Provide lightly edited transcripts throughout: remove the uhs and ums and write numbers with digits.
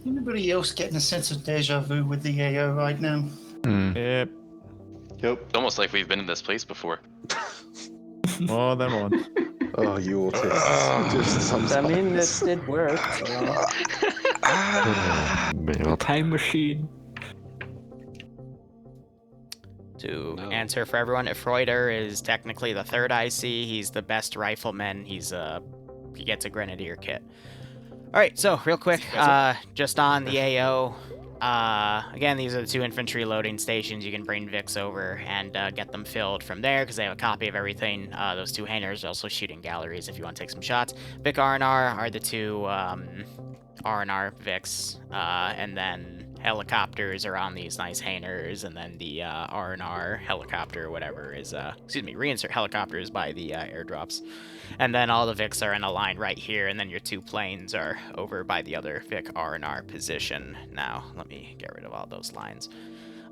Anybody else getting a sense of deja vu with the AO right now? Yep. Yep. It's almost like we've been in this place before. More than once. Oh, you autists. Just sometimes. I mean, it worked. So. Time machine. To answer for everyone, Freuder is technically the third IC. He's the best rifleman. He gets a grenadier kit. All right, so real quick, just on the AO. Again, these are the 2 infantry loading stations. You can bring Vix over and get them filled from there because they have a copy of everything. Those 2 hangars are also shooting galleries if you want to take some shots. Vic R&R are the 2 R&R Vix, and then helicopters are on these nice hangars, and then the R&R helicopter, whatever, is, reinsert helicopters by the airdrops. And then all the Vics are in a line right here, and then your 2 planes are over by the other Vic R&R position. Now, let me get rid of all those lines.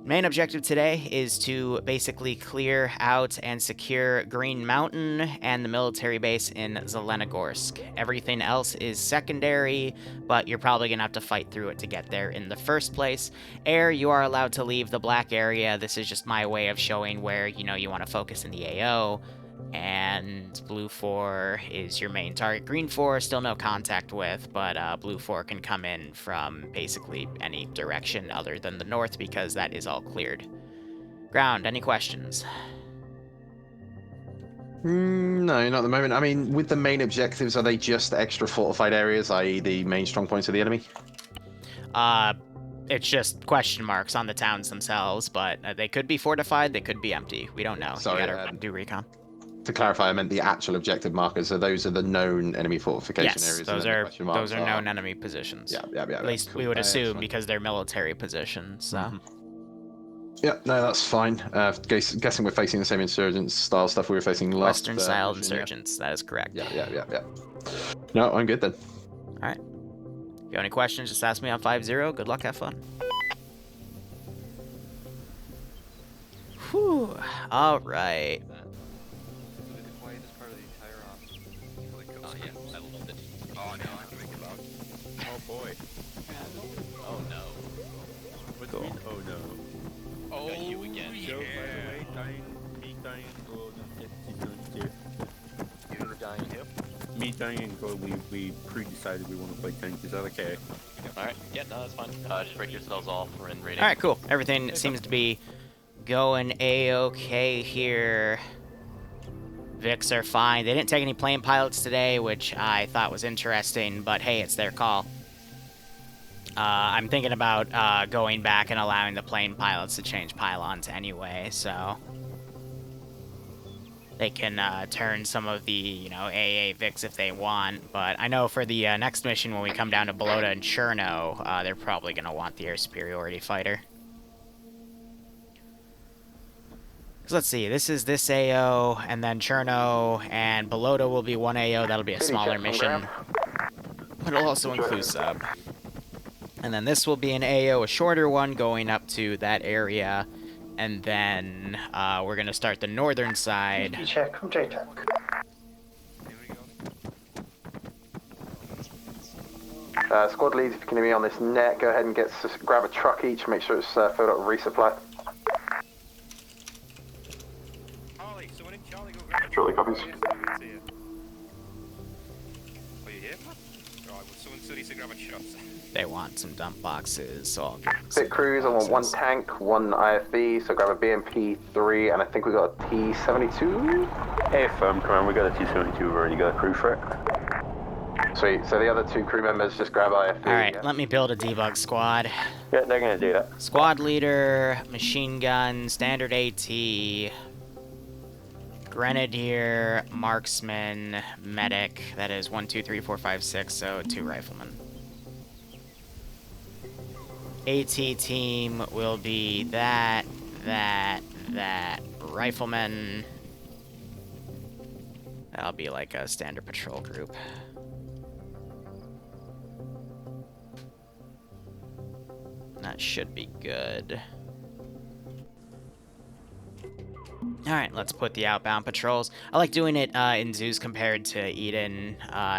Main objective today is to basically clear out and secure Green Mountain and the military base in Zelenogorsk. Everything else is secondary, but you're probably going to have to fight through it to get there in the first place. Air, you are allowed to leave the black area. This is just my way of showing where, you want to focus in the AO. And Blue 4 is your main target. Green 4, still no contact with, but Blue 4 can come in from basically any direction other than the north because that is all cleared. Ground, any questions? No, not at the moment. I mean, with the main objectives, are they just extra fortified areas, i.e. the main strong points of the enemy? It's just question marks on the towns themselves, but they could be fortified, they could be empty. We don't know. Sorry, you gotta do recon. To clarify, I meant the actual objective markers. So those are the known enemy fortification areas. Yes, those are known enemy positions. Yeah. At least cool. we would assume because they're military positions. So. Yeah, no, that's fine. Guessing we're facing the same insurgents style stuff we were facing last. Western style insurgents. That is correct. Yeah. No, I'm good then. All right. If you have any questions, just ask me on 5-0. Good luck. Have fun. Whew. All right. Boy. Oh no. What's Cool. Oh no. Oh, you again. So, by the way, me dying and gold You're dying who? Me dying and gold, we pre-decided we want to play tank. Is that okay? Alright, yeah, no, that's fine. Just break yourselves off. We're in raiding. Alright, cool. Everything seems to be going A-okay here. Vics are fine. They didn't take any plane pilots today, which I thought was interesting, but hey, it's their call. I'm thinking about going back and allowing the plane pilots to change pylons anyway, so they can turn some of the, AA Vics if they want. But I know for the next mission when we come down to Balota and Cherno, they're probably going to want the air superiority fighter. So let's see, this is this AO, and then Cherno and Balota will be one AO. That'll be a smaller mission, but it'll also include sub. And then this will be an AO, a shorter one, going up to that area. And then we're going to start the northern side. Check from JTAC. Squad leads, if you can hear me on this net, go ahead and grab a truck each, make sure it's filled up with resupply. Charlie, copies. Are you here? Right, well, someone still needs to grab a shot. They want some dump boxes, so I'll give them Pit crews, I want 1 tank, 1 IFV, so grab a BMP-3, and I think we got a T-72? Hey, firm command, we got a T-72, we've already got a crew for it. Sweet, so the other 2 crew members just grab IFV. Alright, let me build a debug squad. Yeah, they're gonna do that. Squad leader, machine gun, standard AT, grenadier, marksman, medic. That is 1, 2, 3, 4, 5, 6, so 2 riflemen. AT team will be that, rifleman. That'll be like a standard patrol group. That should be good. Alright, let's put the outbound patrols. I like doing it in zoos compared to Eden,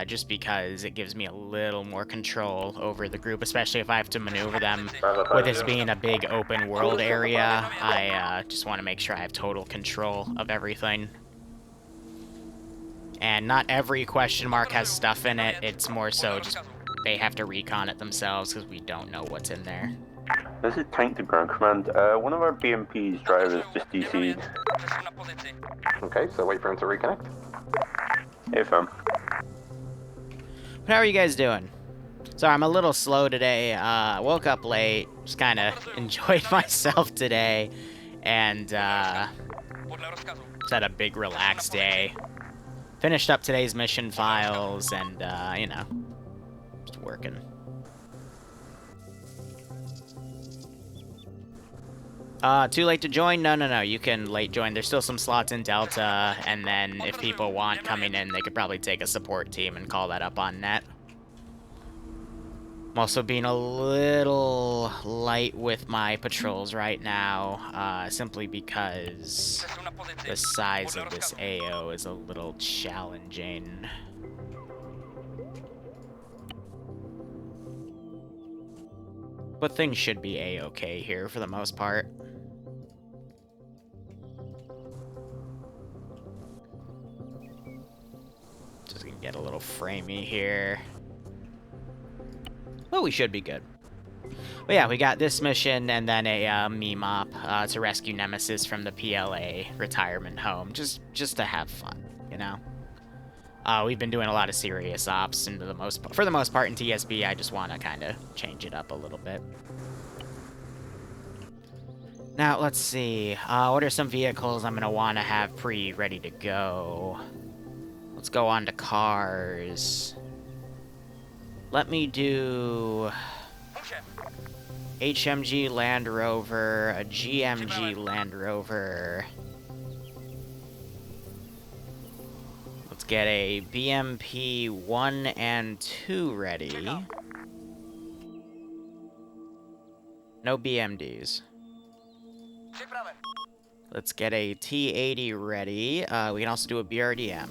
just because it gives me a little more control over the group, especially if I have to maneuver them. With this being a big open world area, I just want to make sure I have total control of everything. And not every question mark has stuff in it, it's more so just they have to recon it themselves because we don't know what's in there. This is Tank to Ground Command. One of our BMP's drivers just DC'd. Okay, so wait for him to reconnect. Hey, fam. But how are you guys doing? Sorry, I'm a little slow today. Woke up late, just kind of enjoyed myself today, and just had a big relaxed day. Finished up today's mission files, and you know, just working. Too late to join? No. You can late join. There's still some slots in Delta, and then if people want coming in, they could probably take a support team and call that up on net. I'm also being a little light with my patrols right now, simply because the size of this AO is a little challenging. But things should be A-okay here for the most part. Just gonna get a little framey here. Well, we should be good. But yeah, we got this mission and then a meme op to rescue Nemesis from the PLA retirement home, just to have fun, you know. We've been doing a lot of serious ops, and for the most part in TSB, I just want to kind of change it up a little bit. Now, let's see. What are some vehicles I'm going to want to have ready to go? Let's go on to cars. Let me do HMG Land Rover, a GMG Land Rover. Let's get a BMP 1 and 2 ready. No BMDs. Let's get a T80 ready. We can also do a BRDM.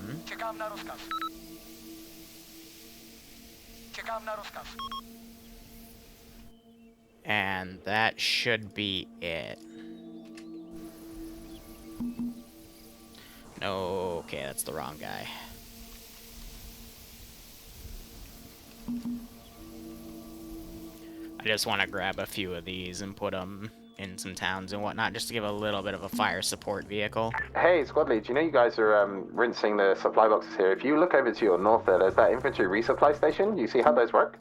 And that should be it. No, okay, that's the wrong guy. I just want to grab a few of these and put them in some towns and whatnot, just to give a little bit of a fire support vehicle. Hey, squad leads, you know you guys are rinsing the supply boxes here. If you look over to your north there's that infantry resupply station. You see how those work?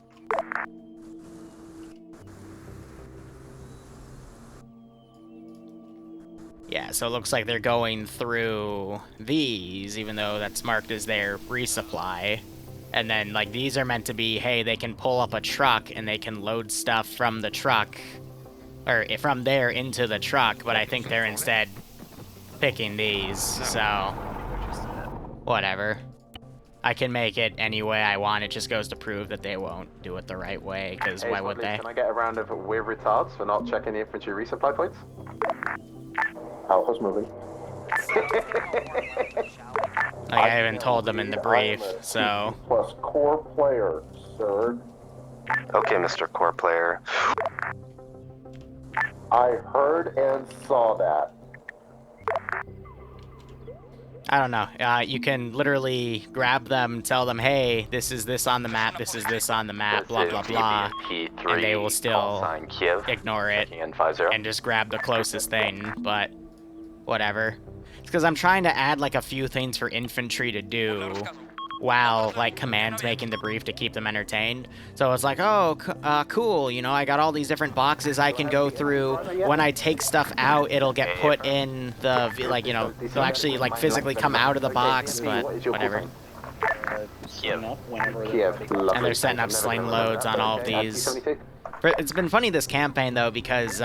Yeah, so it looks like they're going through these, even though that's marked as their resupply. And then, like, these are meant to be, hey, they can pull up a truck and they can load stuff from the truck, or from there into the truck, but I think they're instead picking these, so whatever. I can make it any way I want. It just goes to prove that they won't do it the right way, because why would they? Can I get a round of we're retards for not checking the infantry resupply points? Alpha's moving. Like, I haven't told them in the brief, so... Plus core player, sir. Okay, Mr. Core Player. I heard and saw that. I don't know. You can literally grab them, tell them, hey, this is this on the map, this is this on the map, blah, blah, blah. And they will still ignore it and just grab the closest thing, but whatever. It's because I'm trying to add, like, a few things for infantry to do while, like, command's making the brief to keep them entertained. So it's like, oh, cool, you know, I got all these different boxes I can go through. When I take stuff out, it'll get put in the, like, you know, they'll actually, like, physically come out of the box, but whatever. Kiev. And they're setting up sling loads on all of these. It's been funny this campaign, though, because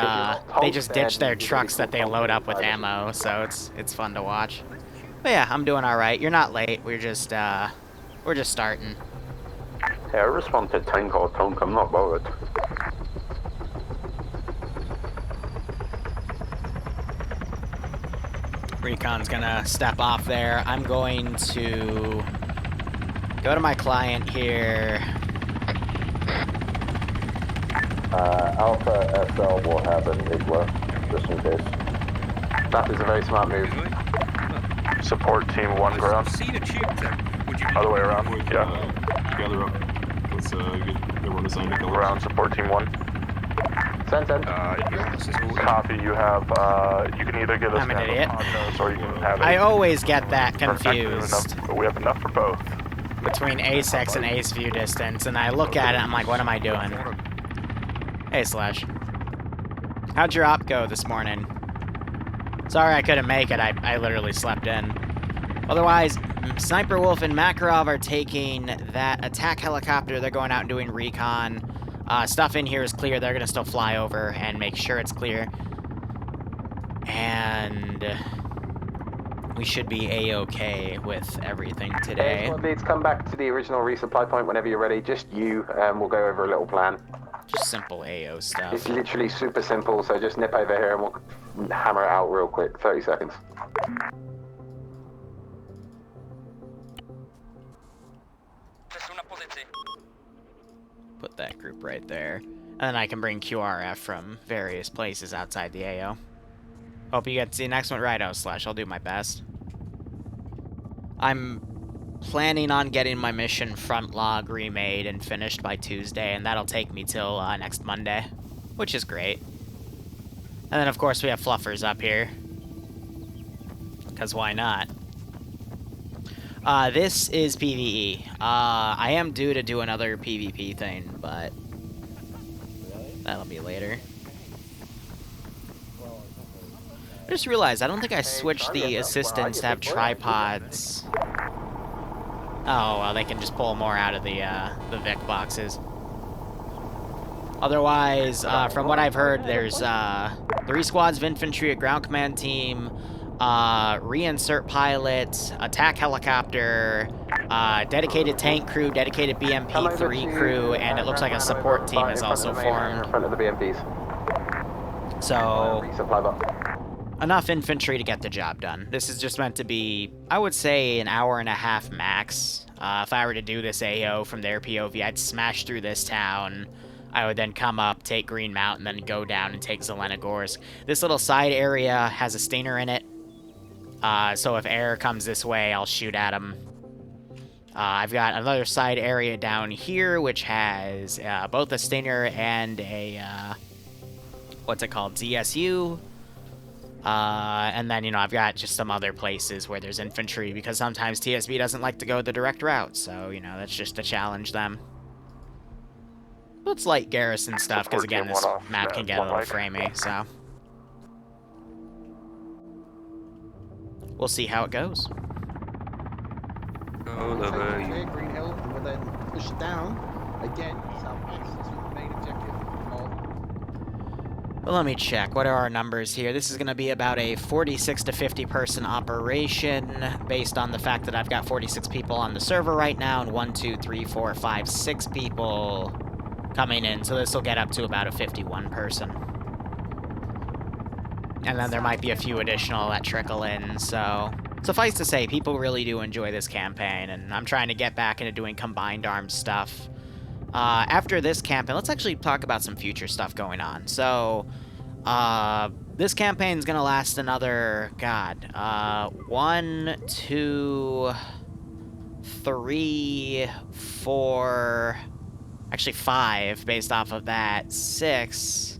they just ditch their trucks that they load up with ammo, so it's fun to watch. But yeah, I'm doing all right. You're not late. We're just starting. Hey, I respond to tank or tonk. I'm not bothered. Recon's gonna step off there. I'm going to go to my client here. Alpha SL will have an Igla, just in case. That is a very smart move. Support team 1 ground. See the tube tech. Would you be Other way around. Yeah. Gather up. Let's get everyone assigned to colors. Ground support team 1. Send. yeah, this is all. Copy. You have. You can either get us I'm an idiot. or you can have it. I always get that perfectly confused enough, but we have enough for both. between ASEX and ace view distance, and I look at it, I'm like, what am I doing? Hey, Slash. How'd your op go this morning? Sorry I couldn't make it, I literally slept in. Otherwise, Sniper Wolf and Makarov are taking that attack helicopter. They're going out and doing recon. Stuff in here is clear. They're going to still fly over and make sure it's clear. And we should be a-okay with everything today. Squad leads, come back to the original resupply point whenever you're ready. Just you, we'll go over a little plan. Just simple AO stuff. It's literally super simple, so just nip over here and we'll hammer it out real quick. 30 seconds. Put that group right there. And then I can bring QRF from various places outside the AO. Hope you get to see the next one right out, Slash. I'll do my best. I'm planning on getting my mission front log remade and finished by Tuesday, and that'll take me till next Monday, which is great. And then, of course, we have Fluffers up here. Because why not? This is PvE. I am due to do another PvP thing, but that'll be later. I just realized I don't think I switched the assistants to have tripods. Oh, well, they can just pull more out of the Vic boxes. Otherwise, from what I've heard, there's 3 squads of infantry, a ground command team, reinsert pilot, attack helicopter, dedicated tank crew, dedicated BMP-3 crew, and it looks like a support team is also formed. In front of the BMPs. So, Resupply box. enough infantry to get the job done. This is just meant to be, I would say, an hour and a half max. If I were to do this AO from their POV, I'd smash through this town. I would then come up, take Green Mountain, then go down and take Zelenogorsk. This little side area has a stinger in it. So if air comes this way, I'll shoot at them. I've got another side area down here, which has both a stinger and a, what's it called, ZSU. And then, you know, I've got just some other places where there's infantry, because sometimes TSB doesn't like to go the direct route, so, you know, that's just to challenge them. It's light garrison stuff, because, again, this map can get a little framey, so. We'll see how it goes. Green Hill, and we'll then push it down again. Southwest is the main objective of. Well, let me check. What are our numbers here? This is going to be about a 46 to 50 person operation, based on the fact that I've got 46 people on the server right now, and 1, 2, 3, 4, 5, 6 people coming in. So this will get up to about a 51 person. And then there might be a few additional that trickle in, so. Suffice to say, people really do enjoy this campaign, and I'm trying to get back into doing combined arms stuff. After this campaign, let's actually talk about some future stuff going on. So, this campaign's gonna last another, 1, 2, 3, 4, actually 5, based off of that, 6,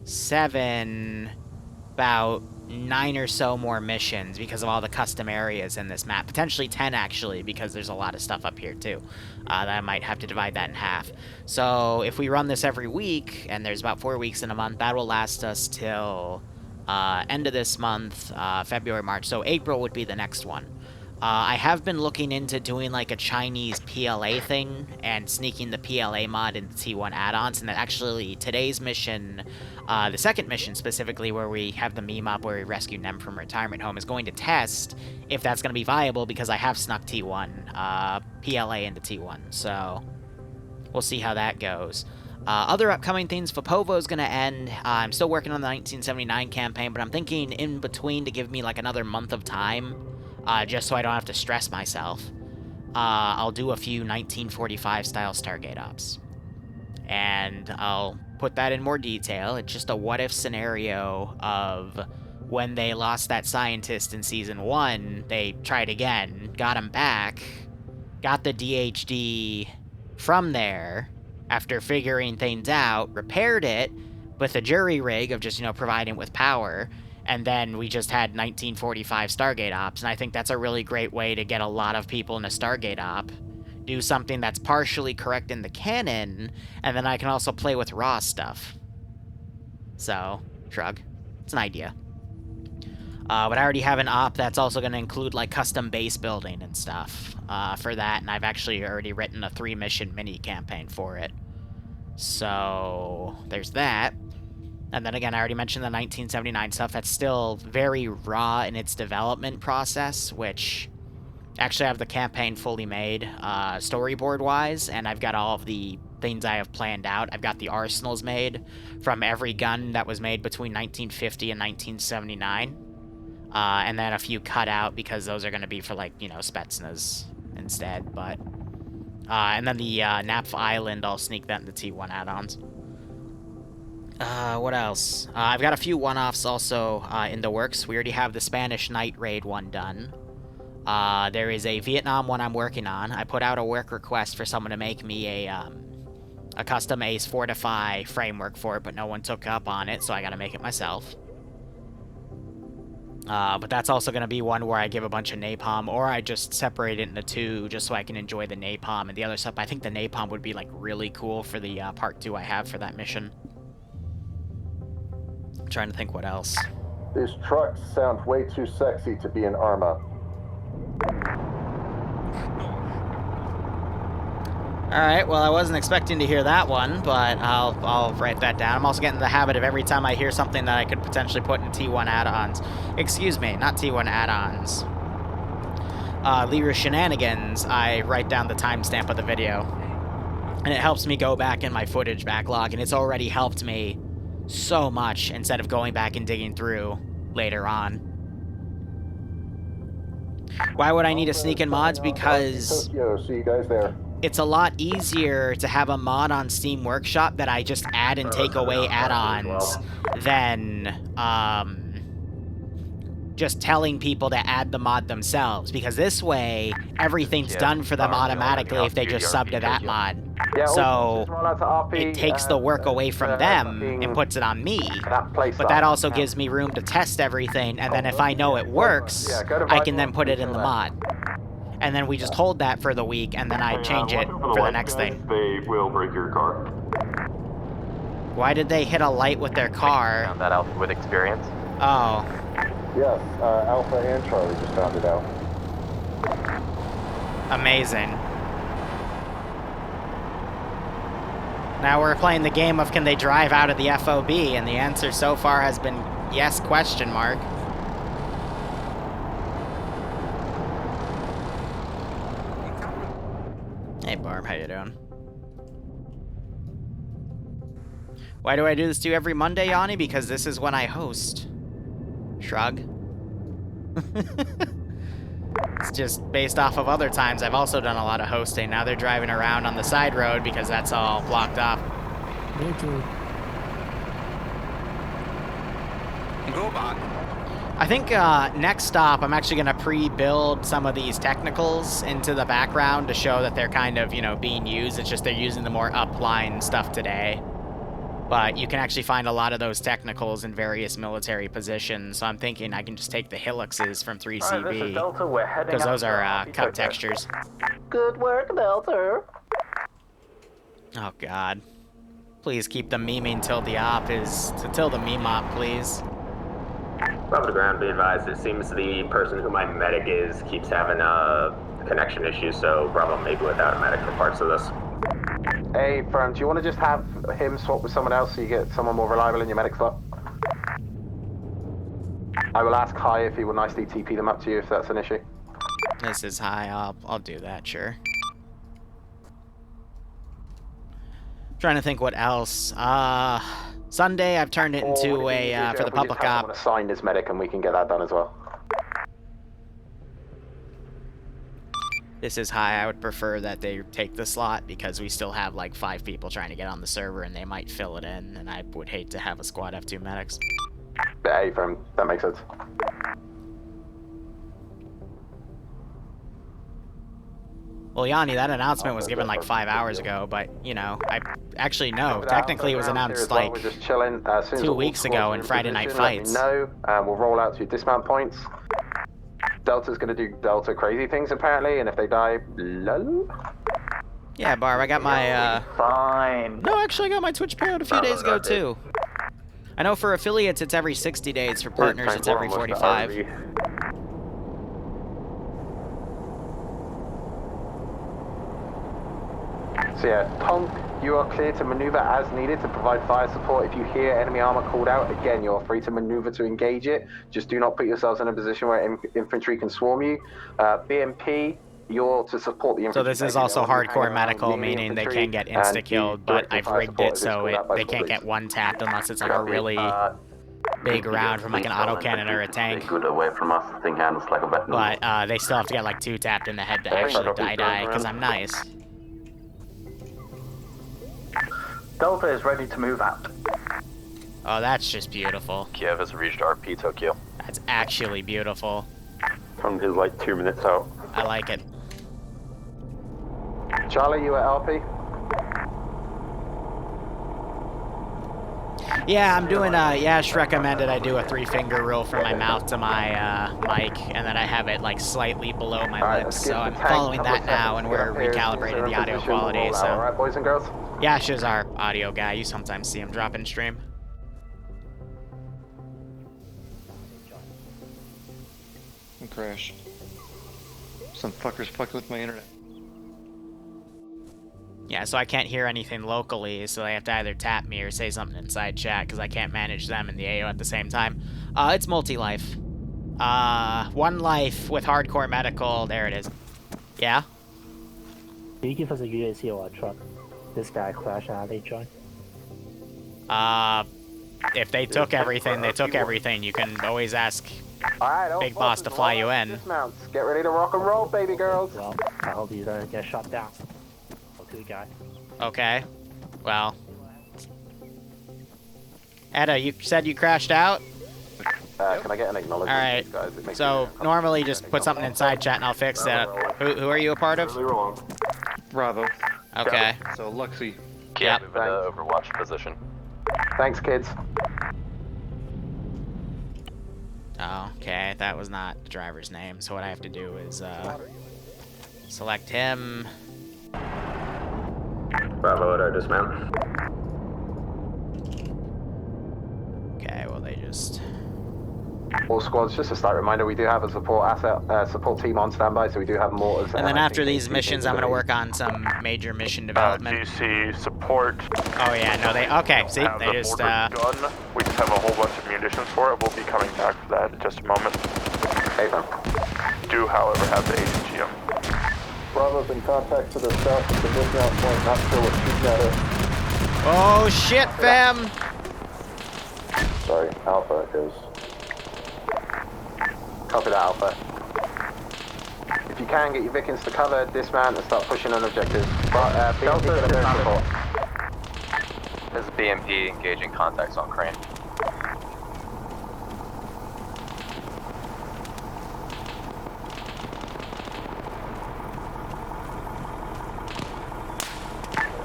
7, about 9 or so more missions because of all the custom areas in this map. Potentially 10, actually, because there's a lot of stuff up here, too. That I might have to divide that in half. So, if we run this every week, and there's about 4 weeks in a month, that will last us till end of this month, February, March. So, April would be the next one. I have been looking into doing, like, a Chinese PLA thing, and sneaking the PLA mod into T1 add-ons, and then actually, today's mission, the second mission specifically, where we have the meme up where we rescue Nem from retirement home, is going to test if that's going to be viable, because I have snuck T1, PLA into T1, so we'll see how that goes. Other upcoming things, Fopovo is going to end. I'm still working on the 1979 campaign, but I'm thinking in between to give me like another month of time, just so I don't have to stress myself. I'll do a few 1945 style Stargate ops. And I'll put that in more detail. It's just a what-if scenario of when they lost that scientist in Season 1, they tried again, got him back, got the DHD from there, after figuring things out, repaired it with a jury rig of just, you know, providing it with power, and then we just had 1945 Stargate ops, and I think that's a really great way to get a lot of people in a Stargate op. Do something that's partially correct in the canon, and then I can also play with raw stuff. So, shrug. It's an idea. But I already have an op that's also going to include, like, custom base building and stuff for that, and I've actually already written a 3-mission mini-campaign for it. So, there's that. And then again, I already mentioned the 1979 stuff. That's still very raw in its development process, which... Actually, I have the campaign fully made, storyboard-wise, and I've got all of the things I have planned out. I've got the arsenals made from every gun that was made between 1950 and 1979. And then a few cut out, because those are going to be for, like, you know, Spetsnaz instead, but... and then the Napf Island, I'll sneak that in the T1 add-ons. What else? I've got a few one-offs also in the works. We already have the Spanish Night Raid one done. There is a Vietnam one I'm working on. I put out a work request for someone to make me a custom Ace Fortify framework for it, but no one took up on it, so I gotta make it myself. But that's also gonna be one where I give a bunch of napalm, or I just separate it into 2 just so I can enjoy the napalm and the other stuff. I think the napalm would be, like, really cool for the part 2 I have for that mission. I'm trying to think what else. These trucks sound way too sexy to be in Arma. Alright, well, I wasn't expecting to hear that one, but I'll write that down. I'm also getting in the habit of every time I hear something that I could potentially put in T1 add-ons. Excuse me, not T1 add-ons. Liru Shenanigans, I write down the timestamp of the video. And it helps me go back in my footage backlog, and it's already helped me so much instead of going back and digging through later on. Why would I need to sneak in mods? Because See you guys there. It's a lot easier to have a mod on Steam Workshop that I just add and take away add-ons than just telling people to add the mod themselves, because this way everything's done for them automatically if they just sub to that mod. So it takes the work away from them and puts it on me, but that also gives me room to test everything, and then if I know it works, I can then put it in the mod. And then we just hold that for the week, and then I change it for the next thing. They will break your car. Why did they hit a light with their car? Found that out with experience. Oh. Yes, Alpha and Charlie just found it out. Amazing. Now we're playing the game of can they drive out of the FOB, and the answer so far has been yes, question mark. Hey Barb, how you doing? Why do I do this to you every Monday, Yanni? Because this is when I host. Shrug. It's just based off of other times. I've also done a lot of hosting. Now they're driving around on the side road because that's all blocked off. Go back. I think next stop, I'm actually going to pre-build some of these technicals into the background to show that they're kind of, you know, being used. It's just they're using the more upline stuff today. But you can actually find a lot of those technicals in various military positions. So I'm thinking I can just take the helices from 3CB, because those are cut textures. Good work, Delta. Oh God. Please keep the memeing till the op is... till the meme op, please. Bravo to ground, be advised, it seems the person who my medic is keeps having a connection issue, so Bravo may be without a medic for parts of this. Hey, Firm, do you want to just have him swap with someone else so you get someone more reliable in your medic slot? I will ask Kai if he will nicely TP them up to you if that's an issue. This is high. I'll do that, sure. Trying to think what else. Sunday, I've turned it into a, for the public op. I want to sign this medic and we can get that done as well. This is high. I would prefer that they take the slot because we still have like 5 people trying to get on the server and they might fill it in, and I would hate to have a squad F2 medics. Hey, firm. That makes sense. Well, Yanni, that announcement was given like 5 hours ago, but, you know, I actually no. Technically, it was announced like we're just chilling. 2 weeks ago in Friday Night Fights. No, we'll roll out to your dismount points. Delta's gonna do Delta crazy things apparently, and if they die, lol. Yeah, Barb, I got my, Fine. No, actually, I got my Twitch payout a few days ago, too. I know for affiliates, it's every 60 days. For partners, it's every 45. So yeah, Tonk, you are clear to maneuver as needed to provide fire support. If you hear enemy armor called out, again, you're free to maneuver to engage it. Just do not put yourselves in a position where infantry can swarm you. BMP, you're to support the infantry. So this is also hardcore medical, meaning they can get insta-killed, but I've rigged it so they can't get one-tapped unless it's like a really big round from like an autocannon or a tank. Good away from us. Thing handles like a weapon. But they still have to get like 2 tapped in the head to actually die, because I'm nice. Delta is ready to move out. Oh, that's just beautiful. Kiev has reached RP Tokyo. That's actually beautiful. From his like 2 minutes out. I like it. Charlie, you at LP? Yeah, I'm doing Yash recommended I do a 3-finger rule from my mouth to my mic, and then I have it like slightly below my lips, so I'm following that now, and we're recalibrating the audio quality, so. Alright, boys and girls? Yash is our audio guy. You sometimes see him drop in stream. I crashed. Some fuckers fucked with my internet. Yeah, so I can't hear anything locally, so they have to either tap me or say something inside chat, because I can't manage them and the AO at the same time. It's multi-life. 1 life with hardcore medical. There it is. Yeah? Can you give us a UAC or a truck? This guy crashed out, they joined. If they took everything, they took everything. You can always ask Big Boss to fly you in. Dismounts. Get ready to rock and roll, baby girls. Well, I hope you don't get shot down. To guy. Okay. Well. Edda, you said you crashed out? Can I get an acknowledgement? Alright. Guys? So, normally just put something inside chat and I'll fix it. Who are you a part of? Bravo. Okay. So, Luxie. Yeah, move into Overwatch position. Thanks, kids. Oh, okay. That was not the driver's name. So what I have to do is, select him. Bravo at our dismount. Okay, well they just... All squads, just a slight reminder, we do have a support team on standby, so we do have mortars. And then after these missions, I'm going to work on some major mission development. GC support. Oh yeah, no, they... Okay, see, they just, gun. We just have a whole bunch of munitions for it. We'll be coming back for that in just a moment. Hey, man. Do, however, have the ACGM. Bravo's in contact to the south of the dismount point, not sure what's shooting at us. Oh shit, fam! Sorry, Alpha is... Copy that, Alpha. If you can, get your Vikings to cover, dismount, and start pushing on objectives. But, BMP, get a bit of support. This is BMP engaging contacts on crane.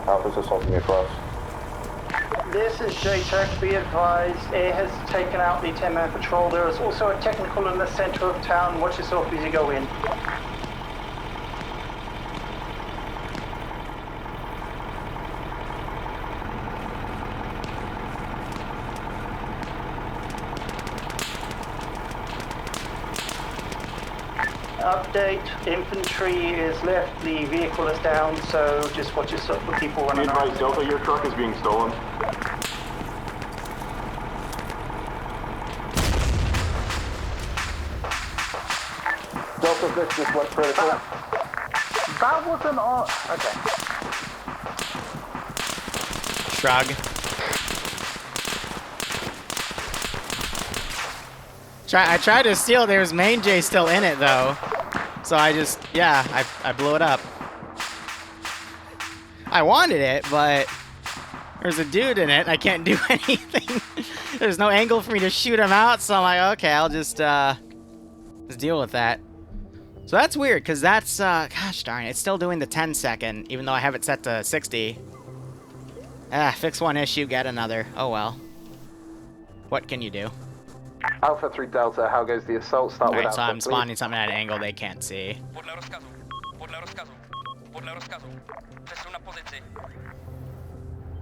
Alpha's assaulting across. This is J-Tech. Be advised, Air has taken out the 10-man patrol. There is also a technical in the center of town. Watch yourself as you go in. Update, infantry is left, the vehicle is down, so just watch yourself for people running around. Delta, your truck is being stolen. Delta Vic just went critical. That wasn't on... Okay. Shrug. I tried to steal. There was main J still in it though, so I just I blew it up. I wanted it, but there's a dude in it, and I can't do anything. There's no angle for me to shoot him out, so I'm like, okay, I'll just deal with that. So that's weird, because that's, gosh darn, it's still doing the 10-second, even though I have it set to 60. Fix one issue, get another. Oh well. What can you do? Alpha 3 Delta, how goes the assault? Start with Alright, Alpha, so I'm please. spawning something at an angle they can't see.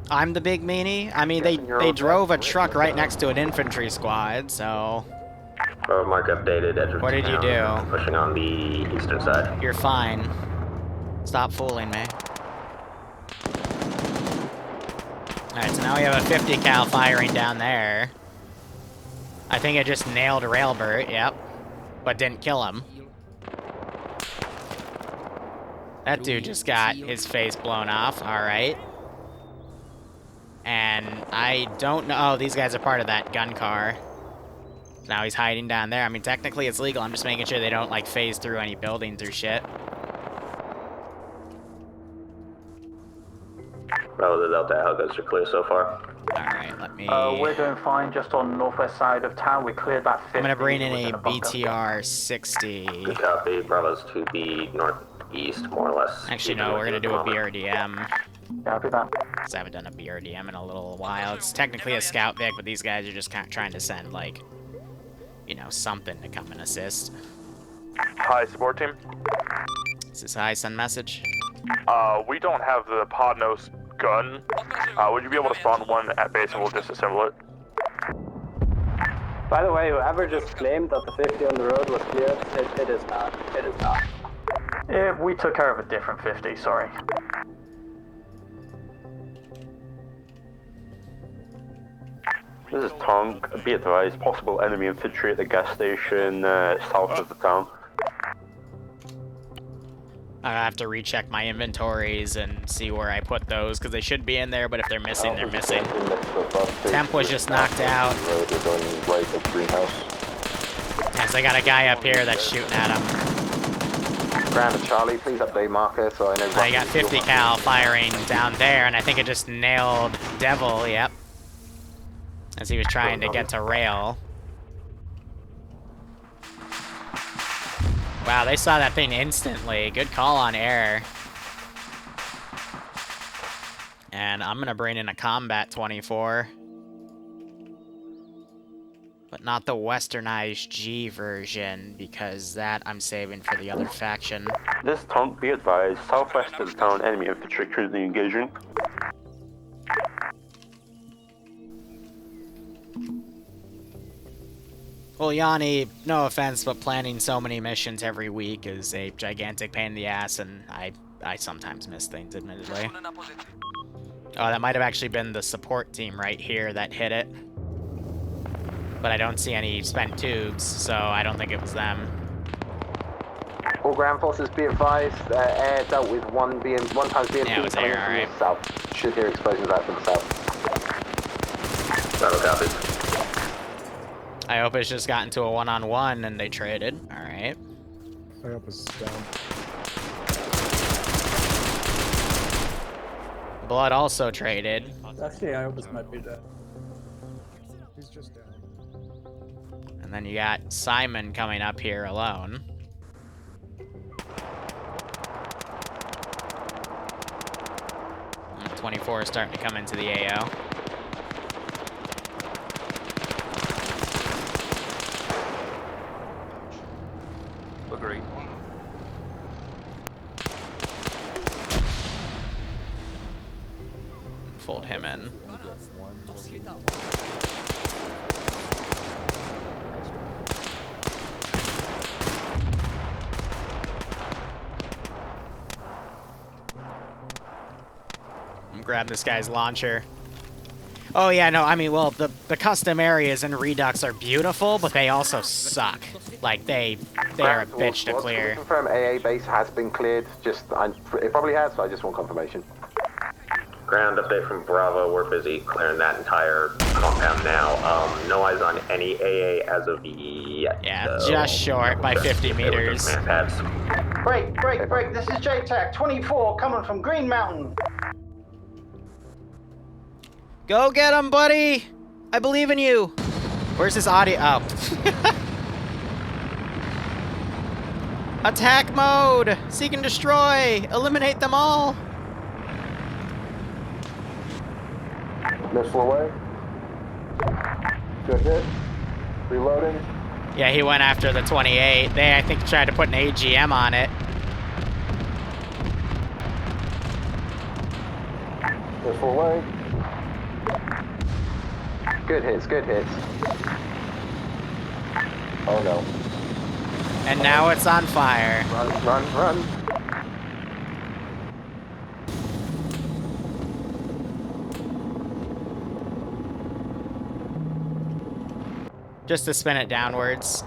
I'm the big meanie? I mean, they drove a truck right next to an infantry squad, so... Mark updated, edge of What did you town, do? pushing on the eastern side. You're fine. Stop fooling me. Alright, so now we have a 50 cal firing down there. I think I just nailed Railbert, yep. But didn't kill him. That dude just got his face blown off, alright. And I don't know... Oh, these guys are part of that gun car. Now he's hiding down there. I mean, technically it's legal. I'm just making sure they don't, like, phase through any buildings or shit. Bravo the Delta, how goes are clear so far? Alright, let me... We're doing fine just on northwest side of town. We cleared that 50. I'm gonna bring in within a bunker. BTR 60. Good copy, Bravo's to the northeast, more or less. Actually, no, we're gonna do a BRDM. Copy that. Because I haven't done a BRDM in a little while. It's technically a scout Vic, but these guys are just kind of trying to send, like, you know, something to come and assist. Hi, support team. Is this a high send message? We don't have the Podnos gun. Would you be able to spawn one at base and we'll disassemble it? By the way, whoever just claimed that the 50 on the road was cleared, it is not. It is not. Yeah, we took care of a different 50, sorry. This is Tonk. Be advised, possible enemy infantry at the gas station south of the town. I have to recheck my inventories and see where I put those, because they should be in there, but if they're missing, they're missing. Temp was just knocked out. Yes, I got a guy up here that's shooting at him. Ground to Charlie, please update marker so I know... I got 50 cal firing down there, and I think it just nailed Devil, yep. As he was trying to get to rail. Wow, they saw that thing instantly. Good call on air. And I'm gonna bring in a Combat 24. But not the westernized G version, because that I'm saving for the other faction. This is Tonk. Be advised, southwest of the town, enemy infantry currently engaging. Well, Yanni, no offense, but planning so many missions every week is a gigantic pain in the ass, and I sometimes miss things, admittedly. Oh, that might have actually been the support team right here that hit it. But I don't see any spent tubes, so I don't think it was them. All ground forces, be advised, air dealt with one times BMP Yeah, it was coming air, from alright. the south. Should hear explosions out from the south. Bravo copies. I hope it's just gotten to a one-on-one and they traded. Alright. I hope it's down. Blood also traded. Actually, I hope this might be dead. He's just down. And then you got Simon coming up here alone. And 24 is starting to come into the AO. Agree. Fold him in. Grab this guy's launcher. Oh yeah, no, I mean, well, the custom areas in Redux are beautiful, but they also suck. Like, they are a bitch to clear. Confirm AA base has been cleared. It probably has, but I just want confirmation. Ground update from Bravo. We're busy clearing that entire compound now. No eyes on any AA as of yet. Yeah, just short by 50 meters. Break. This is JTAC 24 coming from Green Mountain. Go get him, buddy! I believe in you! Where's his audio? Oh. Attack mode! Seek and destroy! Eliminate them all! Missile away. Good hit. Reloading. Yeah, he went after the 28. They, I think, tried to put an AGM on it. Missile away. Good hits. Oh no. And now it's on fire. Run. Just to spin it downwards.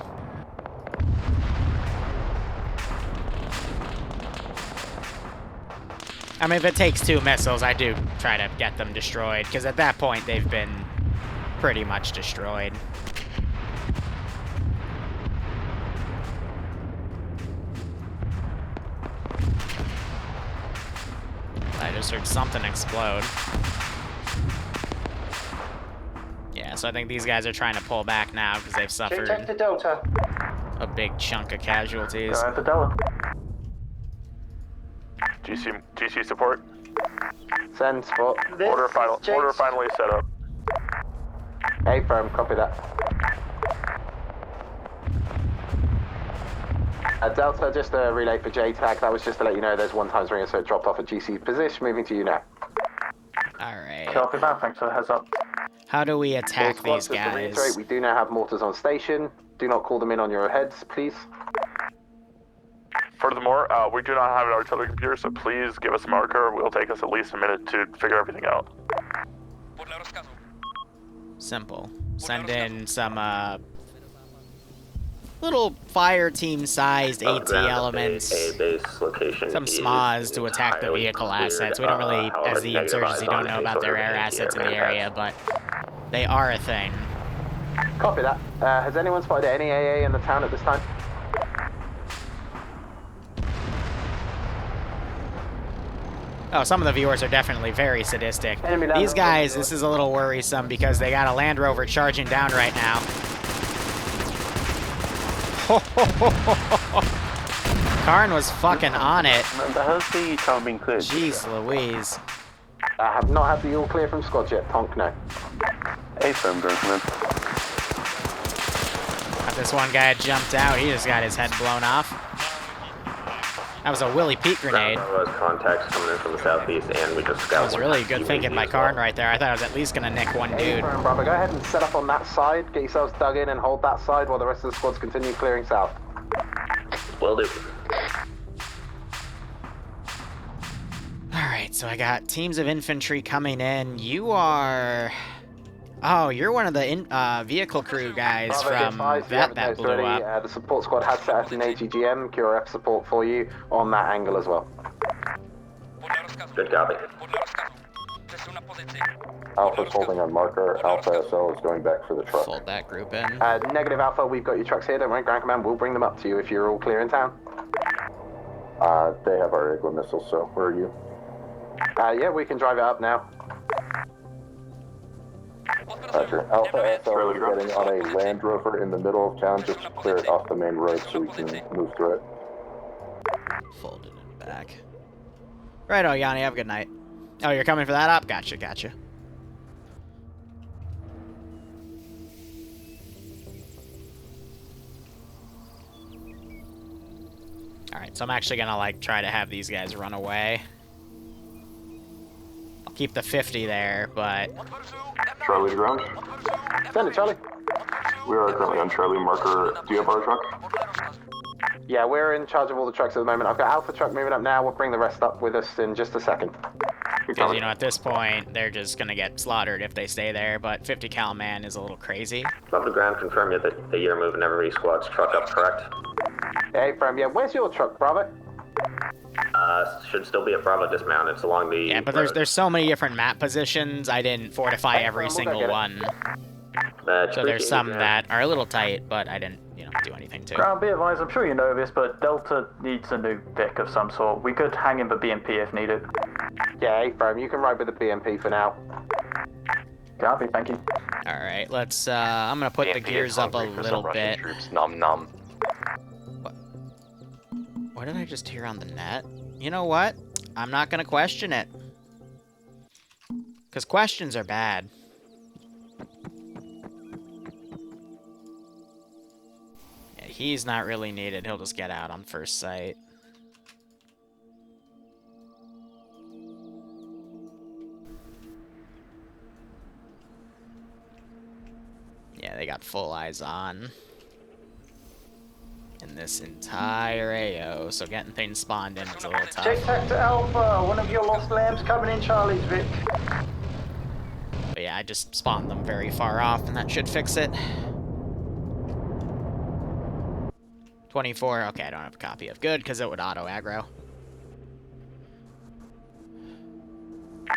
I mean, if it takes 2 missiles, I do try to get them destroyed, because at that point, they've been pretty much destroyed. I just heard something explode. Yeah, so I think these guys are trying to pull back now because they've suffered JTAC to Delta. a big chunk of casualties. Go at the Delta. GC support. Send spot. Order finally set up. Hey, firm, copy that. Delta, just a relay for JTAC. That was just to let you know there's 1 times ringer, so it dropped off at GC position. Moving to you now. Alright. Copy that, thanks for the heads up. How do we attack Squad, these just to guys? reiterate, we do now have mortars on station. Do not call them in on your heads, please. Furthermore, we do not have an artillery computer, so please give us a marker. It'll take us at least a minute to figure everything out. Simple. Send in some, little fire team-sized AT elements, some SMAs to attack the vehicle assets. We don't really, as the insurgency, don't know about their air assets in the area, but they are a thing. Copy that. Has anyone spotted any AA in the town at this time? Oh, some of the viewers are definitely very sadistic. These guys, this is a little worrisome because they got a Land Rover charging down right now. Karn was fucking on it. How's the town being cleared? Jeez Louise. I have not had the all clear from squad yet. Tonk, no. Hey, firm, going from in. This one guy had jumped out. He just got his head blown off. That was a Willie Pete grenade. Contacts coming in from the southeast, and we just That was really good thinking by Karn right there. I thought I was at least gonna nick one dude. Bravo, go ahead and set up on that side. Get yourselves dug in and hold that side while the rest of the squads continue clearing south. Will do. Alright, so I got teams of infantry coming in. You are... Oh, you're one of the vehicle crew guys from that blew up. The support squad has set up an AGGM, QRF support for you on that angle as well. Good copy. Alpha's holding on marker. Alpha SL is going back for the truck. Fold that group in. Negative Alpha, we've got your trucks here. Don't worry, Ground Command will bring them up to you if you're all clear in town. They have our Igla missiles, so where are you? Yeah, we can drive it up now. Roger. Alpha SL is getting on a Land Rover in the middle of town just to clear it off the main road so we can move through it. Fold it in the back. Righto, Yanni, have a good night. Oh, you're coming for that up? Gotcha, gotcha. Alright, so I'm actually gonna, like, try to have these guys run away. I'll keep the 50 there, but... Charlie to ground. Send it, Charlie. We are currently on Charlie marker. Do you have our truck? Yeah, we're in charge of all the trucks at the moment. I've got Alpha truck moving up now. We'll bring the rest up with us in just a second. Because, you know, at this point, they're just gonna get slaughtered if they stay there, but 50 cal man is a little crazy. Above the ground, confirm you that you're moving every squad's truck up, correct? Hey, firm, yeah, where's your truck, Bravo? Should still be a Bravo dismount. It's along the Yeah, but road. there's so many different map positions, I didn't fortify every single one. So there's some that are a little tight, but I didn't, do anything to. Ground, be advised, I'm sure you know this, but Delta needs a new Vic of some sort. We could hang in the BMP if needed. Yeah, A-frame, you can ride with the BMP for now. Copy, thank you. Alright, let's, I'm gonna put the gears up a little bit. Troops. Nom nom. What did I just hear on the net? You know what? I'm not gonna question it. Because questions are bad. Yeah, he's not really needed. He'll just get out on first sight. Yeah, they got full eyes on in this entire AO, so getting things spawned in is a little tough. JTAC to Alpha, one of your lost lambs coming in Charlie's, Vic. But yeah, I just spawned them very far off, and that should fix it. 24, okay, I don't have a copy of good, because it would auto-aggro.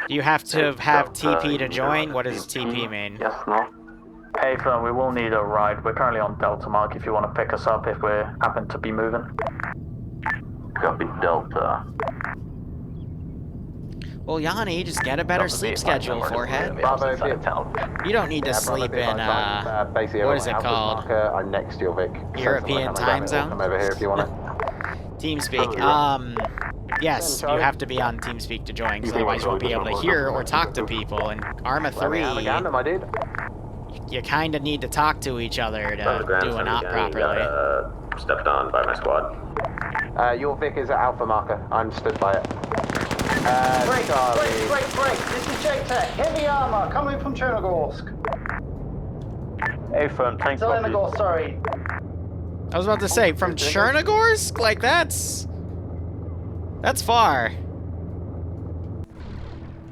Do you have to have TP to join? What does TP mean? Yes, no. Hey, firm, we will need a ride. We're currently on Delta Mark if you want to pick us up if we happen to be moving. Copy Delta. Well, Yanni, just get a better sleep schedule, forehead. You don't need to sleep in, what is it called? I'm next to your Vic. European time zone? Come over here if you want it. TeamSpeak. Yes, you have to be on TeamSpeak to join, because otherwise you won't be able to hear or talk to people. And Arma 3, you kind of need to talk to each other to do an op properly. Stepped on by my squad. Your Vic is at Alpha marker. I'm stood by it. Break. This is JTAC. Heavy armor coming from Chernogorsk. Hey, firm, tank copy. Zelenogorsk, sorry. I was about to say, from Chernogorsk? Like, that's far.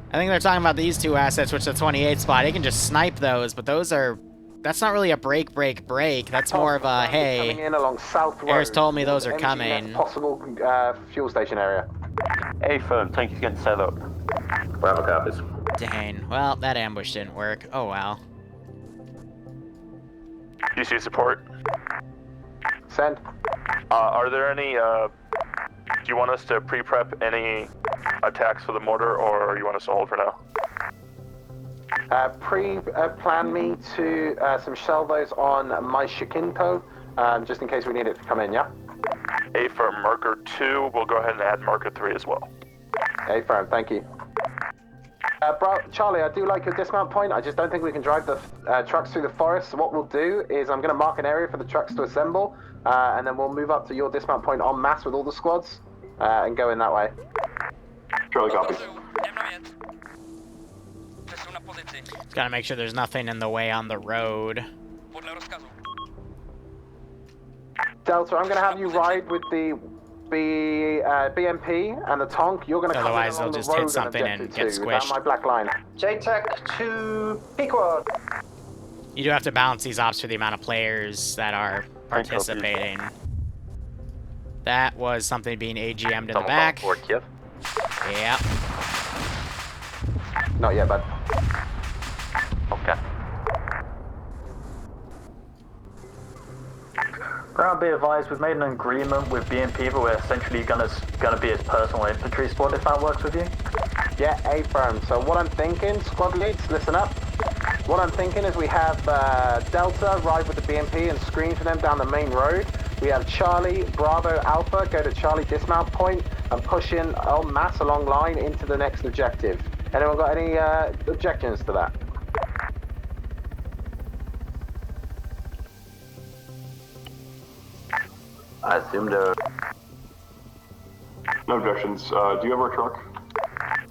I think they're talking about these two assets, which is a 28 spot. You can just snipe those, but that's not really a break. That's more of a, hey, coming in along South Road. Ayers told me those are coming. Possible fuel station area. Hey, firm, tank is getting set up. Bravo copies. Dang, well, that ambush didn't work. Oh, wow. DC support. Send. Are there any, do you want us to pre-prep any attacks for the mortar, or you want us to hold for now? Plan me to some salvos on my Shikinto, just in case we need it to come in, yeah? A for marker 2, we'll go ahead and add marker 3 as well. A firm, thank you. Charlie, I do like your dismount point. I just don't think we can drive the trucks through the forest. So what we'll do is I'm going to mark an area for the trucks to assemble, and then we'll move up to your dismount point en masse with all the squads, and go in that way. Charlie, copy. Just gotta make sure there's nothing in the way on the road. Delta, I'm going to have you ride with the BMP and the Tonk. You're going to come Otherwise, in along they'll just the road hit something and get Is that squished. my black line? JTAC to Pequod. You do have to balance these ops for the amount of players that are participating. That was something being AGM'd in the back. Yeah. Not yet, bud. Okay. Ground, be advised, we've made an agreement with BMP, but we're essentially gonna be his personal infantry squad, if that works with you. Yeah, A firm. So what I'm thinking, squad leads, listen up. What I'm thinking is we have Delta ride with the BMP and screen for them down the main road. We have Charlie, Bravo, Alpha go to Charlie dismount point and push in en masse along line into the next objective. Anyone got any objections to that? I assume there. No objections. Do you have our truck?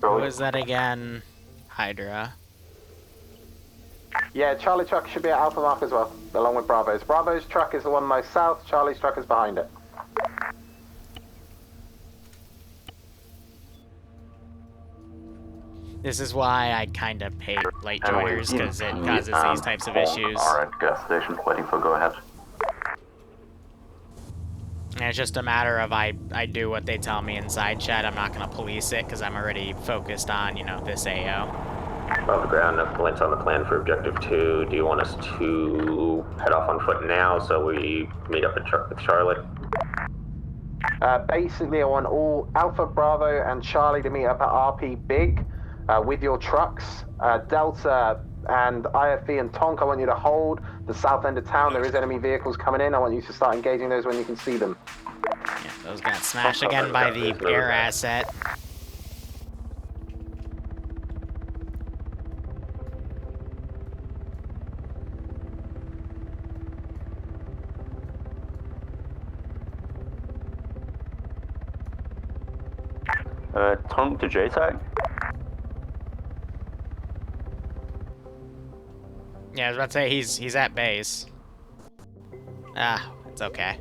What was that again? Hydra. Yeah, Charlie truck should be at Alpha Mark as well, along with Bravo's. Bravo's truck is the one most south, Charlie's truck is behind it. This is why I kind of hate late joiners, because it causes these types of issues. Alright, gas station, waiting for go ahead. And it's just a matter of I do what they tell me inside chat. I'm not going to police it because I'm already focused on, you know, this AO. Above the ground, enough points on the plan for Objective 2. Do you want us to head off on foot now so we meet up with Charlie? Basically, I want all Alpha, Bravo, and Charlie to meet up at RP Big with your trucks. Delta and IFV and Tonk, I want you to hold the south end of town. There is enemy vehicles coming in. I want you to start engaging those when you can see them. Yeah, those got smashed again by the air asset. Tonk to JTAG? Yeah, I was about to say he's at base. Ah, it's okay.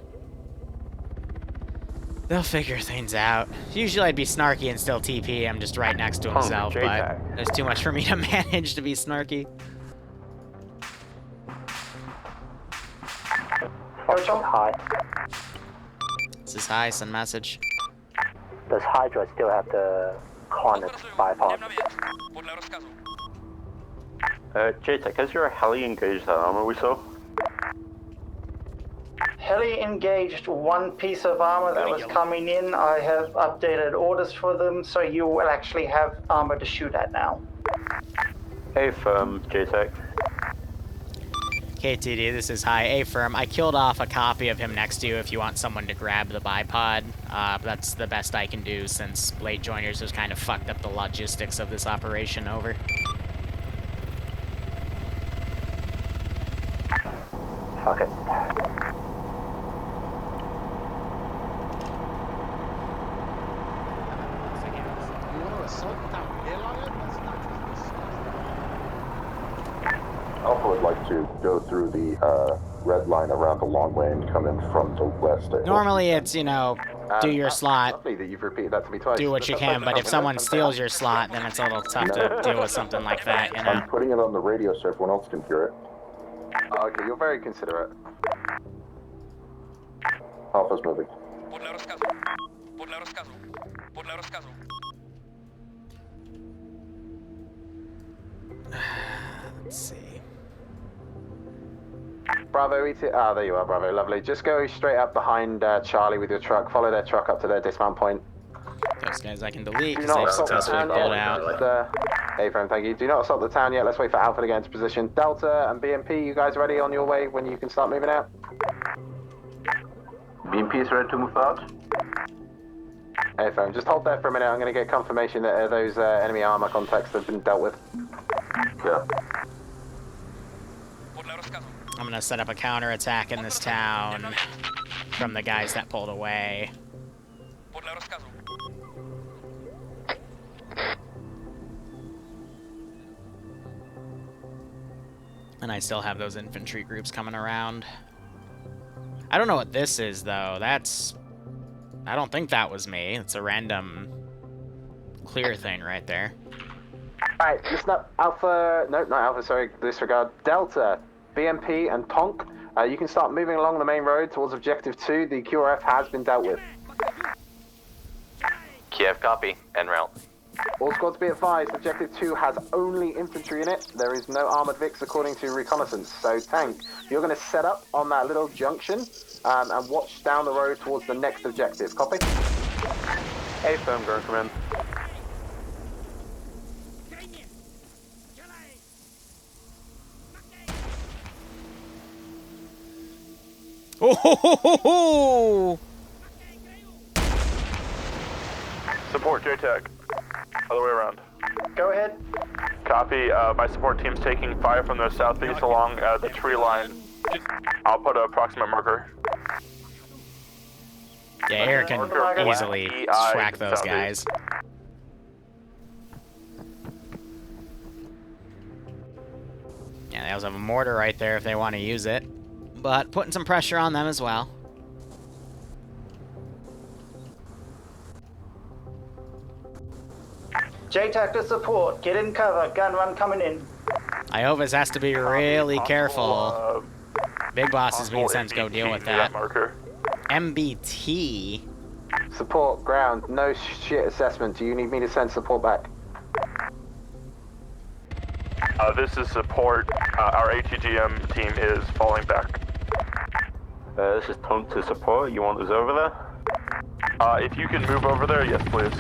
They'll figure things out. Usually I'd be snarky and still TP him just right next to himself, but there's too much for me to manage to be snarky. Hi. This is Hi, send message. Does Hydra still have the Hornet bypass? JTAG, has your heli engaged that armor we saw? Heli engaged one piece of armor that was coming in. I have updated orders for them, so you will actually have armor to shoot at now. Hey, firm, JTAG. KTD, this is Hi. A firm. I killed off a copy of him next to you if you want someone to grab the bipod. That's the best I can do since late joiners has kind of fucked up the logistics of this operation. Over. Okay. You want to assault without airliner? That's not Alpha would like to go through the red line around the long way and come in from the west. Normally it's, you know, do your slot. Lovely that you've repeated that to me twice. Do what you can, but if someone steals your slot, then it's a little tough to deal with something like that, you know? I'm putting it on the radio so everyone else can hear it. Okay, you're very considerate. Alpha's moving. Let's see. Bravo, there you are, Bravo, lovely. Just go straight up behind Charlie with your truck. Follow their truck up to their dismount point. Those guys I can delete Do because not they've assault the successfully town pulled yet. out. Hey, friend, thank you. Do not assault the town yet. Let's wait for Alpha to get into position. Delta and BMP, you guys ready on your way when you can start moving out? BMP is ready to move out. Hey, friend, just hold there for a minute. I'm going to get confirmation that those enemy armor contacts have been dealt with. Yeah. I'm gonna set up a counterattack in this town from the guys that pulled away. And I still have those infantry groups coming around. I don't know what this is, though. I don't think that was me. It's a random clear thing right there. Alright, listen up. Alpha, no, not Alpha, sorry, disregard. Delta, BMP, and Tonk. You can start moving along the main road towards Objective 2. The QRF has been dealt with. Kiev, copy. En route. All squads be advised, Objective 2 has only infantry in it. There is no armored Vics according to reconnaissance. So, Tank, you're going to set up on that little junction and watch down the road towards the next objective. Copy? Hey, firm, go come in. Oh! Support, JTAG. Other way around. Go ahead. Copy. My support team's taking fire from the southeast along the tree line. I'll put an approximate marker. Yeah, Eric can easily track those guys. Yeah, they also have a mortar right there if they want to use it. But putting some pressure on them as well. JTAC to support. Get in cover. Gun run coming in. Iova's has to be really careful. Big Boss is being sent to go deal with that. MBT. Support, ground, no shit assessment. Do you need me to send support back? This is support. Our ATGM team is falling back. This is Tonk to support. You want us over there? If you can move over there, yes, please.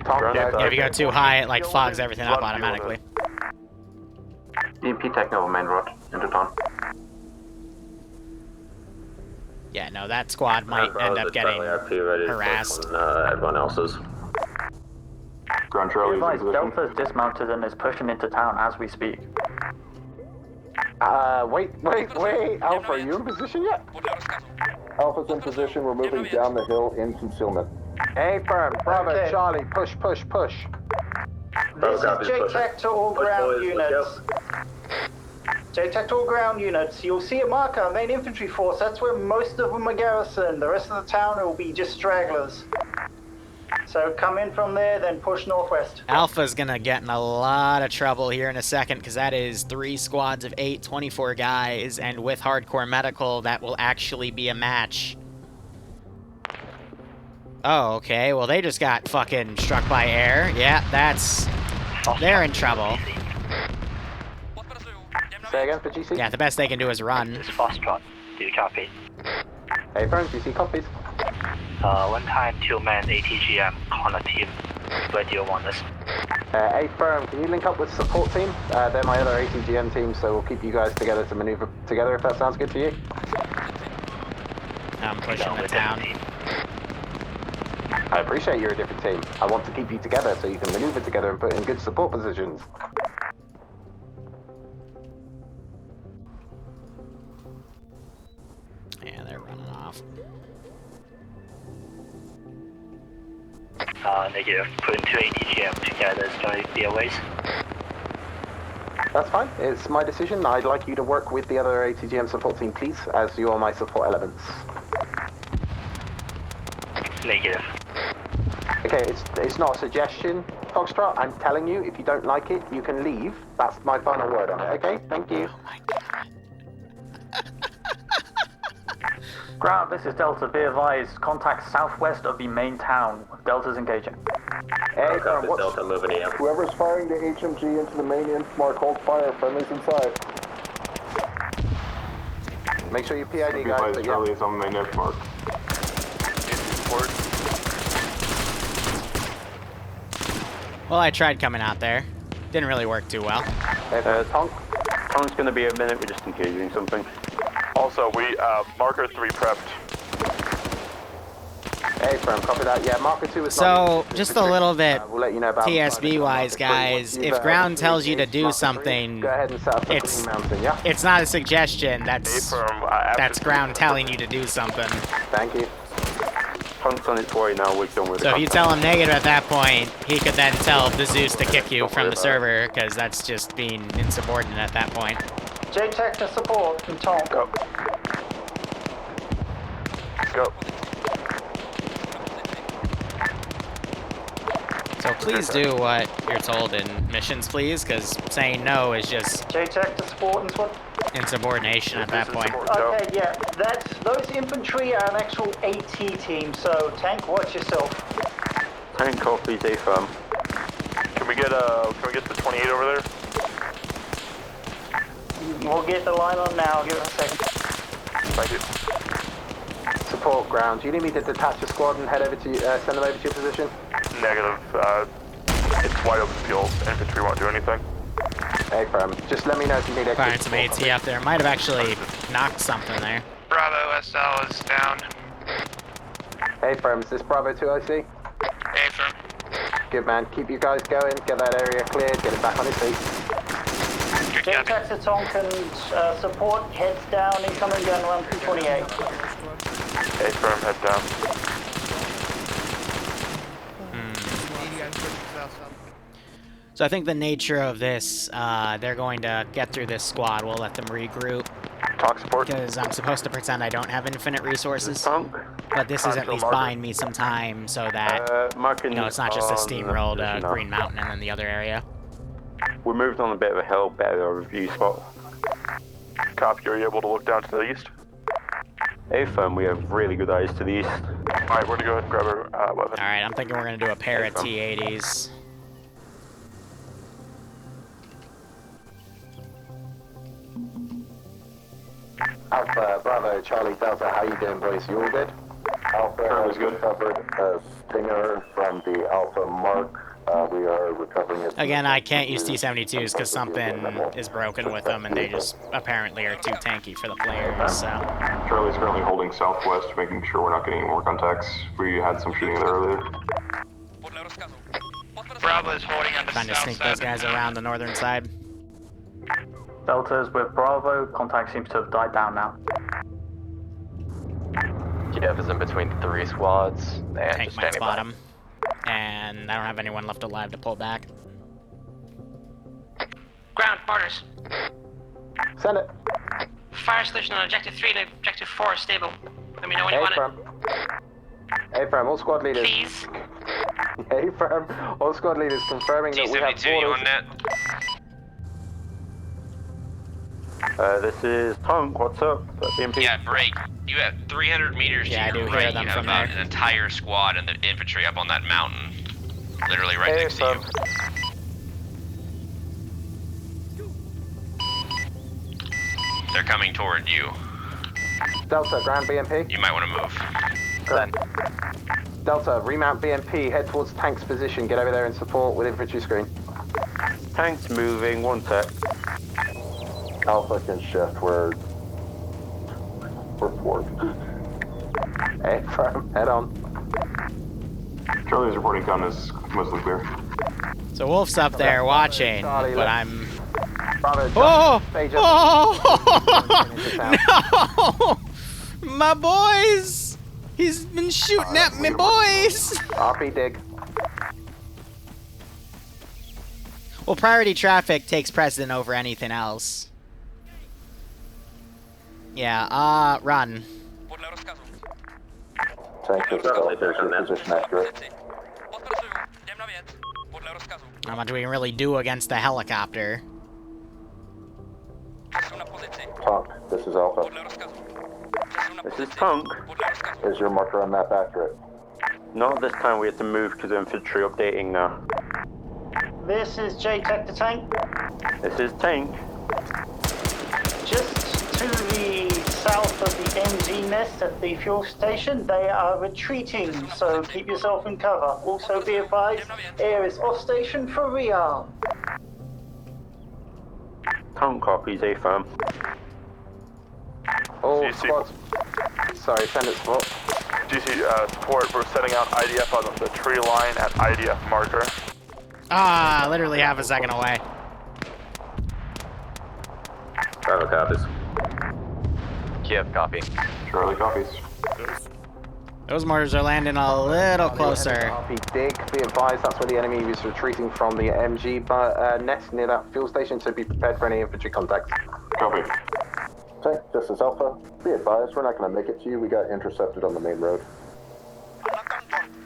Yeah, if you go too high, it like fogs everything up automatically. DMP taking over main road into town. Yeah, no, that squad might end up getting harassed. Everyone else's. Ground Charlie. Delta's dismounted and is pushing into town as we speak. Wait. Alpha, are you in position yet? Alpha's in position. We're moving down the hill in concealment. A firm, Bravo, Okay. Charlie, push. This is JTAC to all ground units. JTAC to all ground units. You'll see a marker, main infantry force. That's where most of them are garrisoned. The rest of the town will be just stragglers. So come in from there, then push northwest. Alpha's gonna get in a lot of trouble here in a second, because that is 3 squads of 8, 24 guys, and with hardcore medical, that will actually be a match. Oh, okay, well they just got fucking struck by air. Yeah, they're in trouble. Say again for GC? Yeah, the best they can do is run. This is Foxtrot. Do you copy? A firm, GC copies. One time, 2-man ATGM on a team. Where do you want us? A firm, can you link up with support team? They're my other ATGM team, so we'll keep you guys together to maneuver together if that sounds good to you. I'm pushing the town. I appreciate you're a different team. I want to keep you together so you can maneuver together and put in good support positions. Yeah, they're running off. Negative. Putting 2 ATGM together is going to be a waste. That's fine. It's my decision. I'd like you to work with the other ATGM support team, please, as you are my support elements. Negative. Okay, it's not a suggestion, Foxtrot. I'm telling you, if you don't like it, you can leave. That's my final word on it, okay? Thank you. Oh my god. Ground, this is Delta. Be advised, contact southwest of the main town. Delta's engaging. Hey, Delta moving in. Whoever's firing the HMG into the main inf mark, hold fire. Friendly's inside. Make sure you PID, guys. But Charlie is on the main inf mark. Well, I tried coming out there. Didn't really work too well. Tonk's gonna be a minute. We're just engaging something. Also, we, marker 3 prepped. Hey, firm, copy that. Yeah, marker 2 is So, just a little bit we'll let you know about TSB-wise, guys, if ground tells you to do something, go ahead and set up the it's, mountain, yeah? it's not a suggestion, that's ground telling you to do something. Thank you. Tonk's on its way now, we're done with So if you tell him negative at that point, he could then tell the Zeus to kick you from the server, because that's just being insubordinate at that point. JTAC to support from Tonk. Go. So please do what you're told in missions, please, because saying no is just JTAC to support and swap. insubordination at that point. Okay, yeah, those infantry are an actual AT team, so Tank, watch yourself. Tank copies, A firm. Can we get the 28 over there? We'll get the line on now. Give it a second. Thank you. Support ground. Do you need me to detach the squad and head over to send them over to your position? Negative. It's wide open field. Infantry won't do anything. Hey, firm. Just let me know if you need extra. Firing some AT up there. Might have actually knocked something there. Bravo SL is down. Hey, firm. Is this Bravo 2IC? Hey, firm. Good, man. Keep you guys going. Get that area cleared. Get it back on its feet. JTAC to Tonk and support. Heads down. Incoming gun run 228. A firm, head down. So I think the nature of this, they're going to get through this squad. We'll let them regroup. Talk support. Because I'm supposed to pretend I don't have infinite resources. But this is at least buying me some time so that, you know, it's not just a steamroll to Green Mountain and then the other area. We moved on a bit of a hill, better review spot. Copy, are you able to look down to the east? A-firm, we have really good eyes to the east. Alright, we're gonna go ahead and grab our weapon. Alright, I'm thinking we're gonna do a pair of T-80s. Alpha, Bravo, Charlie, Delta, how you doing, boys? You all good? Alpha has recovered a Stinger from the Alpha Mark. We are recovering it. Again, I can't use T-72s because something is broken with them, and they just apparently are too tanky for the players, so... Charlie's currently holding southwest, making sure we're not getting any more contacts. We had some shooting there earlier. Bravo is holding on the Trying to south sneak side. those guys around the northern side. Delta's with Bravo. Contact seems to have died down now. Kiev is in between 3 squads. And Tank just might standing spot by. him. And I don't have anyone left alive to pull back. Ground, mortars. Send it. Fire solution on objective 3 to objective 4 is stable. Let me know when you want it. A-firm, all squad leaders. Please. A-firm, all squad leaders confirming that we have T-72, you on orders. net? This is Tonk, what's up? BMP? Yeah, break. You have 300 meters Yeah, I to do your hear right. them You have from there. an entire squad and the infantry up on that mountain. Literally right next to you. They're coming toward you. Delta, ground BMP. You might want to move. Then. Delta, remount BMP, head towards tank's position, get over there and support with infantry screen. Tank's moving, 1 sec. Alpha can shift. We're forward. A-firm, head on. Charlie's reporting count is mostly clear. So Wolf's up there watching, Charlie, but I'm... Bravo, Oh! stage Oh! No! My boys! He's been shooting at me, boys! RP dig. Well, priority traffic takes precedent over anything else. Yeah, run. Tank is position accurate. How much we can really do against the helicopter. Tonk, this is Alpha. This is Tonk. Is your marker on map accurate? Not this time, we have to move because infantry updating now. This is J-Tech the tank. This is Tank. Just to the south of the MG nest at the fuel station, they are retreating, so keep yourself in cover. Also be advised, air is off station for rearm. Tonk copies, A-firm. All squads. Sorry, send it support. GC, support, we're setting out IDF on the tree line at IDF marker. Ah, literally half a second away. Bravo copies. Kiev, copy. Charlie copies. Those mortars are landing a little closer. RP dig, be advised, that's where the enemy is retreating from the MG nest near that fuel station, so be prepared for any infantry contact. Copy. Tank, this is Alpha. Be advised, we're not going to make it to you. We got intercepted on the main road.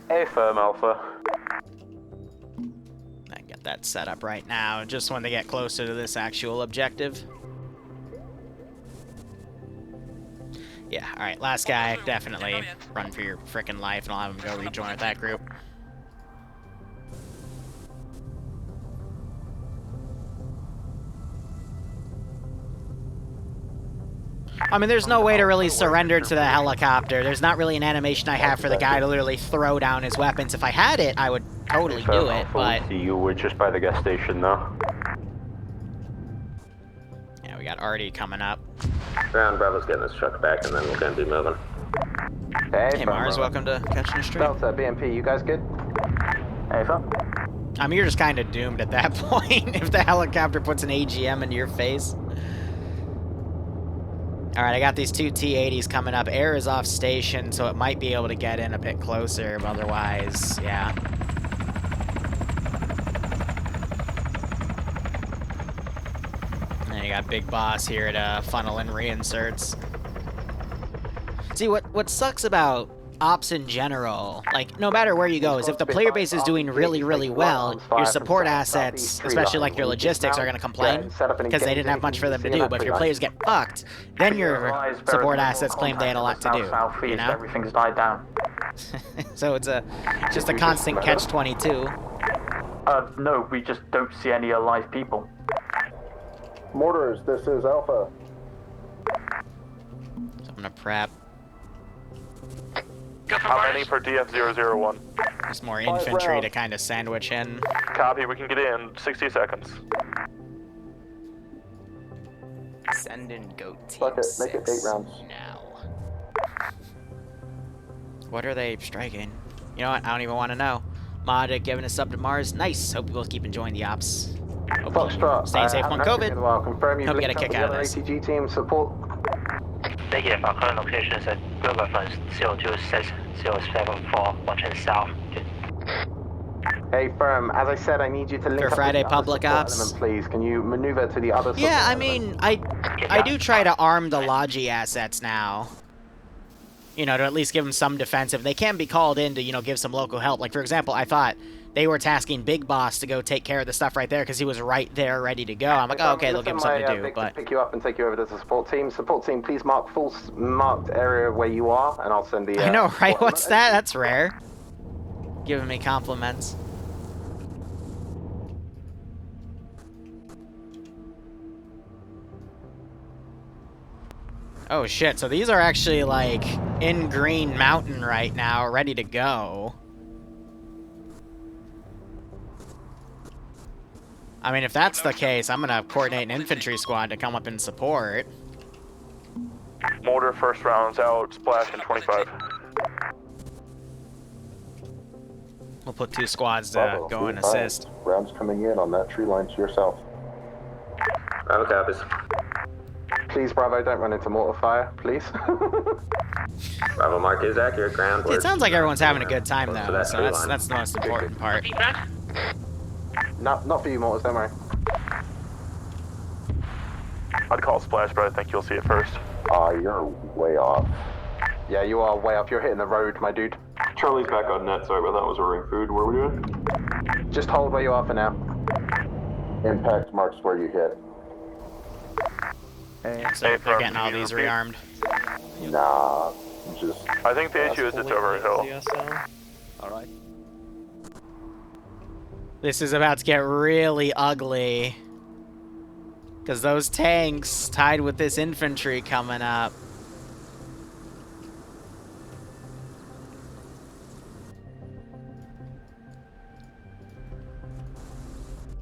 A-firm, Alpha. I get that set up right now, just when they get closer to this actual objective. Yeah, alright, last guy, definitely run for your frickin' life, and I'll have him go rejoin with that group. I mean, there's no way to really surrender to the helicopter. There's not really an animation I have for the guy to literally throw down his weapons. If I had it, I would totally do it, but... You were just by the gas station now. Yeah, we got Artie coming up. Ground Bravo's getting his truck back, and then we're gonna be moving. Hey, Mars, welcome to Catching the Stream. Delta, BMP, you guys good? Hey, fun. I mean, you're just kind of doomed at that point if the helicopter puts an AGM into your face. Alright, I got these 2 T-80s coming up. Air is off station, so it might be able to get in a bit closer, but otherwise, yeah. And you got Big Boss here to funnel in reinserts. See, what sucks about ops in general, like, no matter where you go, is if the player base is doing really, really well, your support assets, especially like your logistics, are going to complain because they didn't have much for them to do. But if your players get fucked, then your support assets claim they had a lot to do, you know? Everything's died down. So it's just a constant catch-22. No, we just don't see any alive people. Mortars, this is Alpha. So I'm gonna prep. How many for DF001? There's more infantry to kind of sandwich in. Copy, we can get in 60 seconds. Send in goat team Fuck it, make it 8 rounds. now. What are they striking? You know what? I don't even want to know. Mod giving us sub to Mars. Nice. Hope you both keep enjoying the ops. Foxtrot, Staying safe on COVID. Confirm you Hope you get a kick out of this. ATG team support. Negative. Our current location is at Riverfront 026-074, watching south. Hey, firm. As I said, I need you to link For up Friday with the public other ops. element, please. Can you maneuver to the other? Yeah, I mean, I do try to arm the Logi assets now. You know, to at least give them some defensive. They can be called in to, you know, give some local help. Like, for example, I thought they were tasking Big Boss to go take care of the stuff right there because he was right there ready to go. I'm like, oh, okay, they'll give him something to do, but... pick you up and take you over to the support team. Support team, please mark full marked area where you are, and I'll send the... I know, right? What's that? That's rare. Giving me compliments. Oh shit, so these are actually, like, in Green Mountain right now, ready to go. I mean, if that's the case, I'm gonna coordinate an infantry squad to come up and support. Mortar first rounds out, splash in 25. We'll put 2 squads to go and assist. Rounds coming in on that tree line to your south. Okay, please, Bravo, don't run into mortar fire, please. Bravo mark is accurate, ground. It sounds like everyone's having a good time, though, so that's the most important part. Not for you, mortars, don't worry. I'd call splash, but I think you'll see it first. You're way off. Yeah, you are way off. You're hitting the road, my dude. Charlie's back on net. Sorry about that. Was ordering food. What are we doing? Just hold where you are for now. Impact marks where you hit. So they're getting all these rearmed. Nah, just... I think the issue is it's over a hill. Alright. This is about to get really ugly. Because those tanks tied with this infantry coming up.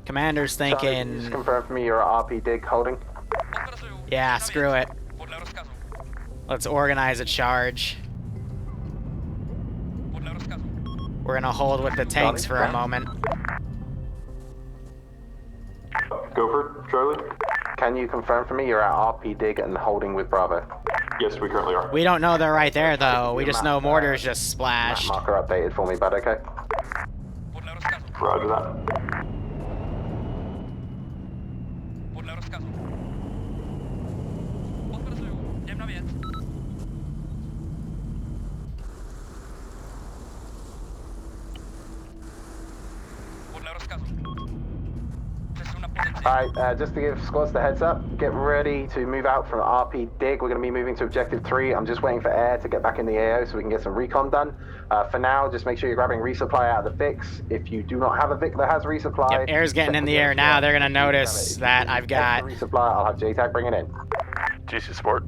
Commander's thinking... Just confirm for me you're RP dig holding. Yeah, screw it. Let's organize a charge. We're gonna hold with the tanks for a moment. Go for it, Charlie. Can you confirm for me you're at RP dig and holding with Bravo? Yes, we currently are. We don't know they're right there, though. We just know mortars just splashed. Marker updated for me, bud, okay? Roger that. Alright, just to give squads the heads up, get ready to move out from RP dig. We're going to be moving to Objective 3. I'm just waiting for air to get back in the AO so we can get some recon done. For now, just make sure you're grabbing resupply out of the VIX. If you do not have a VIC that has resupply... Yep, air's getting in the air now. They're going to notice that I've got... Resupply, I'll have JTAC bring it in. GC support.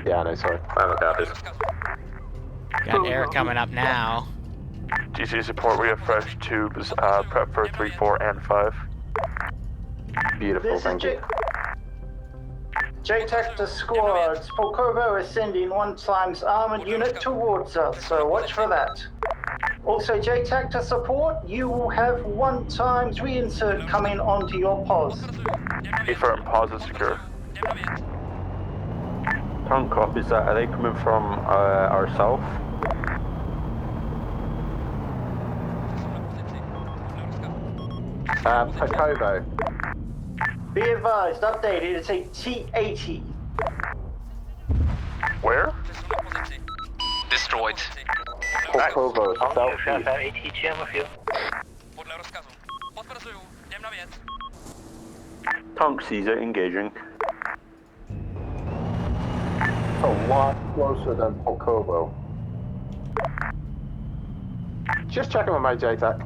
Yeah, no, sorry. Got air coming up now. GC support, we have fresh tubes, prep for 3, 4, and 5. Beautiful, thank you. JTAC to squads. Polkovo is sending 1x armored unit towards us, so watch for that. Also, JTAC to support, you will have 1x reinsert coming onto your pos. Confirm, pos is secure. Tongue copies that. Are they coming from our south? Polkovo. Be advised, updated, it's a T-80. Where? Destroyed. Polkovo, southeast. ATGM with you. Tank Caesar engaging. It's a lot closer than Polkovo. Just checking with my JTAC.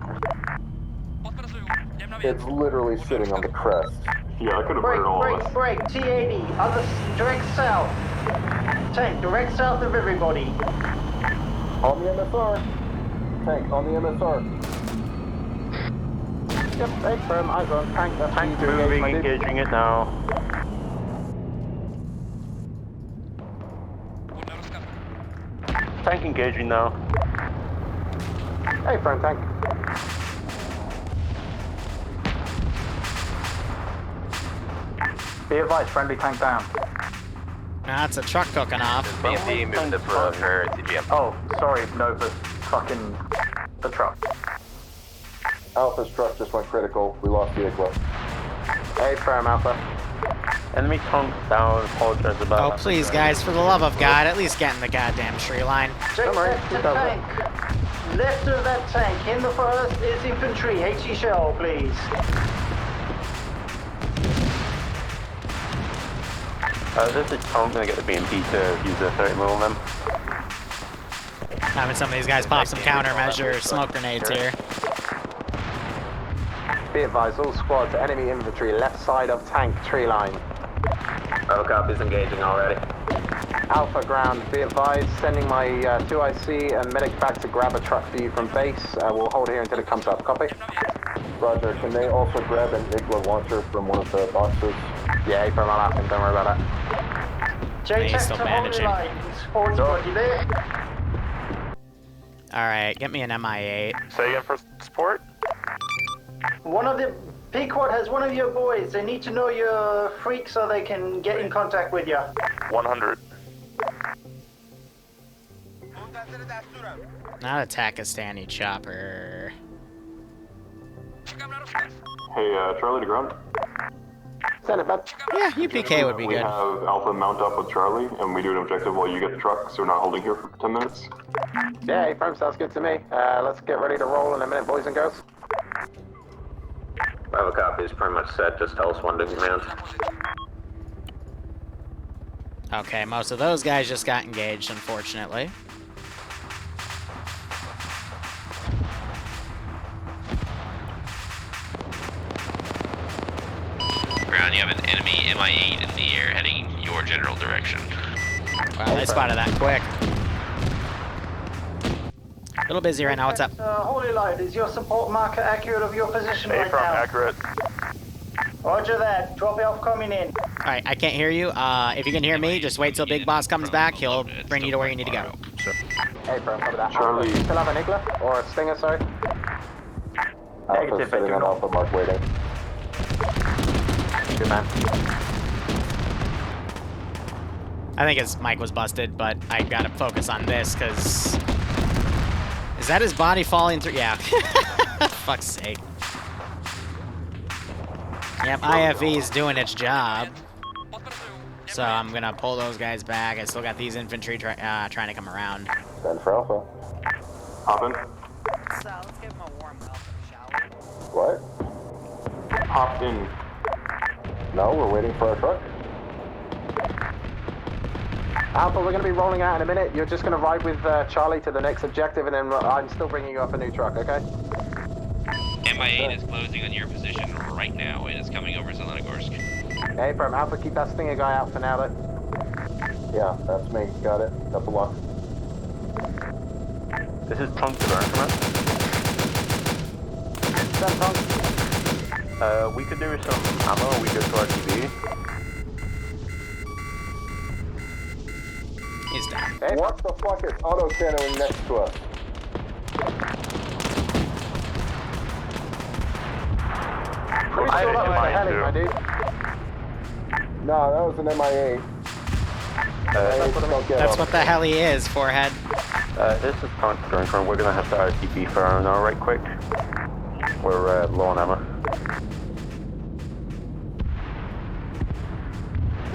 It's literally sitting on the crest. Yeah, I could have Break, murdered all of us. break, break. T80. Other direct south. Tank, direct south of everybody. On the MSR. Tank, on the MSR. Yep, hey, firm, eyes on tank. That's Tank you moving, my dude. engaging it now. Tank engaging now. Hey, firm tank. Be advised, friendly tank down. That's a truck cooking off. BMP moved to for TGM. Oh, sorry, Nova. Fucking the truck. Alpha's truck just went critical. We lost the Iglo. Hey, firm Alpha. Enemy tank down, apologize about Oh, that. please, guys, for the love of God, at least get in the goddamn tree line. JTAC to tank. Left of that tank, in the forest, is infantry. HE shell, please. This is Tom gonna get the BMP to use the 30mm on them. Having some of these guys pop some countermeasure smoke grenades here. Be advised, all squads, enemy infantry, left side of tank, tree line. Robocop is engaging already. Alpha ground, be advised, sending my 2IC and medic back to grab a truck for you from base. We'll hold here until it comes up. Copy? Roger, can they also grab an Iglo launcher from one of the boxes? Yeah, hey, firm, I'll ask him, don't worry about that. JTAC still to hold the bandaging. lines. Forward body there. Alright, get me an MI8. Say again for support? One of the Pequod has one of your boys. They need to know you're freak so they can get in contact with you. 100. Not a Takistani chopper. Hey, Charlie to ground. Send it back. Yeah, UPK would be We good. have Alpha mount up with Charlie, and we do an objective while you get the truck, so we're not holding here for 10 minutes. Yeah, hey, firm, sounds good to me. Let's get ready to roll in a minute, boys and girls. Robocop is pretty much set. Just tell us when to command. Okay, most of those guys just got engaged, unfortunately. Ground, you have an enemy MI8 in the air heading your general direction. Wow, they spotted that quick. A little busy right now, what's up? Holy Light, is your support marker accurate of your position right from now? accurate. Roger that. 12 Elf coming in. Alright, I can't hear you. If you can hear me, just wait till Big Boss comes back. He'll bring you to where you need to go. Hey, firm, cover that. Charlie. Alpha, you still have an Igla? Or a Stinger, sorry? Alpha's sitting on Alpha mark waiting. Good man. I think his mic was busted, but I gotta focus on this, because... Is that his body falling through? Yeah. Fuck's sake. Yep, IFV's doing its job. So I'm gonna pull those guys back. I still got these infantry trying to come around. Send for Alpha. Hop in. So let's give him a warm welcome, shall we? What? Hop in. No, we're waiting for our truck. Alpha, we're going to be rolling out in a minute. You're just going to ride with Charlie to the next objective, and then I'm still bringing you up a new truck, okay? MI8 is closing on your position right now and is coming over Zelenogorsk. Hey, from Alpha, keep that Stinger guy out for now, though. Yeah, that's me. Got it. Double lock. This is Trunk to learn from us. Send Trunk. We could do some ammo, we go to our TV. He's down. Hey, what the fuck is auto-cannonering next to us? Pretty sure that was the heli, my dude. No, that was an MIA. That's what the hell he is, forehead. This is Trunk to learn. We're gonna have to RTB for our now right quick. We're low on ammo.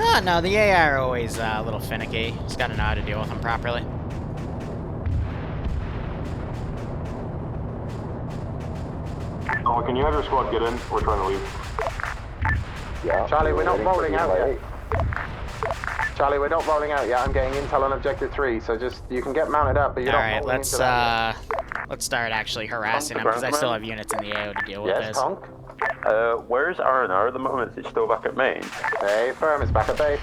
Oh, no, the AI are always a little finicky. Just gotta know how to deal with them properly. Call, can you have your squad get in? We're trying to leave. Yeah. Charlie, we're not waiting for rolling the out MIA. yet. Charlie, we're not rolling out yet. I'm getting intel on objective 3, so just you can get mounted up, but you're All not right, rolling into that let's start actually harassing them because I still have units in the AO to deal with Yes, this. Tonk? Where's R&R at the moment? Is it still back at main? Hey, firm, it's back at base.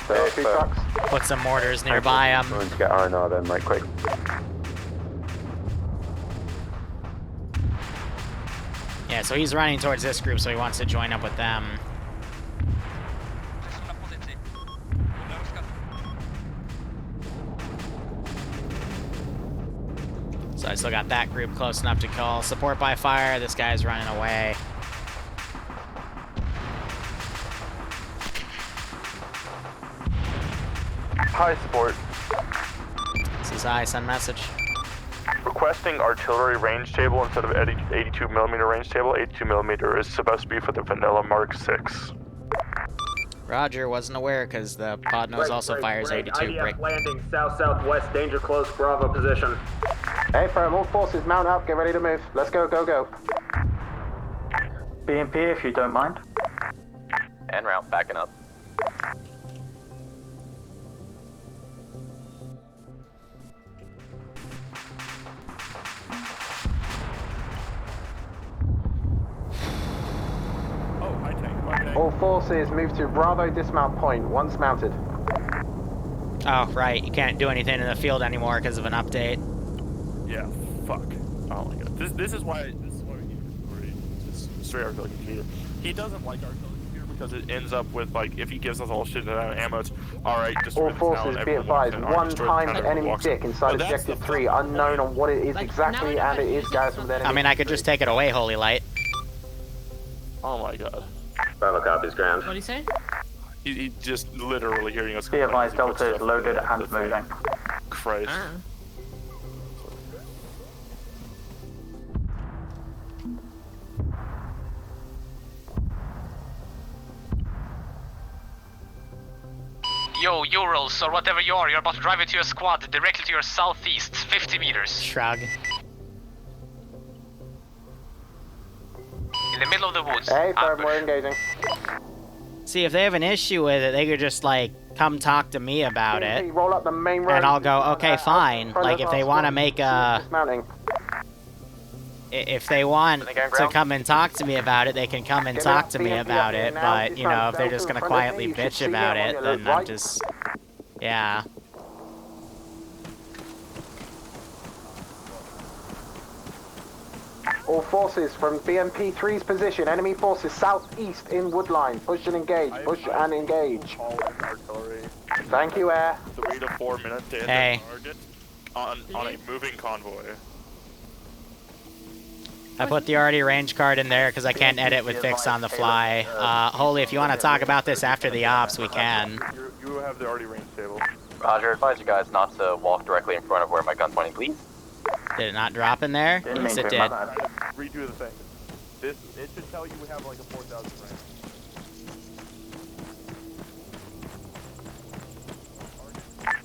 So, 2 trucks. Put some mortars nearby I'm going to get R&R then, right quick. Yeah, so he's running towards this group, so he wants to join up with them. So I still got that group close enough to call support by fire. This guy's running away. Hi, support. This is I, send message. Requesting artillery range table instead of 82mm range table. 82mm is supposed to be for the vanilla Mark 6. Roger, wasn't aware because the pod nose also fires 82 brick. Landing south-southwest, danger close, Bravo position. Hey, firm, all forces mount up, get ready to move. Let's go, go, go. BMP, if you don't mind. En route, backing up. All forces move to Bravo dismount point, once mounted. Oh, right. You can't do anything in the field anymore because of an update. Yeah, fuck. Oh my god. This is why we need just straight artillery computer. He doesn't like artillery computer because it ends up with, like, if he gives us all shit out of ammo, it's alright, destroy All forces, be advised, one timed enemy dick inside objective 3, unknown on what it is exactly, and it is garrison with enemy. I mean, I could just take it away, Holy Light. Oh my god. Bravo copies ground. What do you say? He just literally hearing us. Be advised, Delta is loaded and moving. Christ. Yo, Urals, or whatever you are, you're about to drive into your squad directly to your southeast, 50 meters. Shrug. In the middle of the woods. Hey, firm, we're engaging. See, if they have an issue with it, they could just, like, come talk to me about it. Roll up the main road. And I'll go, okay, fine. Like, if they want to make a... Dismounting. If they want to come and talk to me about it, they can come and talk to me about it. But, you know, if they're just going to quietly bitch about it, then I'm just... Yeah. All forces from BMP 3's position. Enemy forces southeast in Woodline. Push and engage. Push and engage. Thank you, Air. 3 to 4 minutes to hit Hey. the target on a moving convoy. I put the already range card in there because I can't edit with fix on the fly. Holy, if you want to talk about this after the ops, we can. You have the already range table. Roger, advise you guys not to walk directly in front of where my gun's pointing, please. Did it not drop in there? Yes, it did. Redo the thing. It should tell you we have like a 4,000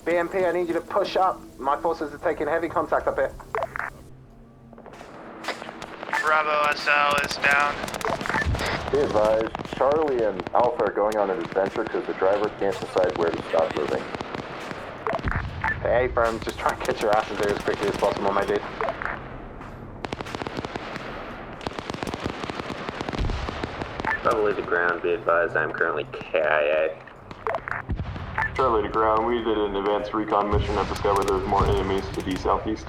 range. BMP, I need you to push up. My forces are taking heavy contact up here. Bravo SL is down. Be advised, Charlie and Alpha are going on an adventure because the driver can't decide where to stop moving. Hey, firm, just try and get your asses there as quickly as possible, my dude. Probably the ground, be advised, I'm currently KIA. Charlie to ground, we did an advanced recon mission and discovered there's more enemies to the southeast.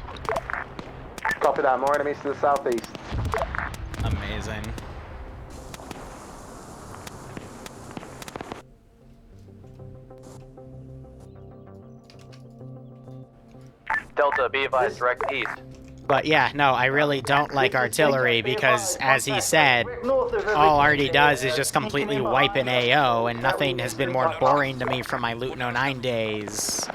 Copy that, more enemies to the southeast. Amazing. Delta, be advised, direct east. But yeah, no, I really don't like artillery because, as he said, all Artie does is just completely wipe an AO, and nothing has been more boring to me from my Loot 09 days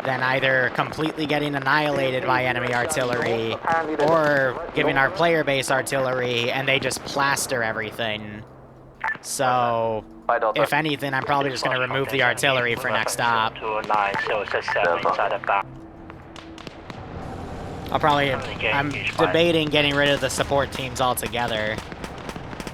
than either completely getting annihilated by enemy artillery or giving our player base artillery and they just plaster everything. So, if anything, I'm probably just going to remove the artillery for next stop. I'm debating getting rid of the support teams altogether.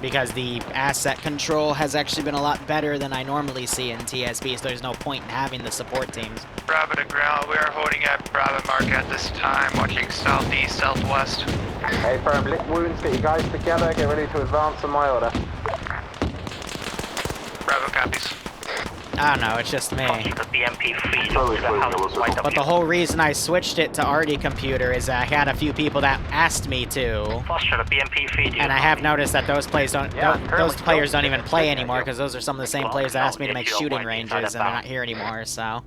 Because the asset control has actually been a lot better than I normally see in TSB, so there's no point in having the support teams. Bravo to ground, we are holding at Bravo Mark at this time, watching southeast, southwest. Hey, firm, lick wounds, get you guys together, get ready to advance on my order. Bravo copies. I don't know, it's just me. The BMP feed But the whole reason I switched it to RD computer is I had a few people that asked me to. Foster, the BMP feed. And I have noticed that those players don't even play anymore because those are some of the same players that asked me to make shooting ranges and they're not here anymore, so.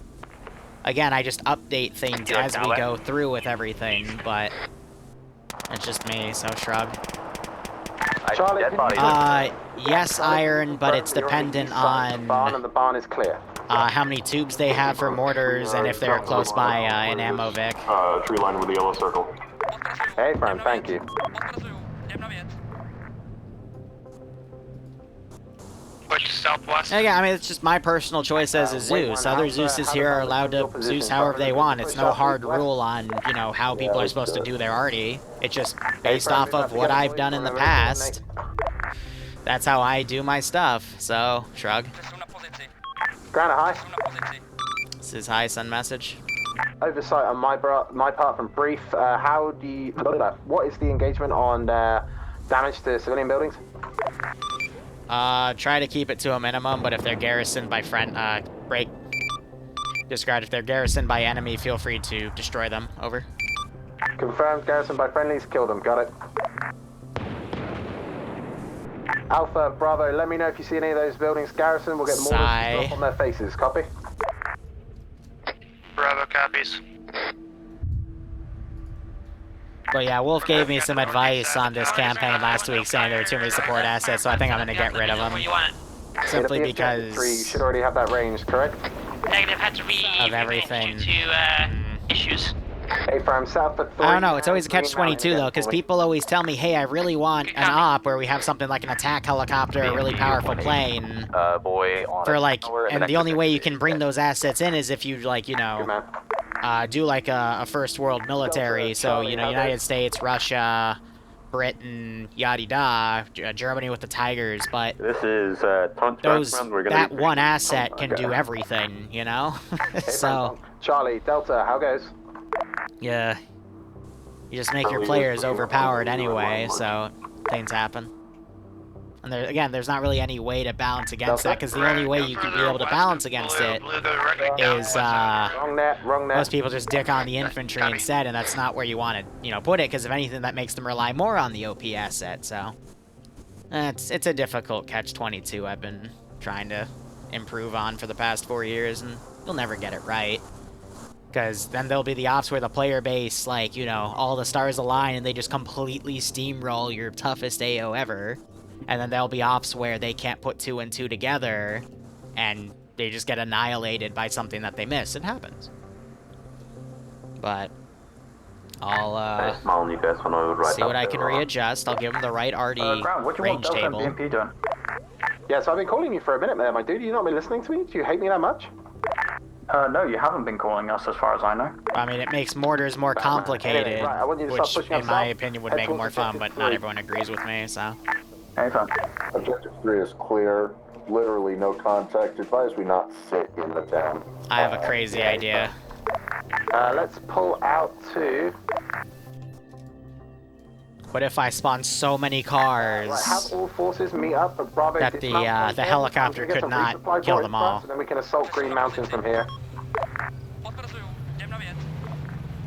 Again, I just update things as we go through with everything, but it's just me, so shrug. Yes, Iron, but it's dependent on the barn is clear. How many tubes they have for mortars and if they're close by an ammo Vic. Tree line with the yellow circle. Hey, friend, thank you. Which southwest? Yeah, I mean, it's just my personal choice as a Zeus. Other Zeuses here are allowed to Zeus however they want. It's no hard rule on, you know, how people are supposed to do their arty. It's just based off of what I've done in the past. That's how I do my stuff, so, shrug. Ground high. This is High Sun message. Oversight on my part from Brief. What is the engagement on damage to civilian buildings? Try to keep it to a minimum, but if they're garrisoned by Discard, if they're garrisoned by enemy, feel free to destroy them. Over. Confirmed, garrisoned by friendlies, kill them, got it. Alpha, Bravo, let me know if you see any of those buildings garrisoned. We'll get more drop on their faces. Copy? Bravo copies. But yeah, Wolf gave me some advice on this campaign last week saying there were too many support assets, so I think I'm going to get rid of them. Simply because... You should already have that range, correct? Negative, had to of everything. due to issues. Hey, from south for 3. I don't know, it's always a catch-22 though, because people always tell me, hey, I really want an op where we have something like an attack helicopter, a really powerful plane. For like, and the only way you can bring those assets in is if you, like, you know, do like a first world military, so, you know, United States, Russia, Britain, yada-da, Germany with the Tigers, but this is that one asset can do everything, you know? So... Charlie, Delta, how goes? Yeah. You just make your players overpowered anyway, so things happen. And there, again, there's not really any way to balance against that, because the only way you can be able to balance against it is, most people just dick on the infantry instead, and that's not where you want to, you know, put it, because if anything, that makes them rely more on the OP asset, so... It's a difficult catch-22 I've been trying to improve on for the past 4 years, and you'll never get it right. Because then there'll be the ops where the player base, like, you know, all the stars align and they just completely steamroll your toughest AO ever. And then there'll be ops where they can't put 2 and 2 together and they just get annihilated by something that they miss. It happens. But I'll see what I can readjust. I'll give them the right RD range table. Yeah, so I've been calling you for a minute there, my dude. You not been listening to me? Do you hate me that much? No, you haven't been calling us as far as I know. I mean, it makes mortars more complicated, anyway, right, I want you to which, in my opinion, would make it more fun, but not 3. everyone agrees with me, so... Anytime. Objective 3 is clear. Literally no contact. Advise we not sit in the town. I have a crazy idea. Let's pull out to... What if I spawn so many cars have all forces meet up at Bravo that the helicopter could not kill them all? And then we can assault Green Mountain from here.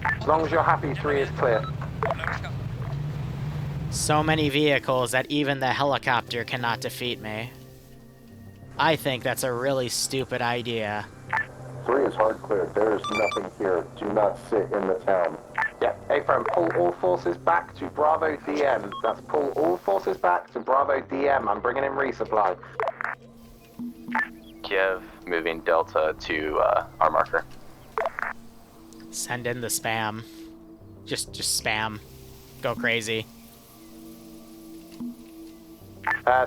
As long as you're happy, 3 is clear. So many vehicles that even the helicopter cannot defeat me. I think that's a really stupid idea. 3 is hard clear. There is nothing here. Do not sit in the town. Yeah, A-Frame, pull all forces back to Bravo DM. That's pull all forces back to Bravo DM. I'm bringing in resupply. Kiev, moving Delta to our marker. Send in the spam. Just spam. Go crazy.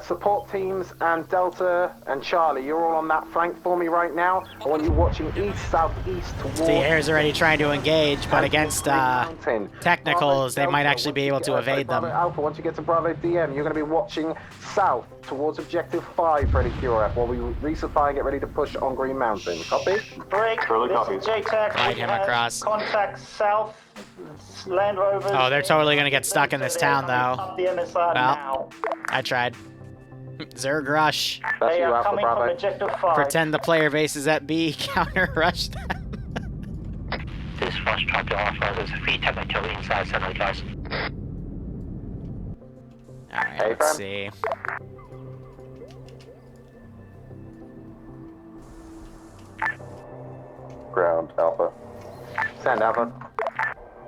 Support teams and Delta and Charlie, you're all on that flank for me right now. I want you watching east, southeast towards... The air's already trying to engage, but against technicals, they might actually be able to evade them. Alpha, once you get to Bravo DM, you're going to be watching south towards Objective 5, Freddy QRF, while we resupply and get ready to push on Green Mountain. Copy? Break. This is JTAC. Ride him across. Contact south. Land Rovers. Oh, they're totally going to get stuck in this town, though. The MSR now. I tried. Zerg rush. They are coming from Objective 5. Pretend the player base is at B. Counter rush them. This rush trying to offer there's 3 technical inside center guys. Alright, let's see. Ground, Alpha. Send Alpha.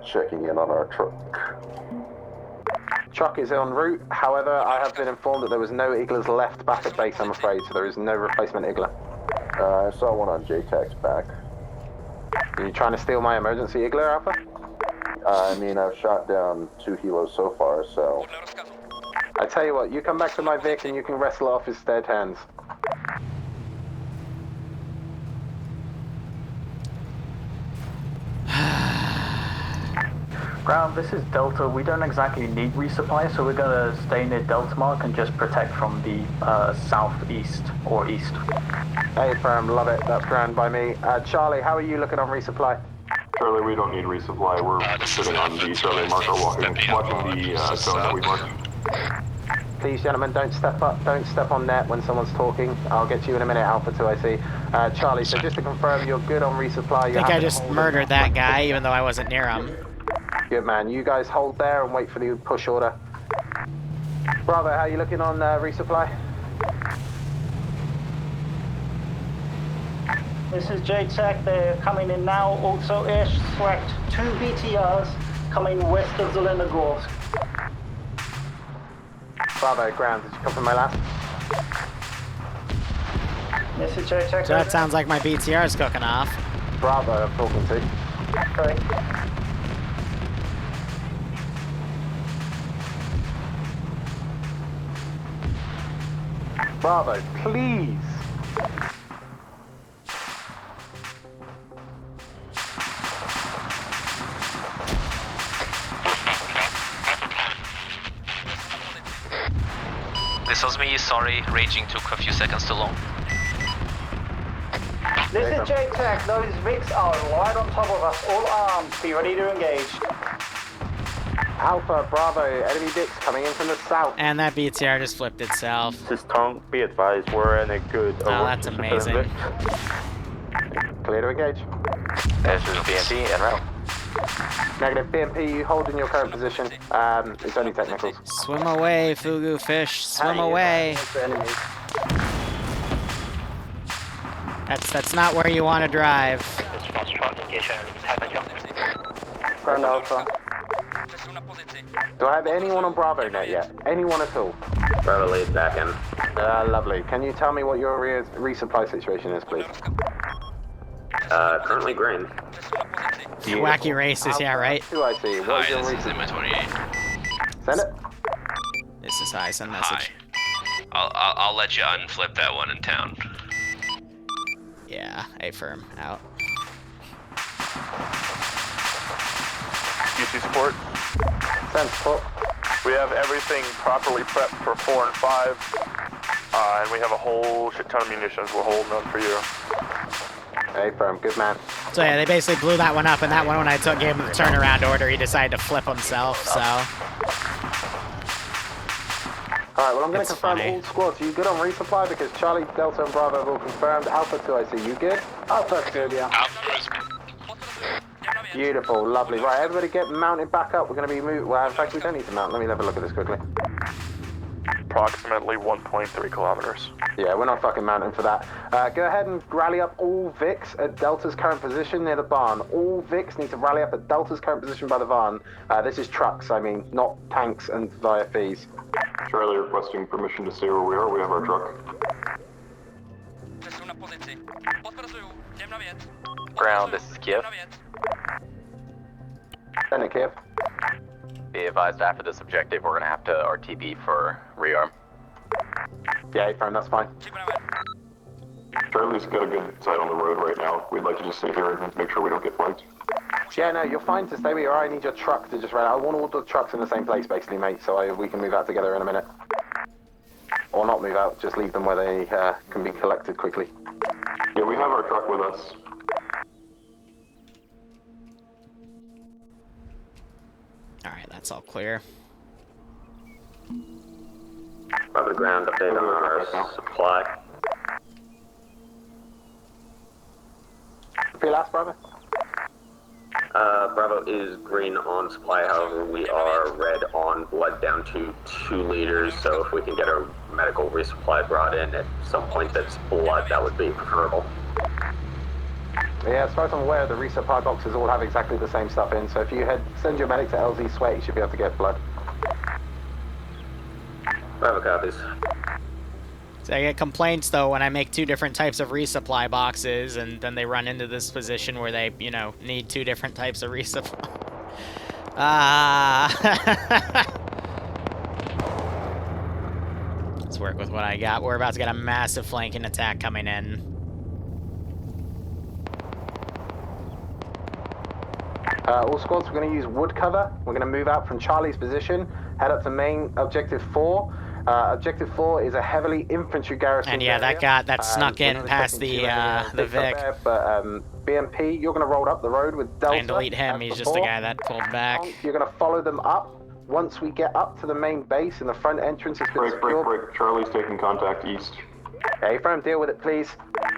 Checking in on our truck. Truck is en route, however, I have been informed that there was no Igglers left back at base, I'm afraid, so there is no replacement Iggler. I saw one on JTAC's back. Are you trying to steal my emergency Iggler, Alpha? I mean, I've shot down 2 helos so far, so... I tell you what, you come back to my Vic and you can wrestle off his dead hands. Ground, this is Delta. We don't exactly need resupply, so we're gonna stay near Delta Mark and just protect from the southeast or east. Hey, firm, love it. That's grand by me. Charlie, how are you looking on resupply? Charlie, we don't need resupply. We're sitting on the Charlie marker, watching the zone that we marked. Please, gentlemen, don't step up. Don't step on net when someone's talking. I'll get you in a minute, Alpha 2IC. Charlie, so just to confirm, you're good on resupply. I think I just murdered that guy, even though I wasn't near him. Good man. You guys hold there and wait for the push order. Bravo, how are you looking on resupply? This is JTAC. They're coming in now. Also, air swacked 2 BTRs coming west of Zelenogorsk. Bravo, ground. Did you come from my last? This is JTAC. So that sounds like my BTR is cooking off. Bravo, I'm talking to. Correct. Bravo, please. This was me, sorry, raging took a few seconds too long. This is JTAC. Those Vics are right on top of us, all armed. Be ready to engage. Alpha, Bravo, enemy Vics coming in from the south. And that BTR just flipped itself. This is Tonk, be advised, we're in a good... Oh, that's amazing. Clear to engage. This is BMP en route. Negative, BMP, you hold in your current position. It's only technicals. Swim away, Fugu fish, swim away. That's not where you want to drive. Ground Alpha. Do I have anyone on Bravo net yet? Anyone at all? Bravo lead back in. Lovely. Can you tell me what your resupply situation is, please? Currently green. Wacky races, yeah, right? Who I see? What is your MI-28. Send it. This is hi, send message. Hi. I'll let you unflip that one in town. Yeah, A-firm, out. QC support. Send support. We have everything properly prepped for 4 and 5. And we have a whole shit ton of munitions. We're holding on for you. Hey, firm, good man. So yeah, they basically blew that one up, and that one when I gave him the turnaround order, he decided to flip himself, so... Alright, well I'm going to confirm all squads. Are you good on resupply? Because Charlie, Delta, and Bravo have all confirmed. Alpha 2, I see. You good? Alpha's good, yeah. Beautiful, lovely. Right, everybody get mounted back up. We're going to be moving... Well, in fact, we don't need to mount. Let me have a look at this quickly. Approximately 1.3 kilometers. Yeah, we're not fucking mounting for that. Go ahead and rally up all Vics at Delta's current position near the barn. All Vics need to rally up at Delta's current position by the barn. This is trucks, I mean, not tanks and VFEs. Charlie requesting permission to stay where we are. We have our truck. Ground, this is Kiev. Send it, Kiev. Be advised, after this objective, we're gonna have to RTB for rearm. Yeah, A-frame, that's fine. Charlie's got a good sight on the road right now. We'd like to just sit here and make sure we don't get flanked. Yeah, no, you're fine to stay where you are. I need your truck to just run out. I want all the trucks in the same place, basically, mate, so we can move out together in a minute. Or not move out, just leave them where they can be collected quickly. Yeah, we have our truck with us. Alright, that's all clear. Above the ground, update on our supply. For your last, Bravo? Bravo is green on supply, however, we are red on blood down to 2 liters, so if we can get a medical resupply brought in at some point that's blood, that would be preferable. Yeah, as far as I'm aware, the resupply boxes all have exactly the same stuff in, so if you send your medic to LZ Sweat, you should be able to get blood. Bravo copies. So I get complaints, though, when I make 2 different types of resupply boxes, and then they run into this position where they, you know, need 2 different types of resupply. Let's work with what I got. We're about to get a massive flanking attack coming in. All squads, we're going to use wood cover. We're going to move out from Charlie's position, head up to main objective 4. Objective 4 is a heavily infantry garrison. And yeah, that snuck in past the Vic. There, but BMP, you're going to roll up the road with Delta. And delete him. He's just the guy that pulled back. You're going to follow them up. Once we get up to the main base and the front entrance has been secured. Break. Charlie's taking contact east. A-frame, deal with it, please.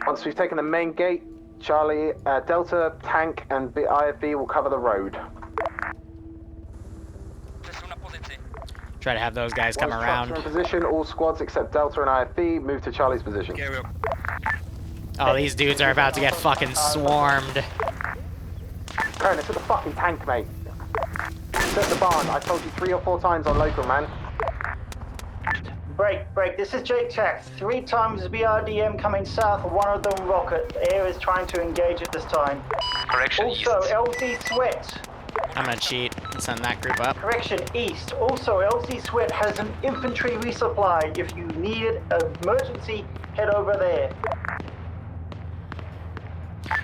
Once we've taken the main gate, Charlie, Delta, tank, and IFV will cover the road. Try to have those guys come around. In position, all squads except Delta and IFV move to Charlie's position. Oh, these dudes are about to get fucking swarmed. Karen, it's at the fucking tank, mate. It's at the barn. I told you 3 or 4 times on local, man. Break. This is JTAC. 3 times BRDM coming south, one of them rocket. Air is trying to engage at this time. Correction, also, east. LZ Sweat. I'm gonna cheat and send that group up. Correction, east. Also, LZ Sweat has an infantry resupply. If you need it, emergency, head over there.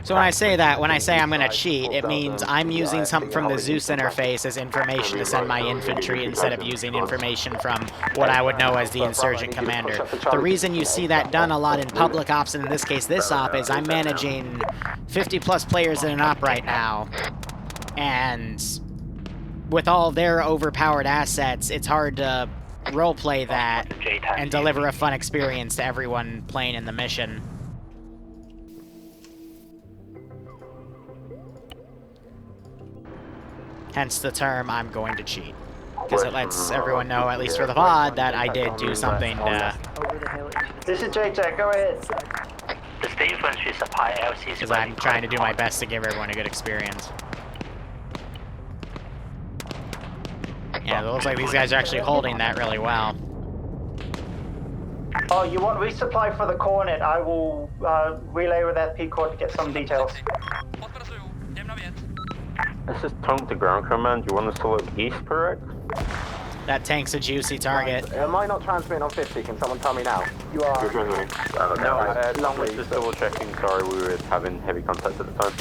So when I say I'm gonna cheat, it means I'm using something from the Zeus interface as information to send my infantry instead of using information from what I would know as the insurgent commander. The reason you see that done a lot in public ops, and in this case this op, is I'm managing 50+ players in an op right now. And with all their overpowered assets, it's hard to roleplay that and deliver a fun experience to everyone playing in the mission. Hence the term, I'm going to cheat. Because it lets everyone know, at least for the VOD, that I did do something. This is JTAC, go ahead. The state infantry supply LC. Because I'm trying to do my best to give everyone a good experience. Yeah, it looks like these guys are actually holding that really well. Oh, you want resupply for the Cornet? I will relay with that P-Court to get some details. This is Tonk to ground command. You want us to look east, correct? That tank's a juicy target. Am I not transmitting on 50? Can someone tell me now? You are. You're transmitting. Just double checking. Sorry, we were having heavy contact at the time.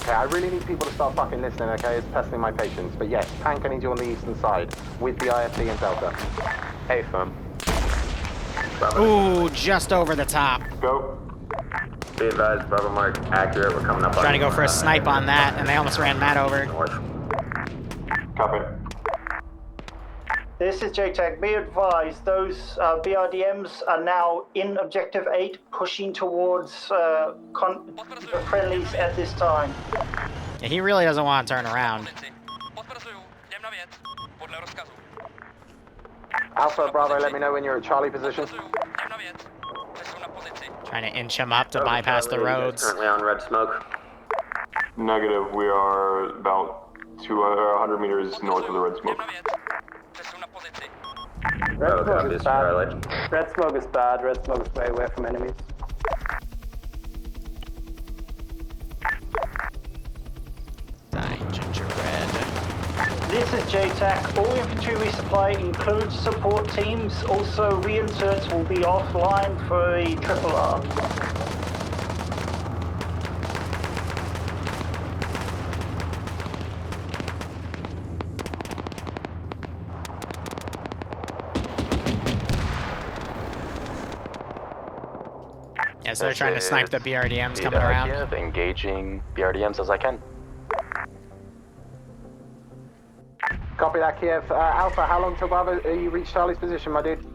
Okay, I really need people to start fucking listening, okay? It's testing my patience. But yes, tank, I need you on the eastern side with the IFC and Delta. Hey, firm. Ooh, just over the top. Go. Be advised, Bravo Mark, accurate. We're coming up. Trying to go for a snipe on that, and they almost ran Matt over. Copy. This is JTAC. Be advised, those BRDMs are now in Objective 8, pushing towards friendlies at this time. Yeah, he really doesn't want to turn around. Alpha, Bravo, let me know when you're at Charlie position. Trying to inch him up to bypass the roads. Currently on red smoke. Negative. We are about 100 meters north of the red smoke. Red smoke is bad. Red smoke is bad. Red smoke is way away from enemies. Die, gingerbread. This is JTAC. All infantry resupply includes support teams. Also, reinserts will be offline for a triple R. Yeah, so they're trying to snipe the BRDMs coming around. Kiev, engaging BRDMs as I can. Copy that, Kiev. Alpha, how long till Bravo you reach Charlie's position, my dude?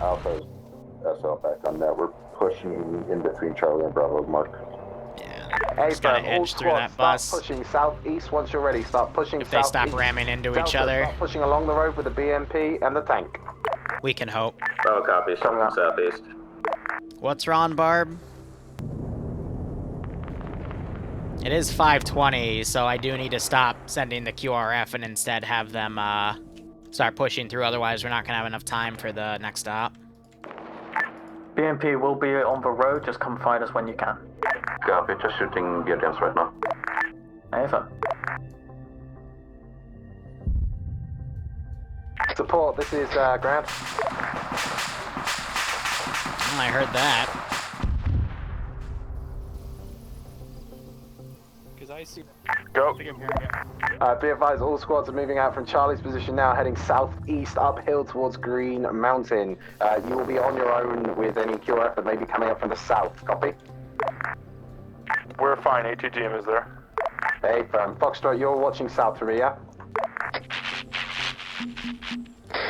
Alpha, SL back on that. We're pushing in between Charlie and Bravo, Mark. Hey, Just gotta all edge through that squads, bus. start pushing southeast once you're ready. Start pushing If they southeast. stop ramming into Delta, each other, start pushing along the road with the BMP and the tank. we can hope. Bravo copy, coming up southeast. What's wrong, Barb? It is 5:20, so I do need to stop sending the QRF and instead have them start pushing through, otherwise we're not going to have enough time for the next stop. BMP will be on the road, just come find us when you can. Copy, just shooting BRDMs right now. Over. Support, this is Grant. I heard that. Because I see. Go. Be advised, all squads are moving out from Charlie's position now, heading southeast uphill towards Green Mountain. You will be on your own with any QRF that may be coming up from the south. Copy? We're fine. ATGM is there. Hey, Foxtrot, you're watching south for me, yeah?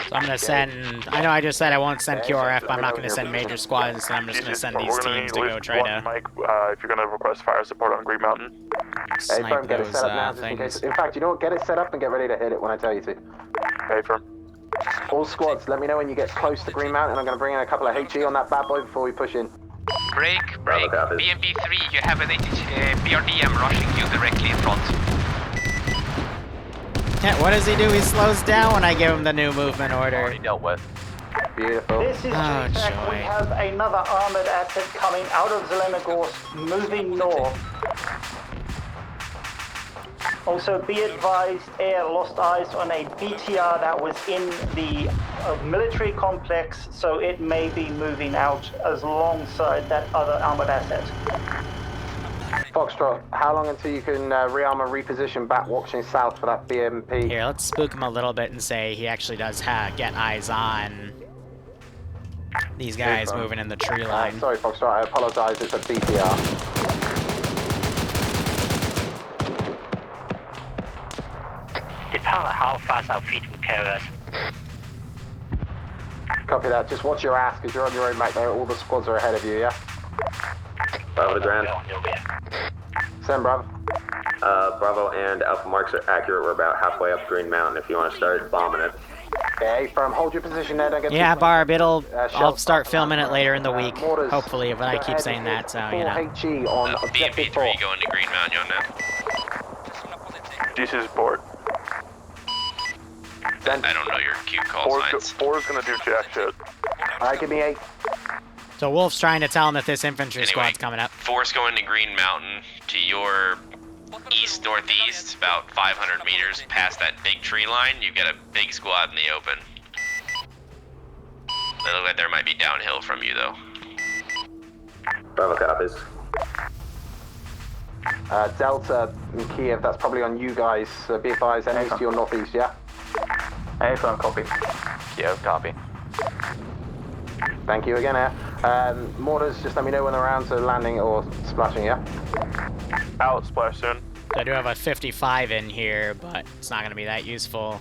So I'm going to send... I know I just said I won't send QRF, but I'm not going to send major squads, and I'm just going to send these teams to go try to... Mike, if you're going to request fire support on Green Mountain. Hey, firm, get it set up now, just in case. In fact, you know what? Get it set up and get ready to hit it when I tell you to. Hey, firm. All squads, let me know when you get close to Green Mountain. I'm going to bring in a couple of HE on that bad boy before we push in. Break. BMP-3, you have an BRDM rushing you directly in front. What does he do? He slows down when I give him the new movement order. Already dealt with. Beautiful. This is JTAC. We have another armored asset coming out of Zelenogorsk, moving north. Also, be advised, Air lost eyes on a BTR that was in the military complex, so it may be moving out alongside that other armored asset. Foxtrot, how long until you can rearm and reposition back watching south for that BMP? Here, let's spook him a little bit and say he actually does get eyes on these guys moving in the tree line. Sorry, Foxtrot, I apologize, it's a BTR. Depends on how fast our feet will carry us. Copy that, just watch your ass, because you're on your own back there, all the squads are ahead of you, yeah? Bravo to Grand. Send Bravo. Bravo and Alpha marks are accurate. We're about halfway up Green Mountain if you want to start bombing it. Okay, firm, hold your position there, don't get Yeah, too Barb, I'll start filming it later in the week, hopefully, but I keep saying that, so, you know. HE on BMP-3 going to Green Mountain, you know. This is board. I don't know your cue call signs. 4 is going to do jack shit. Alright, give me 8. So Wolf's trying to tell him that this infantry squad's coming up. 4's going to Green Mountain to your east-northeast, about 500 meters past that big tree line. You've got a big squad in the open. They look like there might be downhill from you, though. Bravo copies. Delta and Kiev, that's probably on you guys. Be advised, enemies to your northeast, yeah? Hey, phone copy. Kiev, copy. Thank you again, Air. Mortars, just let me know when they're around, so landing or splashing, yeah? Out, splash soon. I do have a 55 in here, but it's not going to be that useful.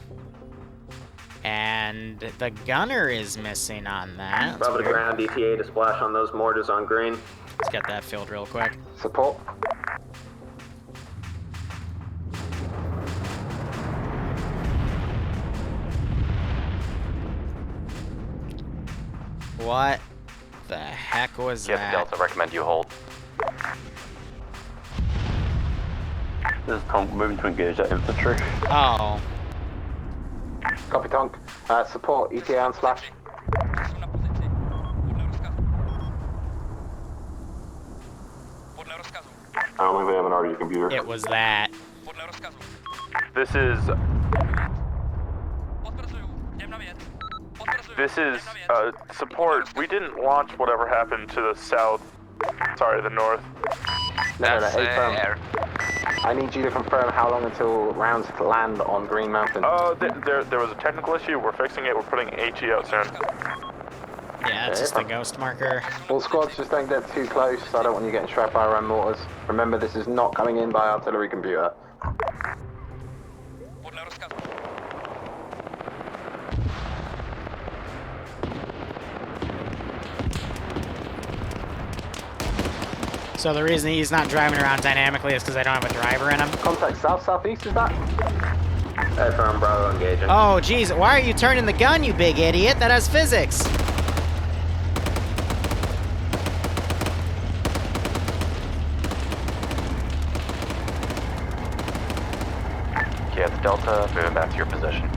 And the gunner is missing on that. Bravo to Ground, ETA to splash on those mortars on green. Let's get that filled real quick. Support. What the heck was that? Delta, recommend you hold. This is Tonk moving to engage that infantry. Oh. Copy, Tonk. Support, ETA on slash. I don't think they have an RD computer. It was that. This is support. We didn't launch whatever happened to the south. Sorry, the north. No, hey, I need you to confirm how long until rounds land on Green Mountain. Oh, there was a technical issue. We're fixing it. We're putting HE out soon. Yeah, it's just a ghost marker. All squads, just don't get too close. I don't want you getting strapped by our own mortars. Remember, this is not coming in by artillery computer. So the reason he's not driving around dynamically is because I don't have a driver in him? Contact south-southeast, is that? From Bravo engaging. Oh, jeez, why are you turning the gun, you big idiot? That has physics. Okay, it's Delta, moving back to your position.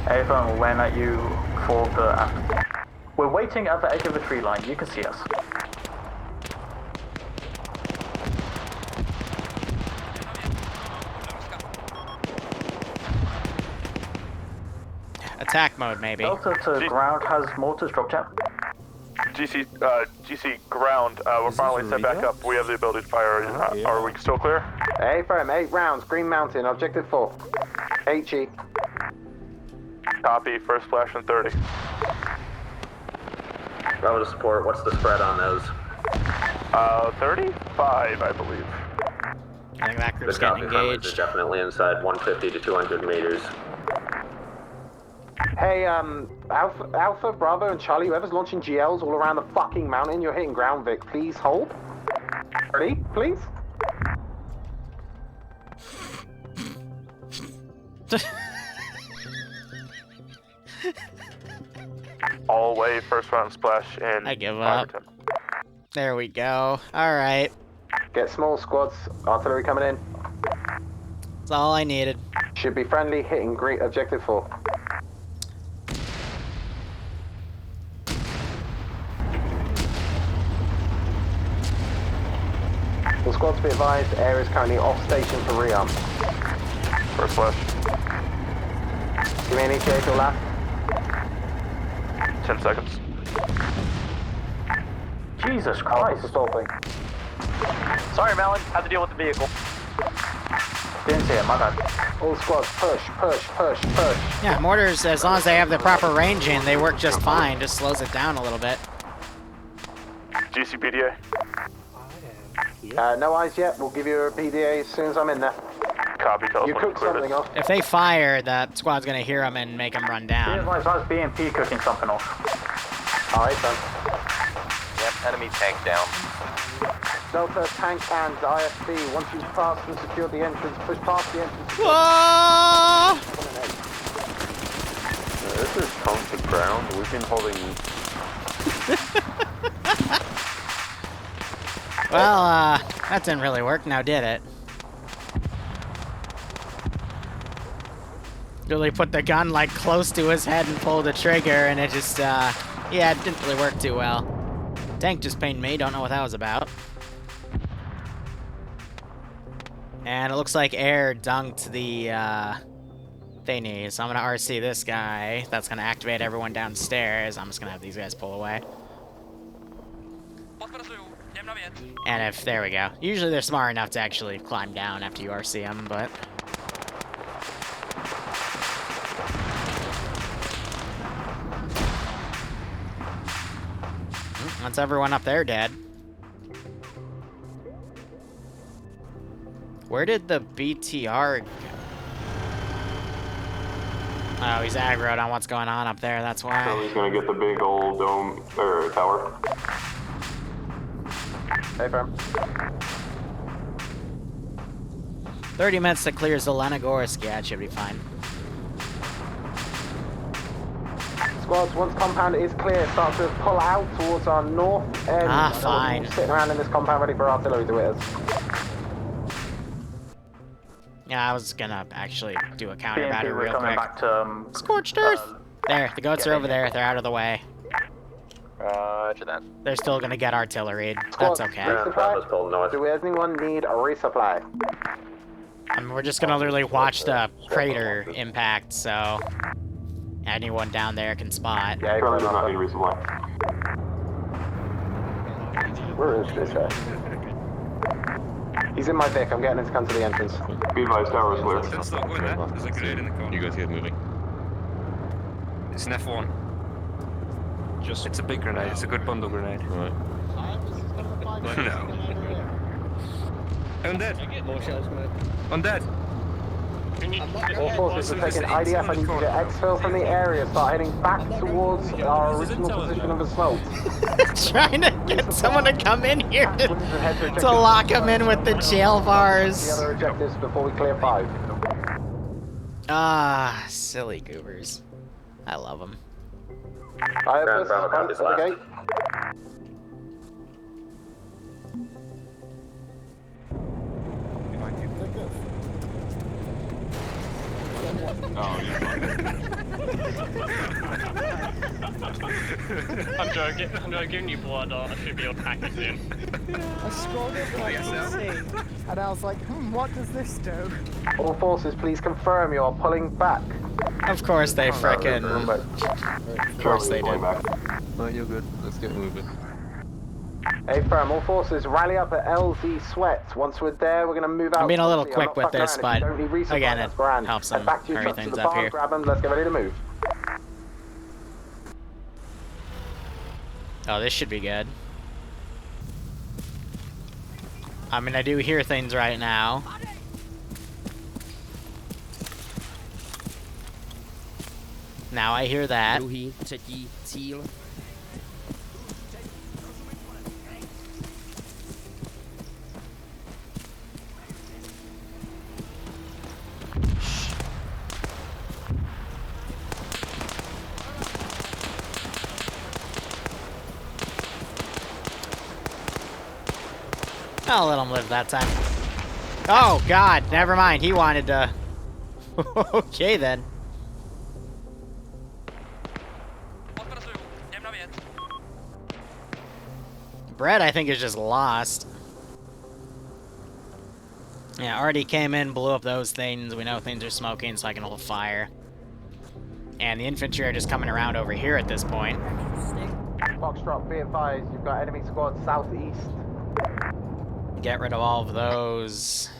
A-firm will land at you for the... We're waiting at the edge of the tree line. You can see us. Attack mode, maybe. Delta to ground has mortars, drop jet. GC ground. We're finally set back up. We have the ability to fire. Are we still clear? A-firm, 8 rounds, Green Mountain, objective 4. HE. Copy, first flash and 30. Bravo to support, what's the spread on those? 35, I believe. I think that group's The getting copy engaged. is definitely inside 150 to 200 meters. Hey, Alpha, Bravo, and Charlie, whoever's launching GLs all around the fucking mountain, you're hitting ground, Vic. Please hold. Ready, please? All way, first round splash in. I give up. There we go. Alright. Get small squads, artillery coming in. That's all I needed. Should be friendly, hitting green, objective 4. All squads be advised, air is currently off station for rearm. First flash. Give me an ETA till last. 10 seconds. Jesus Christ. Stopping. Sorry, Malin. Had to deal with the vehicle. Didn't see it, my bad. All squads, push. Yeah, mortars, as long as they have the proper range in, they work just fine. Just slows it down a little bit. GCPDA. No eyes yet. We'll give you a PDA as soon as I'm in there. Copy, tell us You when cooked something off. If they fire, that squad's gonna hear them and make them run down. I was BMP cooking something off. Alright, son. Yep, enemy tank down. Delta, tank, and IFC. Once you've passed and secured the entrance, push past the entrance. Whoa! This is Tonk to ground. We've been holding... Well, that didn't really work, now did it? Really put the gun, like, close to his head and pulled the trigger, and it just, yeah, it didn't really work too well. Tank just pinged me, don't know what that was about. And it looks like air dunked the, thingy, so I'm gonna RC this guy. That's gonna activate everyone downstairs. I'm just gonna have these guys pull away. And if, there we go. Usually they're smart enough to actually climb down after you RC them, but... That's everyone up there dead. Where did the BTR go? Oh, he's aggroed on what's going on up there, that's why. So he's gonna get the big old dome, or tower. Hey, firm. 30 minutes to clear Zelenogorsk. Yeah, it should be fine. Squads, once compound is clear, start to pull out towards our north end. Ah, fine. Sitting around in this compound ready for artillery to hit us. Yeah, I was gonna actually do a counter BMP, battery we're real coming quick. back to, Scorched Earth! There, the goats are over there. They're out of the way. Roger that. They're still gonna get artillery. That's okay. Resupply. Do anyone need a resupply? I mean, we're just gonna literally watch the crater impact, so anyone down there can spot. Yeah, Charlie does not need resupply. Where is this guy? He's in my Vic. I'm getting him to come to the entrance. Be advised, tower is clear. There's a grenade in the corner. You guys get moving. It's an F1. It's a big grenade. It's a good bundle grenade. Right. No. Undead. More shells, mate. Undead. All forces are taking IDF. I need to get exfil from the area. Start heading back towards our original position of the smoke. Trying to get someone to come in here to lock him in with the jail bars. The other objectives before we clear 5. Ah, silly goobers. I love them. I have this front of the gate. I'm joking. I'm not giving you blood. I should be able to hack it soon. I scrolled up my PC, and I was like, what does this do? All forces, please confirm you are pulling back. Of course they frickin'. Of course they do. No, you're good. Let's get moving. Hey, firm, all forces, rally up at LZ Sweat. Once we're there, we're going to move out. I'm being a little quick with this, but again, it helps them hurry things up here. Grab them, let's get ready to move. Oh, this should be good. I mean, I do hear things right now. Now I hear that. I'll let him live that time. Oh, God, never mind. He wanted to... Okay, then. Brett, I think, is just lost. Yeah, already came in, blew up those things. We know things are smoking, so I can hold fire. And the infantry are just coming around over here at this point. Foxtrot, be advised, you've got enemy squad southeast. Get rid of all of those.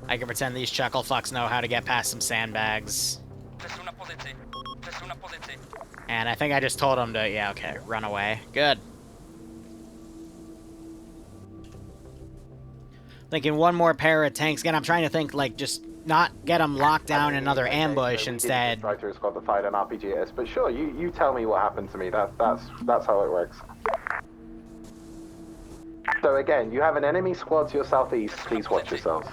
I can pretend these chuckle fucks know how to get past some sandbags. And I think I just told them to, yeah, okay, run away. Good. Thinking one more pair of tanks. Again, I'm trying to think, like, just not get them locked down in another ambush instead. Striker squad that fired an RPG at us, but sure, you tell me what happened to me. That's how it works. So again, you have an enemy squad to your southeast. Please watch yourselves.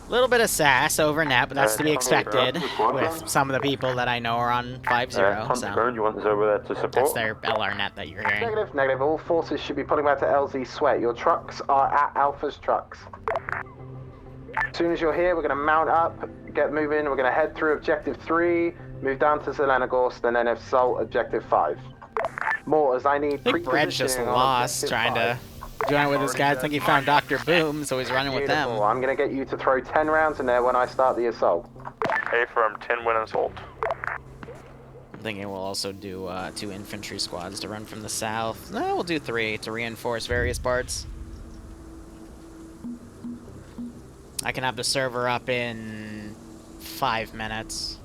A little bit of sass over net, but that's to be expected with some of the people that I know are on 5-0. So you want us over there to support? that's their LR net that you're hearing. Negative, negative. All forces should be pulling back to LZ Sweat. Your trucks are at Alpha's trucks. As soon as you're here, we're going to mount up, get moving. We're going to head through Objective 3, move down to Zelenogorsk, and then assault Objective 5. Mortars, I need I think Brett's just lost trying to join with his guys. I think he found Dr. Boom, so he's running with them. I'm going to get you to throw 10 rounds in there when I start the assault. Hey, firm, 10 win assault. I'm thinking we'll also do 2 infantry squads to run from the south. No, we'll do 3 to reinforce various parts. I can have the server up in 5 minutes.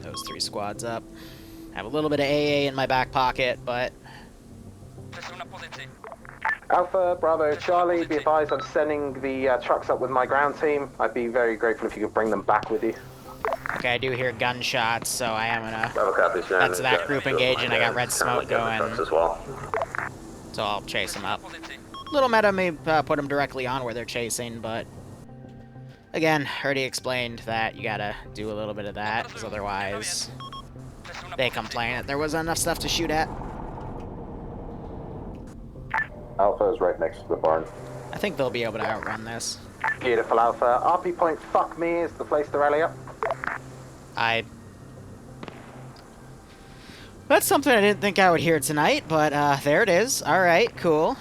Those 3 squads up. Have a little bit of AA in my back pocket, but... Alpha, Bravo, Charlie, be advised I'm sending the trucks up with my ground team. I'd be very grateful if you could bring them back with you. Okay, I do hear gunshots, so I am gonna... That's that group engaging. I got red smoke going. So I'll chase them up. Little meta may put them directly on where they're chasing, but... Again, already explained that you gotta do a little bit of that, because otherwise... They complain that there wasn't enough stuff to shoot at. Alpha is right next to the barn. I think they'll be able to outrun this. Beautiful, Alpha. RP point fuck me is the place to rally up. That's something I didn't think I would hear tonight, but there it is. All right, cool.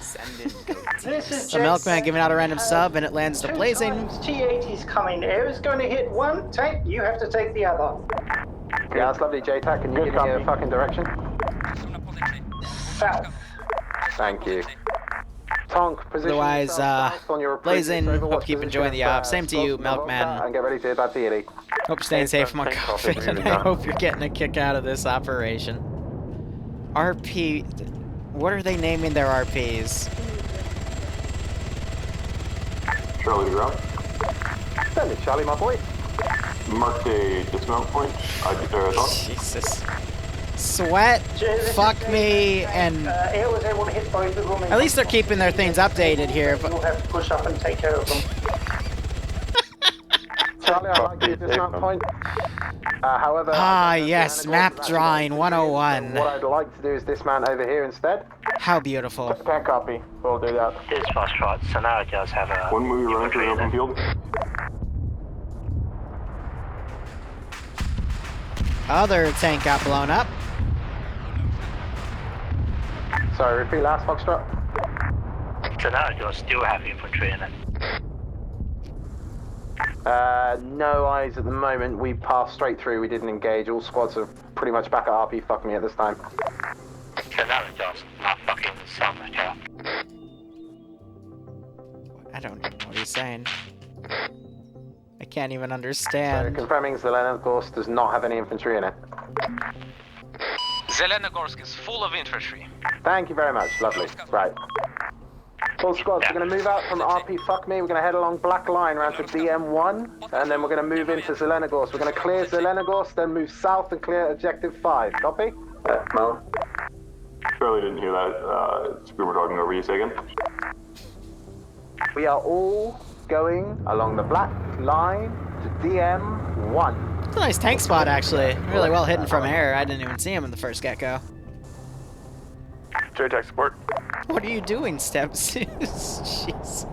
This is The Milkman giving out a random sub, and it lands to Blazing. T-80's coming. Air is going to hit one tank. You have to take the other. Yeah, that's lovely, JTAC. Can you give me a fucking direction? South. Thank you. Tonk, position Otherwise, south on your Blazing, approach, hope you keep enjoying the op. Same to you, Milkman. And get ready to hit that T80. Hope you're staying safe from COVID, and I hope you're getting a kick out of this operation. RP... What are they naming their RPs? Charlie to ground. Send it, Charlie, my boy. Marked a dismount point. Jesus. Sweat, fuck me, and... Air was able to hit both of them. At least they're keeping their things updated here, but... You'll have to push up and take care of them. Charlie, I like your dismount point. However... yes, map drawing 101. What I'd like to do is dismount over here instead. How beautiful. Can't copy. We'll do that. This is Foxtrot, so now it does have a... When we run to the open field. Other tank got blown up. Sorry, repeat last, Foxtrot. So now it does still have infantry in it. No eyes at the moment. We passed straight through. We didn't engage. All squads are pretty much back at RP. Fuck me at this time. So now it does not fucking sound like hell. I don't even know what he's saying. I can't even understand. So confirming Zelenogorsk does not have any infantry in it. Zelenogorsk is full of infantry. Thank you very much. Lovely. Right. Full squads, we're going to move out from RP Fuck Me. We're going to head along Black Line round to DM1, and then we're going to move into Zelenogorsk. We're going to clear Zelenogorsk, then move south and clear Objective 5. Copy? Mo. Surely didn't hear that. We were talking over you, say again. We are all going along the Black Line to DM1. It's a nice tank spot, actually. Really well hidden from air. I didn't even see him in the first get-go. JTAC support. What are you doing, Steps? Jeez.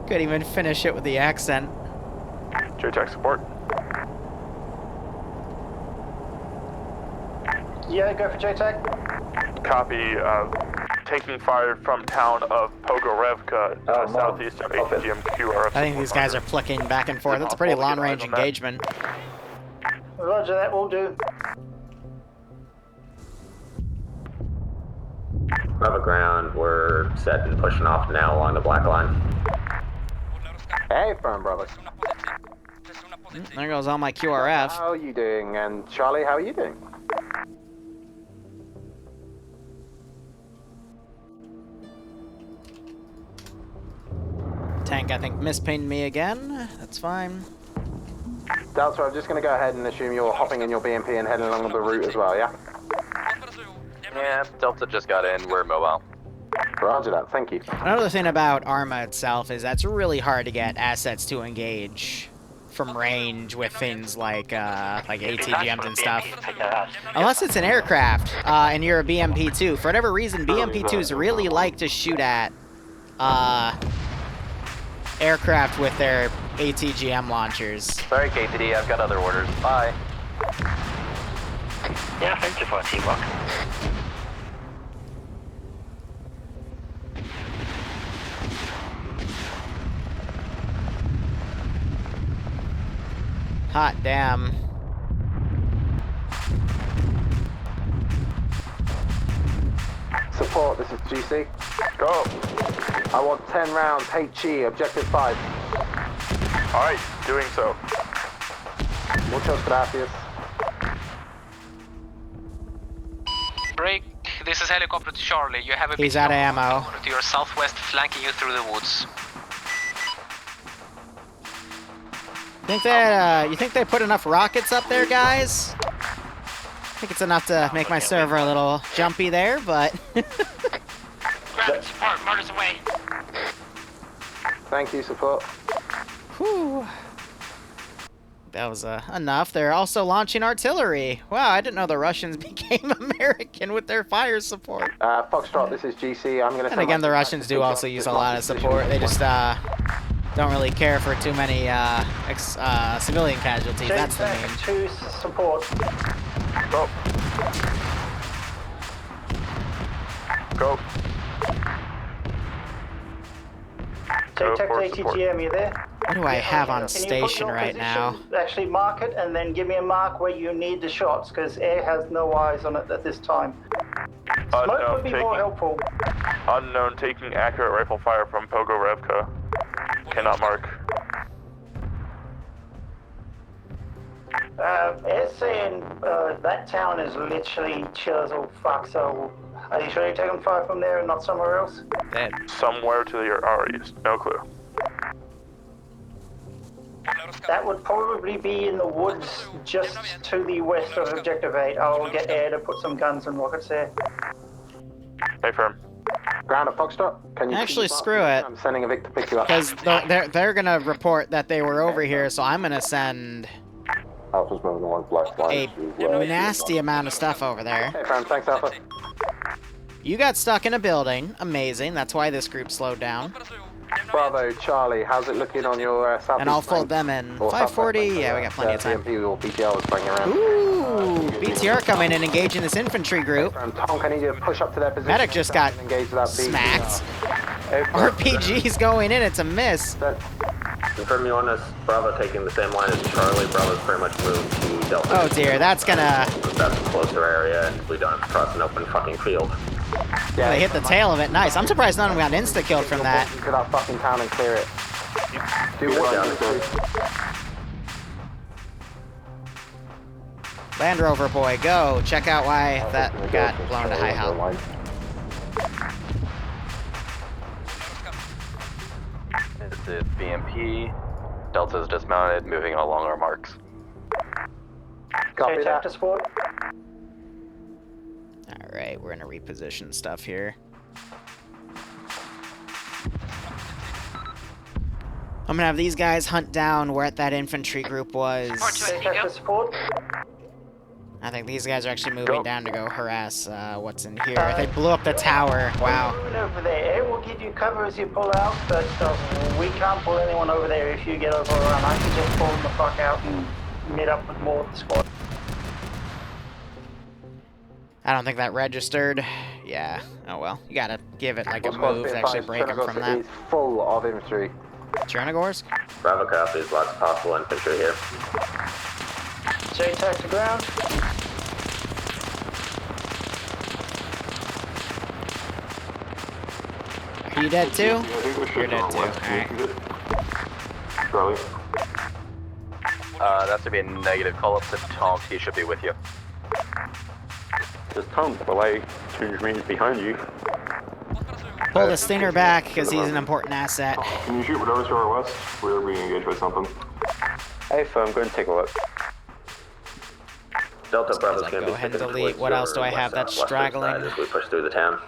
Couldn't even finish it with the accent. JTAC support. Yeah, go for JTAC. Copy. Taking fire from town of Pogorevka, southeast of ATGM QRF. I think these guys are flicking back and forth. It's a pretty long-range engagement. Roger that, will do. Bravo ground, we're set and pushing off now along the Black Line. Hey, firm brother. There goes all my QRF. How are you doing? And Charlie, how are you doing? Tank, I think, mispinged me again. That's fine. Delta, I'm just going to go ahead and assume you're hopping in your BMP and heading along the route as well, yeah? Yeah, Delta just got in. We're mobile. Roger that. Thank you. Another thing about Arma itself is that's really hard to get assets to engage from range with things like ATGMs and stuff. Unless it's an aircraft and you're a BMP-2. For whatever reason, BMP-2s really like to shoot at aircraft with their ATGM launchers. Sorry, KTD, I've got other orders. Bye. Yeah, thank you for teamwork. Hot damn. Support, this is GC. Go. I want 10 rounds, HE, Objective 5. Alright, doing so. Muchas gracias. Break. This is helicopter to Charlie. You have a He's out of ammo. To your southwest, flanking you through the woods. You think they put enough rockets up there, guys? I think it's enough to make my server a little jumpy there, but... Ground support, motors away. Thank you, support. Whew. that was enough. They're also launching artillery. Wow, I didn't know the Russians became American with their fire support. Foxtrot, this is GC. I'm going to. And again, the Russians do also use a lot of support. They just don't really care for too many civilian casualties. That's the main. To support. Go. Go. JTAC to ATGM, you there? What do I have on station right now? Actually mark it and then give me a mark where you need the shots, because air has no eyes on it at this time. Smoke would be more helpful. Unknown taking accurate rifle fire from Pogo Revka. Cannot mark. Air's saying that town is literally chill as all fuck, so are you sure you're taking fire from there and not somewhere else? Dead. Somewhere to our east. No clue. That would probably be in the woods just to the west of Objective 8. I'll get air to put some guns and rockets there. Hey, firm. Ground at Foxtrot. Can you actually screw it? I'm sending a Vic to pick you up. Because they're gonna report that they were over here, so I'm gonna send Alpha's moving the one black line. a nasty amount of stuff over there. Hey, fam, thanks, Alpha. You got stuck in a building. Amazing. That's why this group slowed down. Bravo, Charlie. How's it looking on your southeast? And I'll fold them in. 540. Yeah, we got plenty of time. BMP or BTR was playing around. Ooh, BTR coming in, engaging this infantry group. Tonk, I need you to push up to their position. Medic just got smacked. RPG's going in. It's a miss. Confirm you on this. Bravo taking the same line as Charlie. Bravo's pretty much moved to Delta. Oh dear, that's gonna. That's a closer area, and we don't have to cross an open fucking field. Yeah, they hit the tail of it. Nice. I'm surprised none of them got insta-killed from that. Get that fucking town and clear it. Do Land Rover boy, go. Check out why that got blown to high health. This is BMP. Delta's dismounted, moving along our marks. Copy that. Alright, we're gonna reposition stuff here. I'm gonna have these guys hunt down where that infantry group was. I think these guys are actually moving down to go harass what's in here. They blew up the tower. Wow. Over there, we'll give you cover as you pull out, but we can't pull anyone over there if you get overrun. I can just pull them the fuck out and meet up with more of the squad. I don't think that registered. Yeah. Oh well. You gotta give it like a move to actually break them from that. It's full of infantry. Chernogorsk? Bravo copies. Lots of possible infantry here. JTAC to ground. Are you dead too? You're dead too. Alright. That's to be a negative. Call up to Tonk. He should be with you. There's Tonk, but like 200 meters behind you. Pull the Stinger back because he's an important asset. Can you shoot whatever's to our west? We're being engaged by something. Hey, firm, go and take a look. Delta Bravo's Go going to be ahead and delete. What else do I have that's straggling? as we push through the town.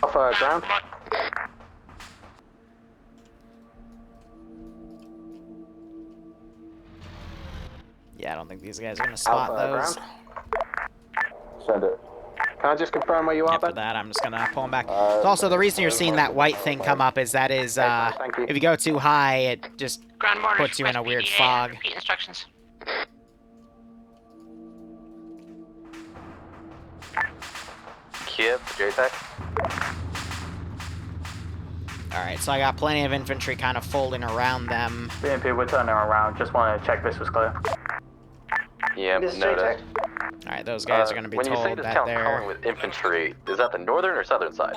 Alpha, ground. Yeah, I don't think these guys are gonna spot Alpha, those. ground. Send it. Can I just confirm where you are, After that, I'm just gonna pull them back. Also, the reason you're seeing that white thing come up is that is, if you go too high, it just puts you in a weird fog. Repeat instructions. Kiev, JTAC. Alright, so I got plenty of infantry kind of folding around them. BMP, we're turning around. Just want to check this was clear. Yeah, noted. Alright, those guys are going to be when you say told this that town's they're... calling with infantry, is that the northern or southern side?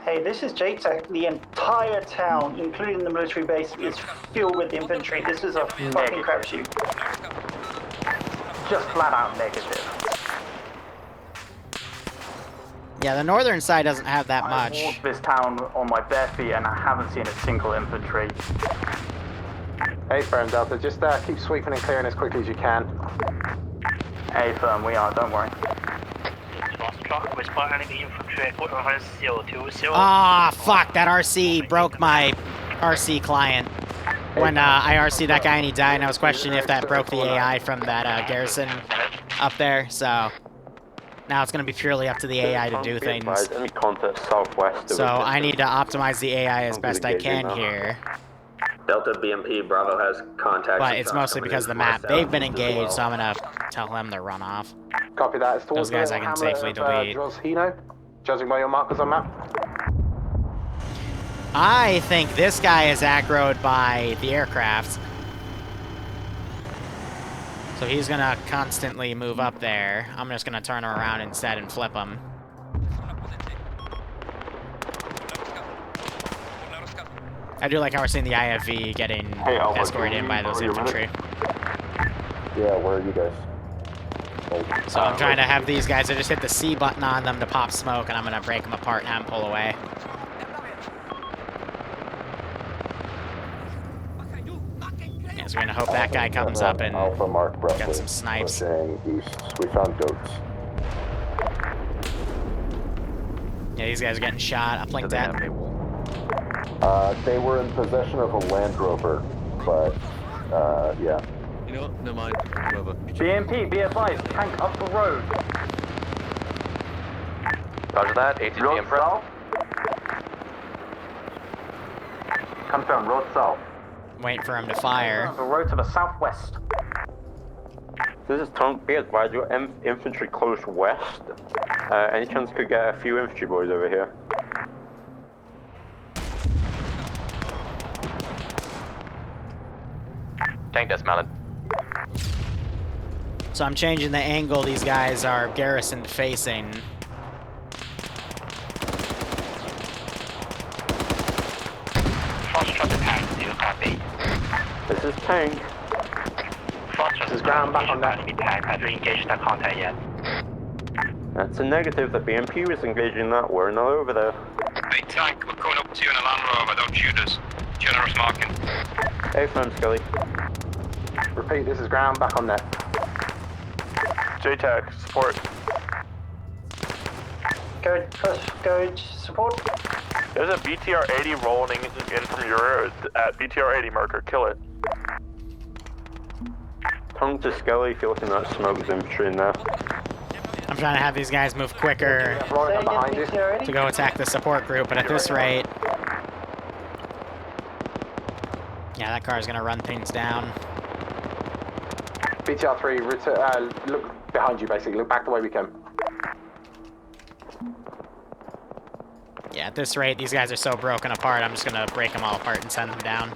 Hey, this is JTAC. The entire town, including the military base, is filled with infantry. This is a fucking crapshoot. Just flat out negative. Yeah, the northern side doesn't have that much. I walked this town on my bare feet and I haven't seen a single infantry. Hey, firm, Delta, just keep sweeping and clearing as quickly as you can. Hey, firm, we are, don't worry. o'clock, we spot enemy infantry at 020. Ah, fuck, that RC broke my RC client. When I RC'd that guy and he died, and I was questioning if that broke the AI from that garrison up there, so... Now it's going to be purely up to the AI to do things. So I need to optimize the AI as best I can here. Delta BMP Bravo has contact. But it's mostly because of the map. They've been engaged, so I'm going to tell them to run off. Copy that. It's Those guys I can safely delete. Judging by your markers on map. I think this guy is aggroed by the aircraft. So he's gonna constantly move up there. I'm just gonna turn him around instead and flip him. I do like how we're seeing the IFV getting escorted in by those infantry. Yeah, where are you guys? So I'm trying to have these guys, I just hit the C button on them to pop smoke, and I'm gonna break them apart and have them pull away. Yeah, so we're gonna hope that guy comes up and Alpha Mark gets some snipes. East. We found goats. Yeah, these guys are getting shot. Uplink that. They were in possession of a Land Rover, but yeah. You know what? Never mind. Whatever. BMP, be advised, tank up the road. Roger that, ATG in front. Confirm, road south. Wait for him to fire. The road to the southwest. This is Tonk, be advised, your infantry close west. Any chance could get a few infantry boys over here? Tank dismounted. So I'm changing the angle these guys are garrisoned facing. This is Tank. This is ground back on that. Tank hasn't engaged that contact yet. That's a negative. The BMP was engaging that. We're not over there. Hey, Tank, we're coming up to you in a Land Rover. Don't shoot us. Generous marking. Hey, firm, Scully. Repeat, this is ground back on net. JTAC, support. Go support. There's a BTR-80 rolling in from your at BTR-80 marker. Kill it. Tongue to Scully, if you're looking at smoke, there's infantry in there. I'm trying to have these guys move quicker to go attack the support group, but at this rate... Yeah, that car's gonna run things down. BTR-3, look behind you basically, look back the way we came. Yeah, at this rate, these guys are so broken apart, I'm just gonna break them all apart and send them down.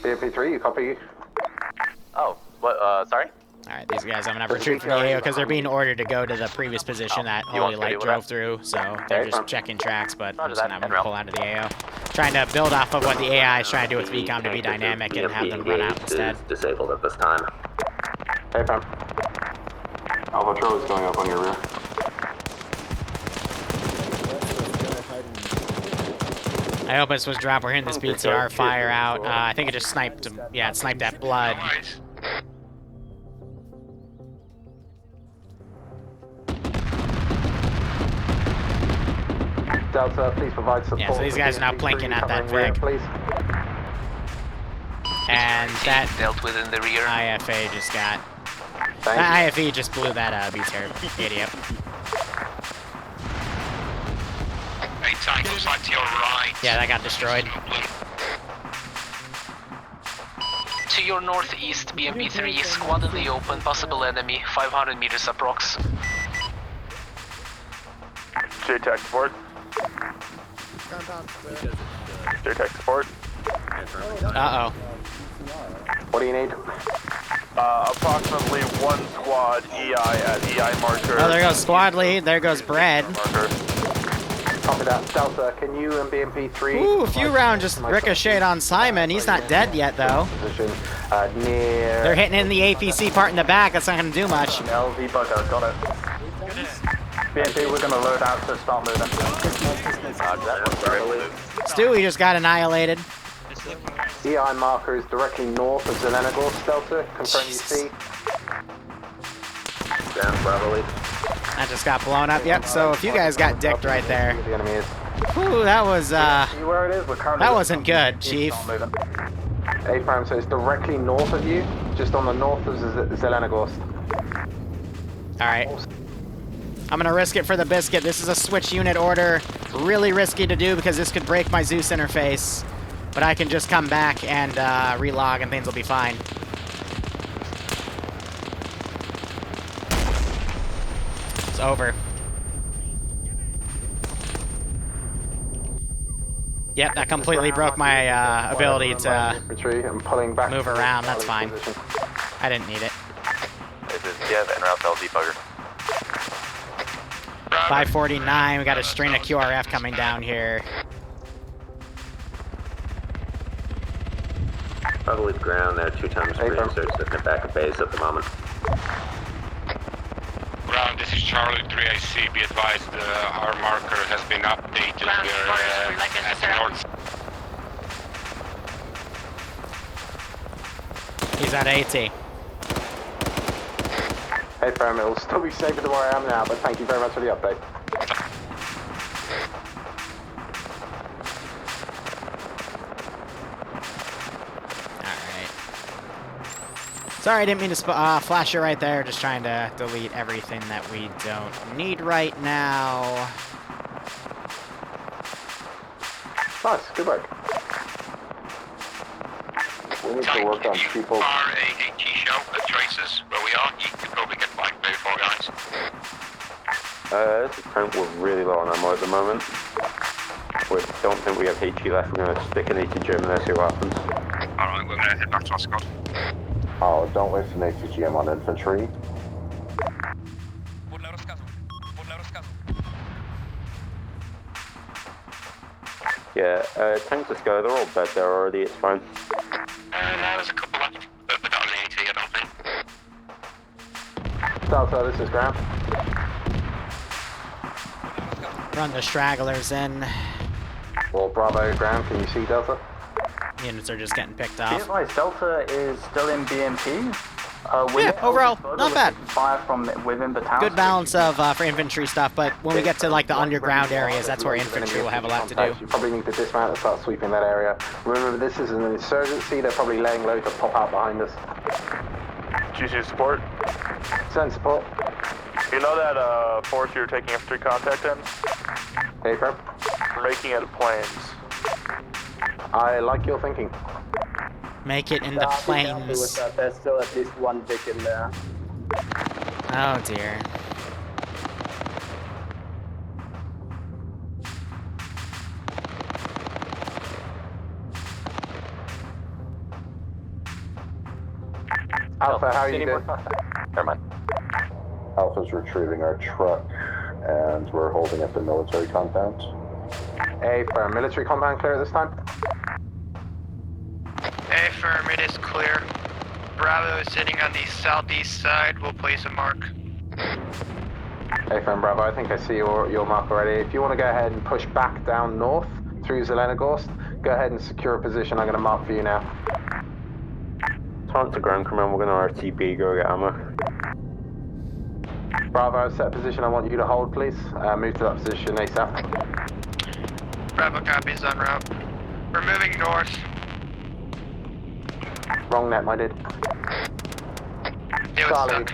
BMP-3, you copy? Oh, what, sorry? Alright, these guys I'm gonna retreat from the AO because they're being ordered to go to the previous position that Holy Light drove through, so they're just checking tracks, but I'm just gonna have them pull out of the AO. Trying to build off of what the AI is trying to do with VCOM to be dynamic and have them run out instead. Disabled at this time. Hey, fam. Alpha Charlie's going up on your rear. I hope this was drop. We're hitting this BTR fire out. I think it just sniped him. Yeah, it sniped that blood. Delta, please provide support. Yeah, so these guys are now plinking at that Vic. And that dealt with in the rear. IFA just got... That IFE just blew that BTR idiot. Hey, Tank, looks like to your right. Yeah, that got destroyed. To your northeast, BMP-3, squad in the open, possible enemy, 500 meters approx. JTAC support. JTAC support. Uh-oh. What do you need? Approximately one squad EI at EI marker. Oh, there goes squad lead. There goes Brad. Copy that. Delta, can you and BMP-3... Ooh, a few rounds just ricocheted on Simon. He's not dead yet, though. Position, near... They're hitting in the APC part in the back. That's not going to do much. LV bugger, got it. BMP, we're going to load out to start moving. Stewie just got annihilated. EI marker is directly north of Zelenogorsk, Delta. Confirm you see. Ground, Bravo lead. That just got blown up. Yep, so if you guys got dicked right there. The enemy is. Whew, that was, See where it is? We're currently that wasn't good, Chief. A-Prime, so it's directly north of you, just on the north of Zelenogorsk. Alright. I'm gonna risk it for the biscuit. This is a switch unit order. Really risky to do because this could break my Zeus interface. But I can just come back and relog and things will be fine. It's over. Yep, that completely broke my ability to move around. That's fine. I didn't need it. This is Dev and route LZ bugger. 549, we got a string of QRF coming down here. Probably the ground there 2 times 3, so it's sitting at back of base at the moment. Ground, this is Charlie 3IC. Be advised, our marker has been updated. We're at north. He's at 80. Hey, Prime, it'll still be safer than where I am now, but thank you very much for the update. Sorry, I didn't mean to flash you right there. Just trying to delete everything that we don't need right now. Nice, good work. We need to work on people. AT shell at traces where we are. You could probably get flanked by 4 guys. This is current, we're really low on ammo at the moment. We don't think we have HE left. We're going to stick an ATGM in there, see what happens. Alright, we're going to head back to our squad. Oh, don't waste an ATGM on infantry. Yeah, tanks are sky, they're all dead there already, it's fine. There's a couple left, but they're not an AT, I don't think. Delta, this is ground. Run the stragglers in. Well, Bravo, ground, can you see Delta? Units are just getting picked Be off. advised, Delta is still in BMP. Yeah, overall, not bad. Fire from within the town. Good balance of for infantry stuff, but when we get to like the underground areas, that's where infantry will have a lot to do. You probably need to dismount and start sweeping that area. Remember, this is an insurgency. They're probably laying low to pop out behind us. GC support. Send support. You know that force you're taking infantry contact in? Hey, bro. We're making it planes. I like your thinking. Make it in the plains. There's still at least one dick in there. Oh dear. Alpha, how are you doing? Never mind. Alpha's retrieving our truck, and we're holding at the military compound. A firm, military compound clear at this time? A firm, it is clear. Bravo is sitting on the southeast side. We'll place a mark. A firm, Bravo, I think I see your mark already. If you want to go ahead and push back down north through Zelenogorsk, go ahead and secure a position. I'm going to mark for you now. Talk to ground command, we're going to RTB, go get ammo. Bravo, set a position I want you to hold, please. Move to that position ASAP. Bravo copies en route. We're moving north. Wrong net, my dude. Charlie,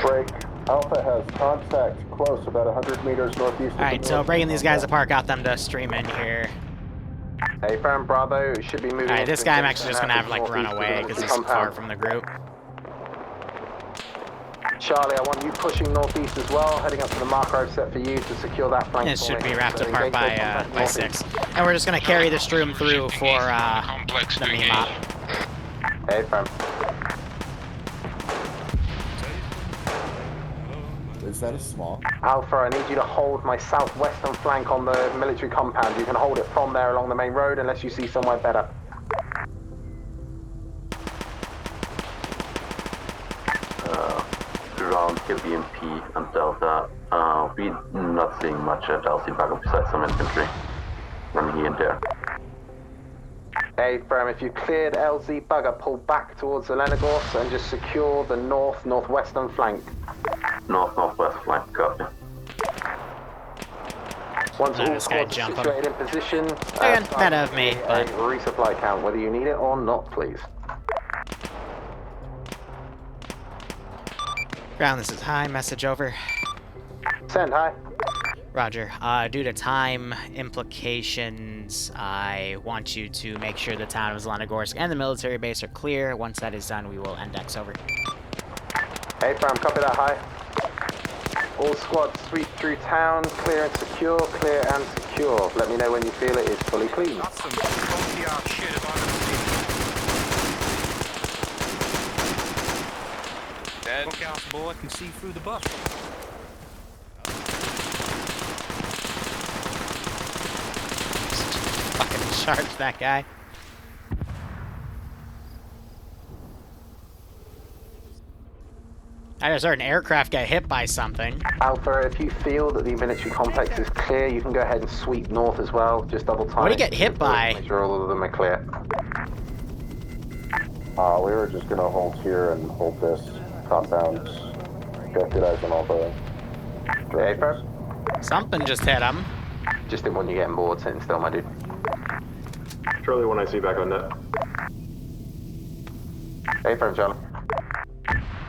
break. Alpha has contact close, about 100 meters northeast. Alright, so breaking these guys apart got them to stream in here. Hey, firm, Bravo, should be moving. Alright, this guy I'm actually just gonna have like run away because he's far from the group. Charlie, I want you pushing northeast as well, heading up to the marker I've set for you to secure that flank. It should be wrapped apart by 6. And we're just gonna carry the stream through for the MEMOP. Hey, firm. Is that a small? Alpha, I need you to hold my southwestern flank on the military compound. You can hold it from there along the main road unless you see somewhere better. Ground here, BMP and Delta. We're not seeing much at LC backup besides some infantry running here and there. Hey, firm, if you cleared LZ bugger, pull back towards Zelenogorsk and just secure the northwestern flank. North-northwest flank, copy. Once all this guy squads are jumping. situated in position, Again, start meta of me, a but resupply count, whether you need it or not, please. Ground, this is high. Message over. Send, hi. Roger. Due to time implications, I want you to make sure the town of Zelenogorsk and the military base are clear. Once that is done, we will index over. Hey, Fram, copy that, hi. All squads sweep through town, clear and secure, clear and secure. Let me know when you feel it is fully clean. That's some funky ass shit if I've ever seen. Dead. Look out, boy, I can see through the buff. Fucking charge that guy. I just heard an aircraft get hit by something. Alpha, if you feel that the military complex is clear, you can go ahead and sweep north as well. Just double time. What did he get hit by? Make sure all of them are clear. We were just gonna hold here and hold this compound. Got good eyes on all the... Hey, Fram? Something just hit him. Just didn't want you getting bored sitting still, my dude. Charlie, when I see you back on net. Hey, Fram, Charlie.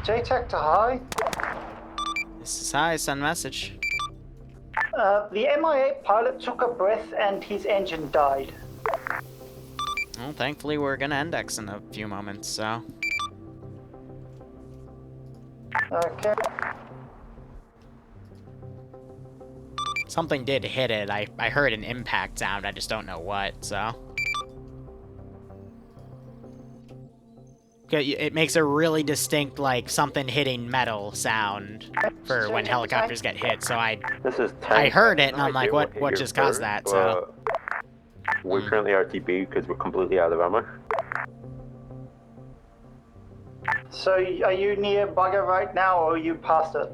JTAC to high. This is high, send message. The Mi-8 pilot took a breath and his engine died. Well, thankfully we're gonna index in a few moments, so... Okay. Something did hit it. I heard an impact sound, I just don't know what, so... It makes a really distinct, like, something hitting metal sound for when helicopters get hit, so I heard it, and I'm like, what just caused that, so... We're currently RTB because we're completely out of ammo. So, are you near Bugger right now, or are you past it?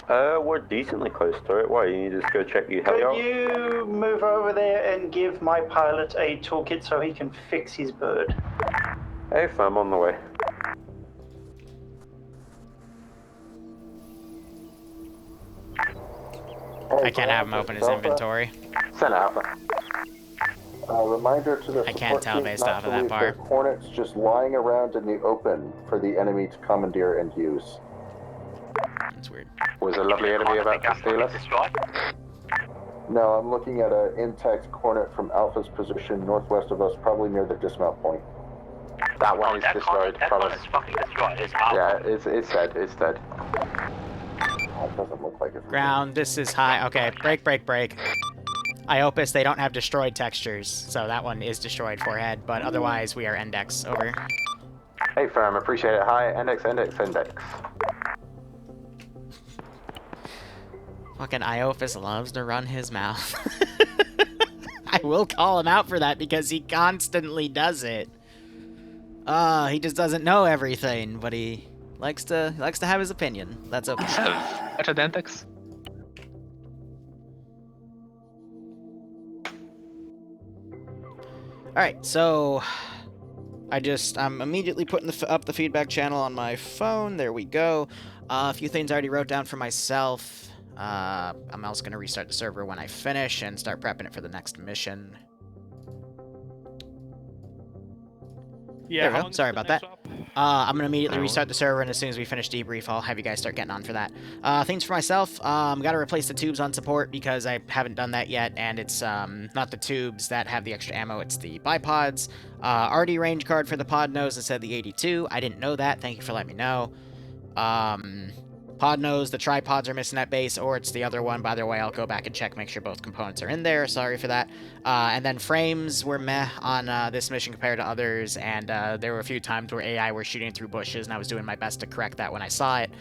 We're decently close to it. Why, you need to go check your heli out? Could you move over there and give my pilot a toolkit so he can fix his bird? Hey, fam, on the way. I can't have him open his inventory. Send Alpha. Reminder to the I can't tell based off of that bar. Hornets just lying around in the open for the enemy to commandeer and use. That's weird. Was a lovely enemy about to steal us? No, I'm looking at an intact Hornet from Alpha's position northwest of us, probably near the dismount point. That one is destroyed, promise. That is fucking destroyed. It's Yeah, it's dead, it's dead. That doesn't look like it. Ground, this is high. Okay, break. Iopus, they don't have destroyed textures, so that one is destroyed forehead, but otherwise we are index, over. Hey, Firm, appreciate it. Hi, index. Fucking Iopus loves to run his mouth. I will call him out for that because he constantly does it. He just doesn't know everything, but he likes to have his opinion. That's okay. Atadentics. Alright, so I'm immediately putting up the feedback channel on my phone. There we go. A few things I already wrote down for myself. I'm also going to restart the server when I finish and start prepping it for the next mission. Yeah, there we go. Sorry about that. I'm going to immediately restart the server, and as soon as we finish debrief, I'll have you guys start getting on for that. Things for myself, got to replace the tubes on support because I haven't done that yet, and it's not the tubes that have the extra ammo, it's the bipods. RD range card for the pod nose instead of the 82. I didn't know that. Thank you for letting me know. Pod nose, the tripods are missing at base, or it's the other one. By the way, I'll go back and check, make sure both components are in there. Sorry for that. And then frames were meh on this mission compared to others, and there were a few times where AI were shooting through bushes, and I was doing my best to correct that when I saw it.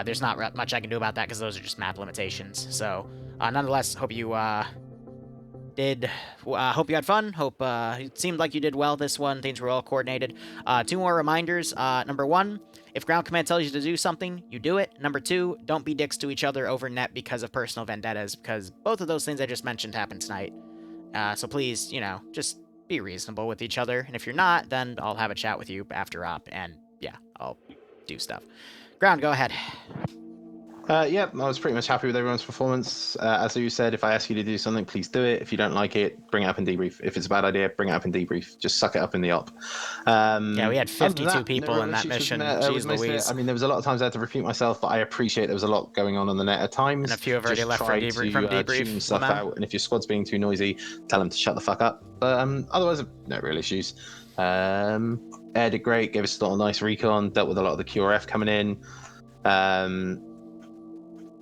There's not much I can do about that because those are just map limitations. So, nonetheless, hope you hope you had fun. Hope it seemed like you did well this one. Things were all coordinated. 2 more reminders. Number 1, if ground command tells you to do something, you do it. Number 2, don't be dicks to each other over net because of personal vendettas, because both of those things I just mentioned happened tonight. So please, just be reasonable with each other. And if you're not, then I'll have a chat with you after op, and yeah, I'll do stuff. Ground, go ahead. Yeah, I was pretty much happy with everyone's performance. As you said, if I ask you to do something, please do it. If you don't like it, bring it up and debrief. If it's a bad idea, bring it up and debrief. Just suck it up in the op. Yeah, we had 52 people no in that issues mission. with Jeez Louise. I mean, there was a lot of times I had to repeat myself, but I appreciate there was a lot going on the net at times. And a few have already Just left try from debrief. tune stuff out, and if your squad's being too noisy, tell them to shut the fuck up. But otherwise, no real issues. Air did great, gave us a little nice recon, dealt with a lot of the QRF coming in.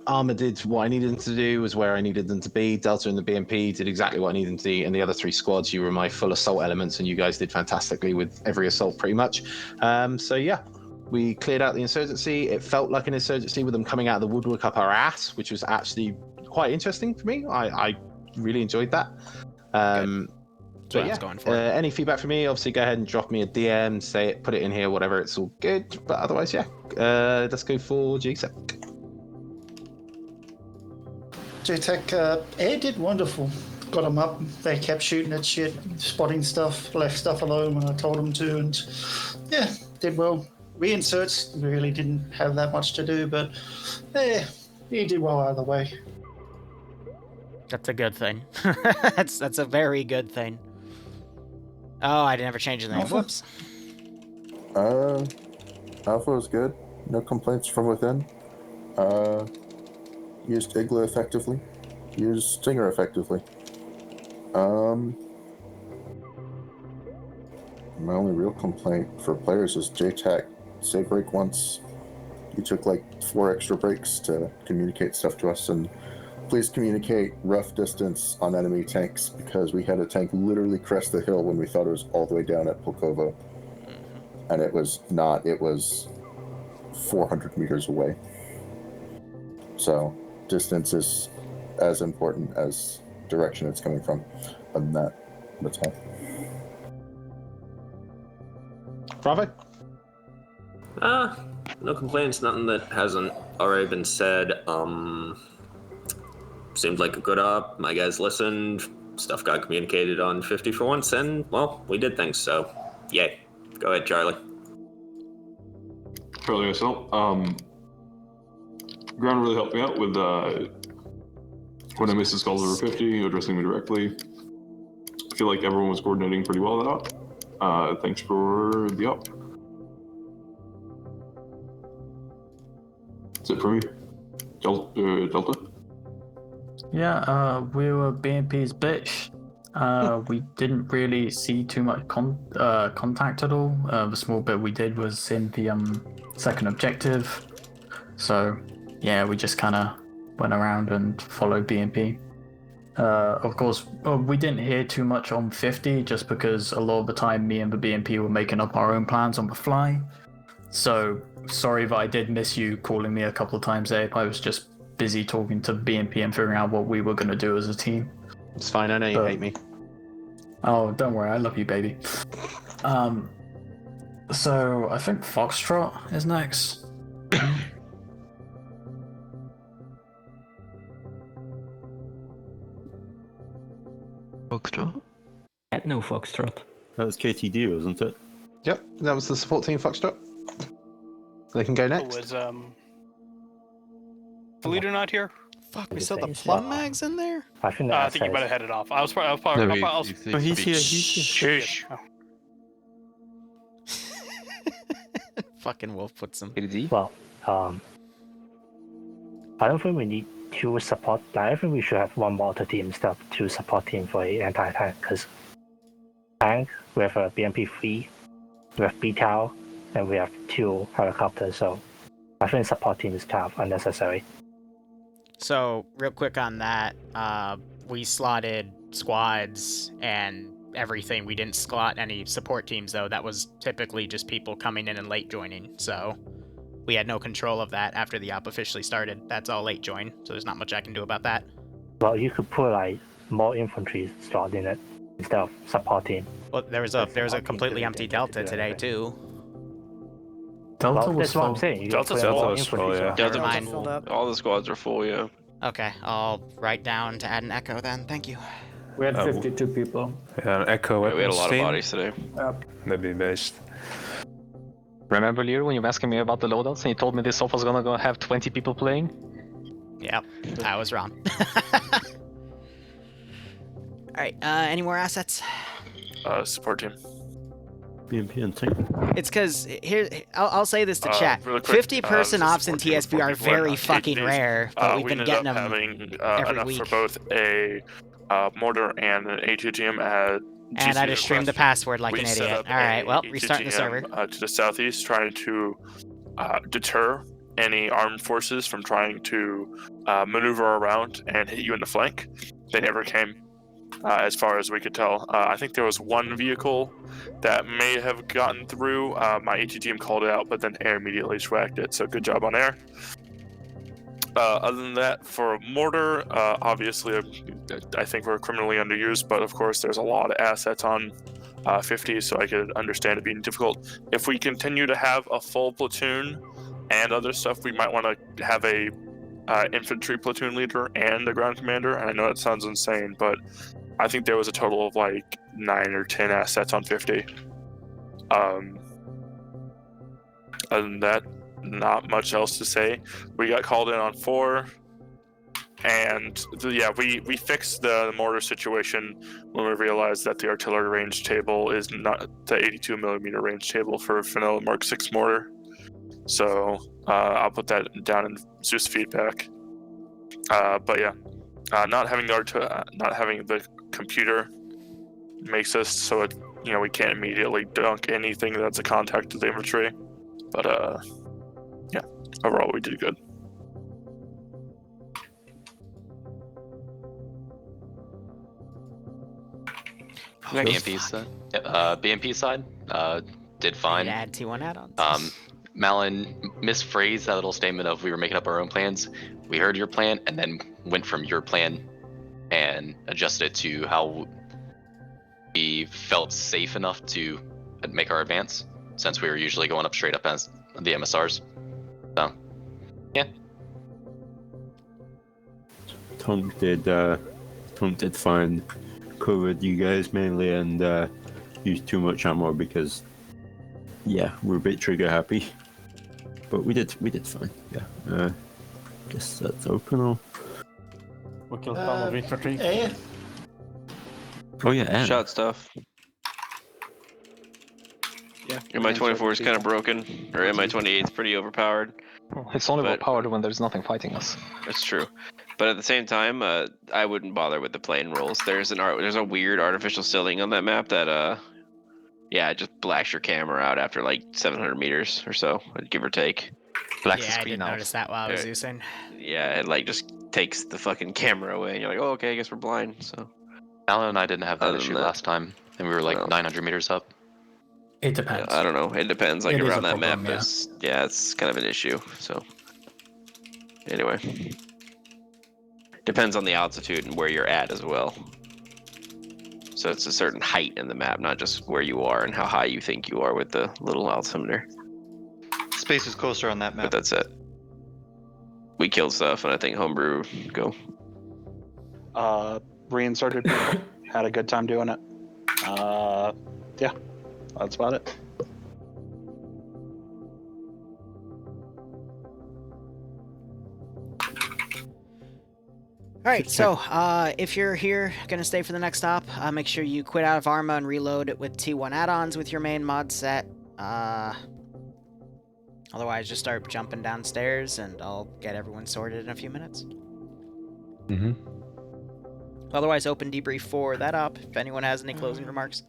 Armor did what I needed them to do, was where I needed them to be. Delta and the BMP did exactly what I needed them to do, and the other 3 squads, you were my full assault elements, and you guys did fantastically with every assault pretty much. So yeah, we cleared out the insurgency. It felt like an insurgency with them coming out of the woodwork up our ass, which was actually quite interesting for me. I really enjoyed that. But yeah, going for any feedback from me, obviously go ahead and drop me a DM, say it, put it in here, whatever, it's all good. But otherwise, yeah, let's go for GSEC. JTech, Air did wonderful. Got them up. They kept shooting at shit, spotting stuff, left stuff alone when I told them to, and yeah, did well. Reinserts really didn't have that much to do, but yeah, he did well either way. That's a good thing. that's a very good thing. Oh, I never changed the name. Alpha? Whoops. Alpha was good. No complaints from within. Used Igloo effectively. Used Stinger effectively. My only real complaint for players is JTAC. Save break once. You took like 4 extra breaks to communicate stuff to us, and please communicate rough distance on enemy tanks, because we had a tank literally crest the hill when we thought it was all the way down at Pulkovo. And it was not, it was 400 meters away. So distance is as important as direction it's coming from. Other than that, that's all. Bravo? No complaints, nothing that hasn't already been said. Seemed like a good op. My guys listened. Stuff got communicated on 50 for once, and, well, we did things, so, yay. Go ahead, Charlie. Charlie myself. Ground really helped me out with when I missed his calls over 50, addressing me directly. I feel like everyone was coordinating pretty well that op. Thanks for the op. That's it for me. Delta? Yeah, we were BMP's bitch. We didn't really see too much contact at all. The small bit we did was in the second objective. So, yeah, we just kind of went around and followed BMP. Of course, we didn't hear too much on 50, just because a lot of the time me and the BMP were making up our own plans on the fly. So, sorry that I did miss you calling me a couple of times there. I was just busy talking to BMP and figuring out what we were going to do as a team. It's fine, I know you hate me. Oh, don't worry, I love you, baby. So, I think Foxtrot is next. Foxtrot? No Foxtrot. That was KTD, wasn't it? Yep, that was the support team Foxtrot. They can go next. Was the leader not here? Fuck, we still the plum mags in there? I think you might have headed off. I was probably. He's here. Shush. Fucking Wolf puts him. Well, I don't think we need 2 support. I think we should have 1 mortar team instead of 2 support team for the entire tank, because tank, we have a BMP-3, we have BTAL, and we have 2 helicopters, so I think support team is kind of unnecessary. So, real quick on that, we slotted squads and everything. We didn't slot any support teams, though. That was typically just people coming in and late joining, so we had no control of that after the op officially started. That's all late join, so there's not much I can do about that. Well, you could put like more infantry slot in it instead of support team. Well, there was a completely empty Delta today, too. Delta was that's what I'm full. saying. Delta was full, yeah. Never mind. All the squads are full, yeah. Okay, I'll write down to add an echo then. Thank you. We had 52 people. Yeah, an echo. Yeah, we had a lot of bodies today. Yep. Maybe based. Remember, Liru, when you were asking me about the loadouts and you told me this off was gonna have 20 people playing? Yep, I was wrong. Alright, any more assets? Support team. BMP and tank. It's because, here, I'll say this to chat. Really quick, 50-person ops in support team TSB are with 4 people very and, fucking HDs. rare, but we've we been ended getting up them having every enough week. for both a mortar and an A2 team at And I just streamed the password like we an set idiot. up Alright, well, a restarting the server. to the southeast, trying to deter any armed forces from trying to maneuver around and hit you in the flank. They never came, as far as we could tell. I think there was one vehicle that may have gotten through. My AT team called it out, but then air immediately tracked it, so good job on air. Other than that, for mortar, obviously, I think we're criminally underused, but of course, there's a lot of assets on 50, so I could understand it being difficult. If we continue to have a full platoon and other stuff, we might want to have a infantry platoon leader and a ground commander. And I know that sounds insane, but I think there was a total of like 9 or 10 assets on 50. Other than that, not much else to say. We got called in on 4, and yeah, we fixed the mortar situation when we realized that the artillery range table is not the 82 millimeter range table for vanilla Mark 6 mortar. So I'll put that down in Zeus feedback. But yeah, not having the computer makes us so it, we can't immediately dunk anything that's a contact to the infantry. But yeah, overall we did good. BMP side, did fine. Add T1 add-ons. Malin misphrased that little statement of we were making up our own plans. We heard your plan and then went from your plan and adjusted it to how we felt safe enough to make our advance, since we were usually going up straight up as the MSRs. So, yeah. Tunk did fine. Covered you guys mainly and used too much ammo because, yeah, we're a bit trigger happy. But we did fine. Yeah. Guess that's open or. We killed all of infantry. Oh yeah, and. Shot stuff. Yeah. Mi-24 is kind of broken, or Mi-28 is pretty overpowered. It's only overpowered when there's nothing fighting us. That's true. But at the same time, I wouldn't bother with the plane rolls. There's a weird artificial ceiling on that map that yeah, it just blacks your camera out after like 700 meters or so, give or take. Yeah, I didn't notice that while I was using. Yeah, it like just takes the fucking camera away, and you're like, oh, okay, I guess we're blind. So, Alan and I didn't have that issue last time, and we were like 900 meters up. It depends. I don't know. It depends. Like It is around a that problem, map, it's kind of an issue. So, anyway, depends on the altitude and where you're at as well. So it's a certain height in the map, not just where you are and how high you think you are with the little altimeter. Space is closer on that map. But that's it. We killed stuff, and I think Homebrew go. Reinserted people. Had a good time doing it. Yeah, that's about it. Alright, so if you're here, gonna stay for the next stop, make sure you quit out of Arma and reload it with T1 add-ons with your main mod set. Otherwise, just start jumping downstairs, and I'll get everyone sorted in a few minutes. Mm-hmm. Otherwise, open debrief for that up, if anyone has any closing remarks.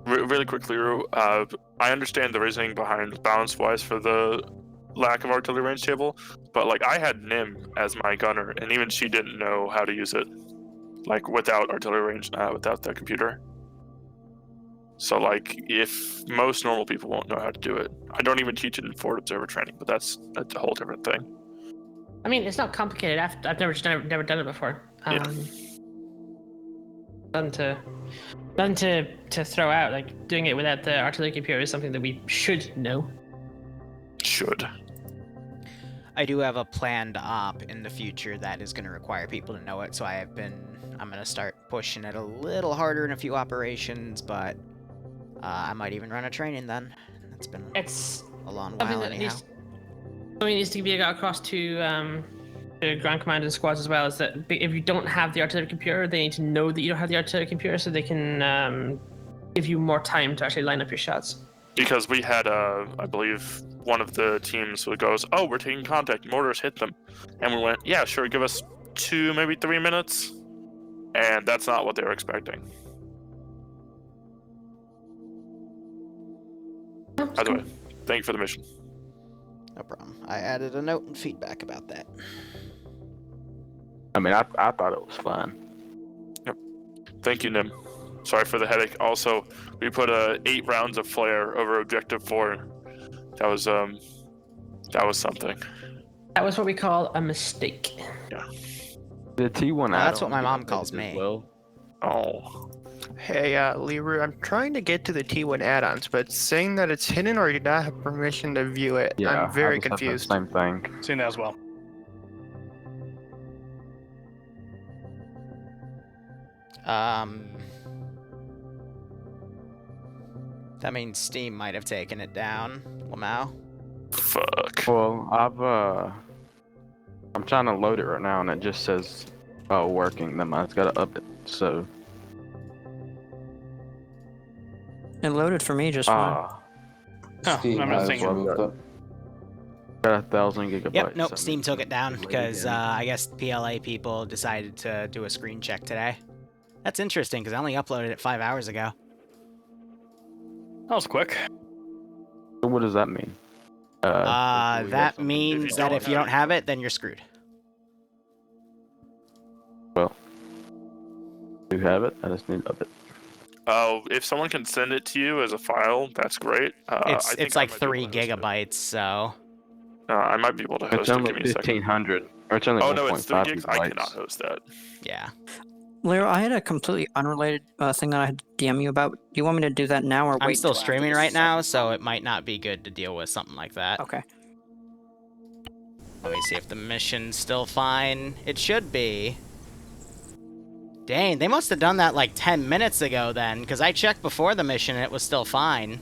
Really quickly, Liru, I understand the reasoning behind balance-wise for the lack of artillery range table, but like I had Nim as my gunner, and even she didn't know how to use it, like without artillery range, without the computer. So like, if most normal people won't know how to do it, I don't even teach it in Forward Observer training, but that's a whole different thing. I mean, it's not complicated. I've never done it before. Nothing to throw out. Like doing it without the artillery computer is something that we should know. Should. I do have a planned op in the future that is going to require people to know it, so I'm going to start pushing it a little harder in a few operations, but I might even run a training then. It's been a long while anyhow. Something needs to be got across to ground command and squads as well is that if you don't have the artillery computer, they need to know that you don't have the artillery computer so they can give you more time to actually line up your shots. Because we had, I believe, one of the teams who goes, "Oh, we're taking contact. Mortars hit them," and we went, "Yeah, sure. Give us 2, maybe 3 minutes," and that's not what they were expecting. By the way, thank you for the mission. No problem. I added a note and feedback about that. I mean, I thought it was fun. Yep. Thank you, Nim. Sorry for the headache. Also, we put 8 rounds of flare over objective 4. That was something. That was what we call a mistake. Yeah. The T1 that's what my mom calls me. Well. Oh. Hey, Liru, I'm trying to get to the T1 add-ons, but it's saying that it's hidden or you do not have permission to view it. Yeah, I'm very I just have the confused. same thing. Seen that as well. That means Steam might have taken it down. Lamau. Fuck. Well, I'm trying to load it right now, and it just says, "Oh, working." Then mine's got to up it. So. It loaded for me just fine. Steam has removed it. Got 1,000 gigabytes. Yep, nope, Steam took it down because I guess PLA people decided to do a screen check today. That's interesting because I only uploaded it 5 hours ago. That was quick. So what does that mean? That means that if you don't have it, then you're screwed. Well, do you have it? I just need of it. If someone can send it to you as a file, that's great. It's like 3 gigabytes, so. I might be able to host It's it. only Give me a second. 1,500. Or it's only Oh no, it's 3 1.5 gigs. I gigabytes. cannot host that. Yeah. Liru, I had a completely unrelated thing that I had to DM you about. Do you want me to do that now or wait? I'm still till after streaming this right now, second? so it might not be good to deal with something like that. Okay. Let me see if the mission's still fine. It should be. Dang, they must have done that like 10 minutes ago then, because I checked before the mission and it was still fine.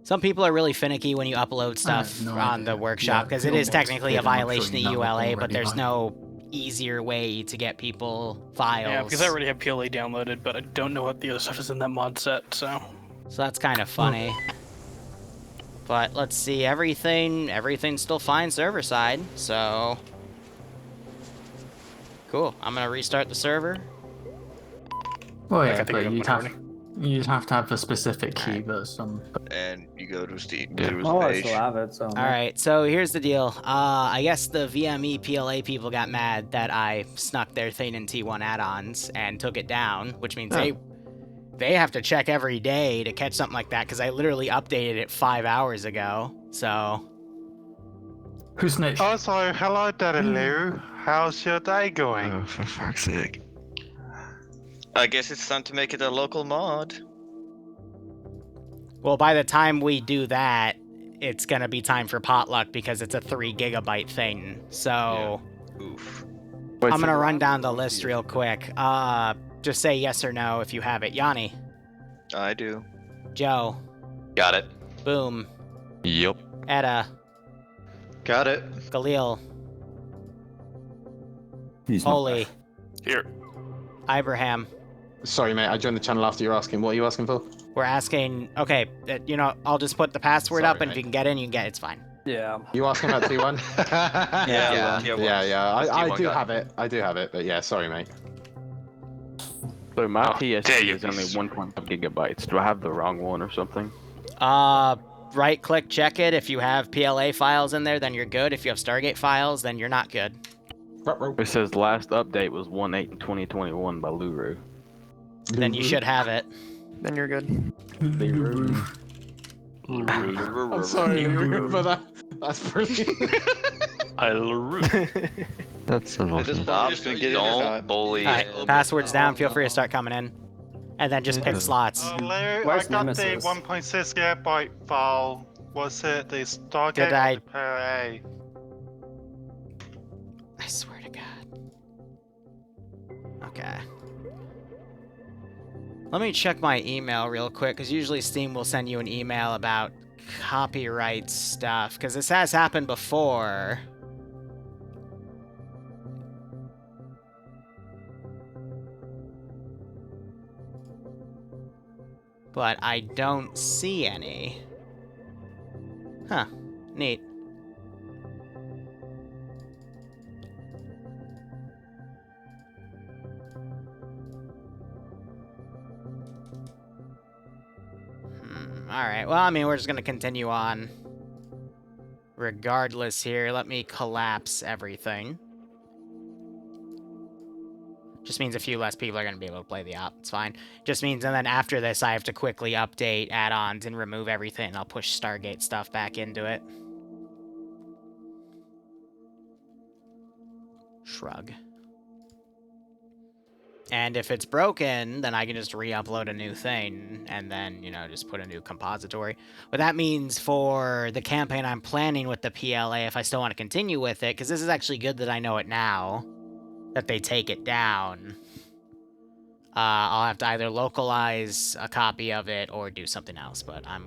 Some people are really finicky when you upload stuff on the workshop, because it is technically a violation of ULA, but there's no easier way to get people files. Yeah, because I already have PLA downloaded, but I don't know what the other stuff is in that mod set, so. So that's kind of funny. But let's see, everything's still fine server side, so. Cool, I'm gonna restart the server. Well, yeah, but you'd have to have a specific key, but some. And you go to Steam. Oh, I still have it, so. Alright, so here's the deal. I guess the VME PLA people got mad that I snuck their thing in T1 add-ons and took it down, which means they have to check every day to catch something like that, because I literally updated it 5 hours ago, so. Who's next? Oh, so hello, Liru. How's your day going? Oh, for fuck's sake. I guess it's time to make it a local mod. Well, by the time we do that, it's gonna be time for potluck because it's a 3 gigabyte thing. So, Oof. I'm gonna run down the list real quick. Just say yes or no if you have it. Yanni. I do. Joe. Got it. Boom. Yep. Etta. Got it. Galil. He's Holy. Here. Ibrahim. Sorry, mate. I joined the channel after you're asking. What are you asking for? We're asking. Okay, I'll just put the password up, and if you can get in, you can get it. It's fine. Yeah. You asking about T1? Yeah. I do have it. I do have it, but yeah, sorry, mate. So my TSB is only 1.5 gigabytes. Do I have the wrong one or something? Right click, check it. If you have PLA files in there, then you're good. If you have Stargate files, then you're not good. It says last update was 1/8/2021 by Liru. Then you should have it. Then you're good. Liru. I'm sorry, Liru, but that's brilliant. That's unfortunate. Don't bully Alright, him. passwords down. Feel free to start coming in. And then just pick slots. Liru, I got the 1.6 gigabyte file. Was it the Stargate Did or I- the PLA? I swear to God. Okay. Let me check my email real quick, because usually Steam will send you an email about copyright stuff, because this has happened before. But I don't see any. Huh. Neat. Alright, well, I mean, we're just gonna continue on. Regardless here, let me collapse everything. Just means a few less people are gonna be able to play the op. It's fine. Just means, and then after this, I have to quickly update add-ons and remove everything. I'll push Stargate stuff back into it. Shrug. And if it's broken, then I can just re-upload a new thing, and then, you know, just put a new compository. But that means for the campaign I'm planning with the PLA, if I still want to continue with it, because this is actually good that I know it now, that they take it down, I'll have to either localize a copy of it or do something else, but I'm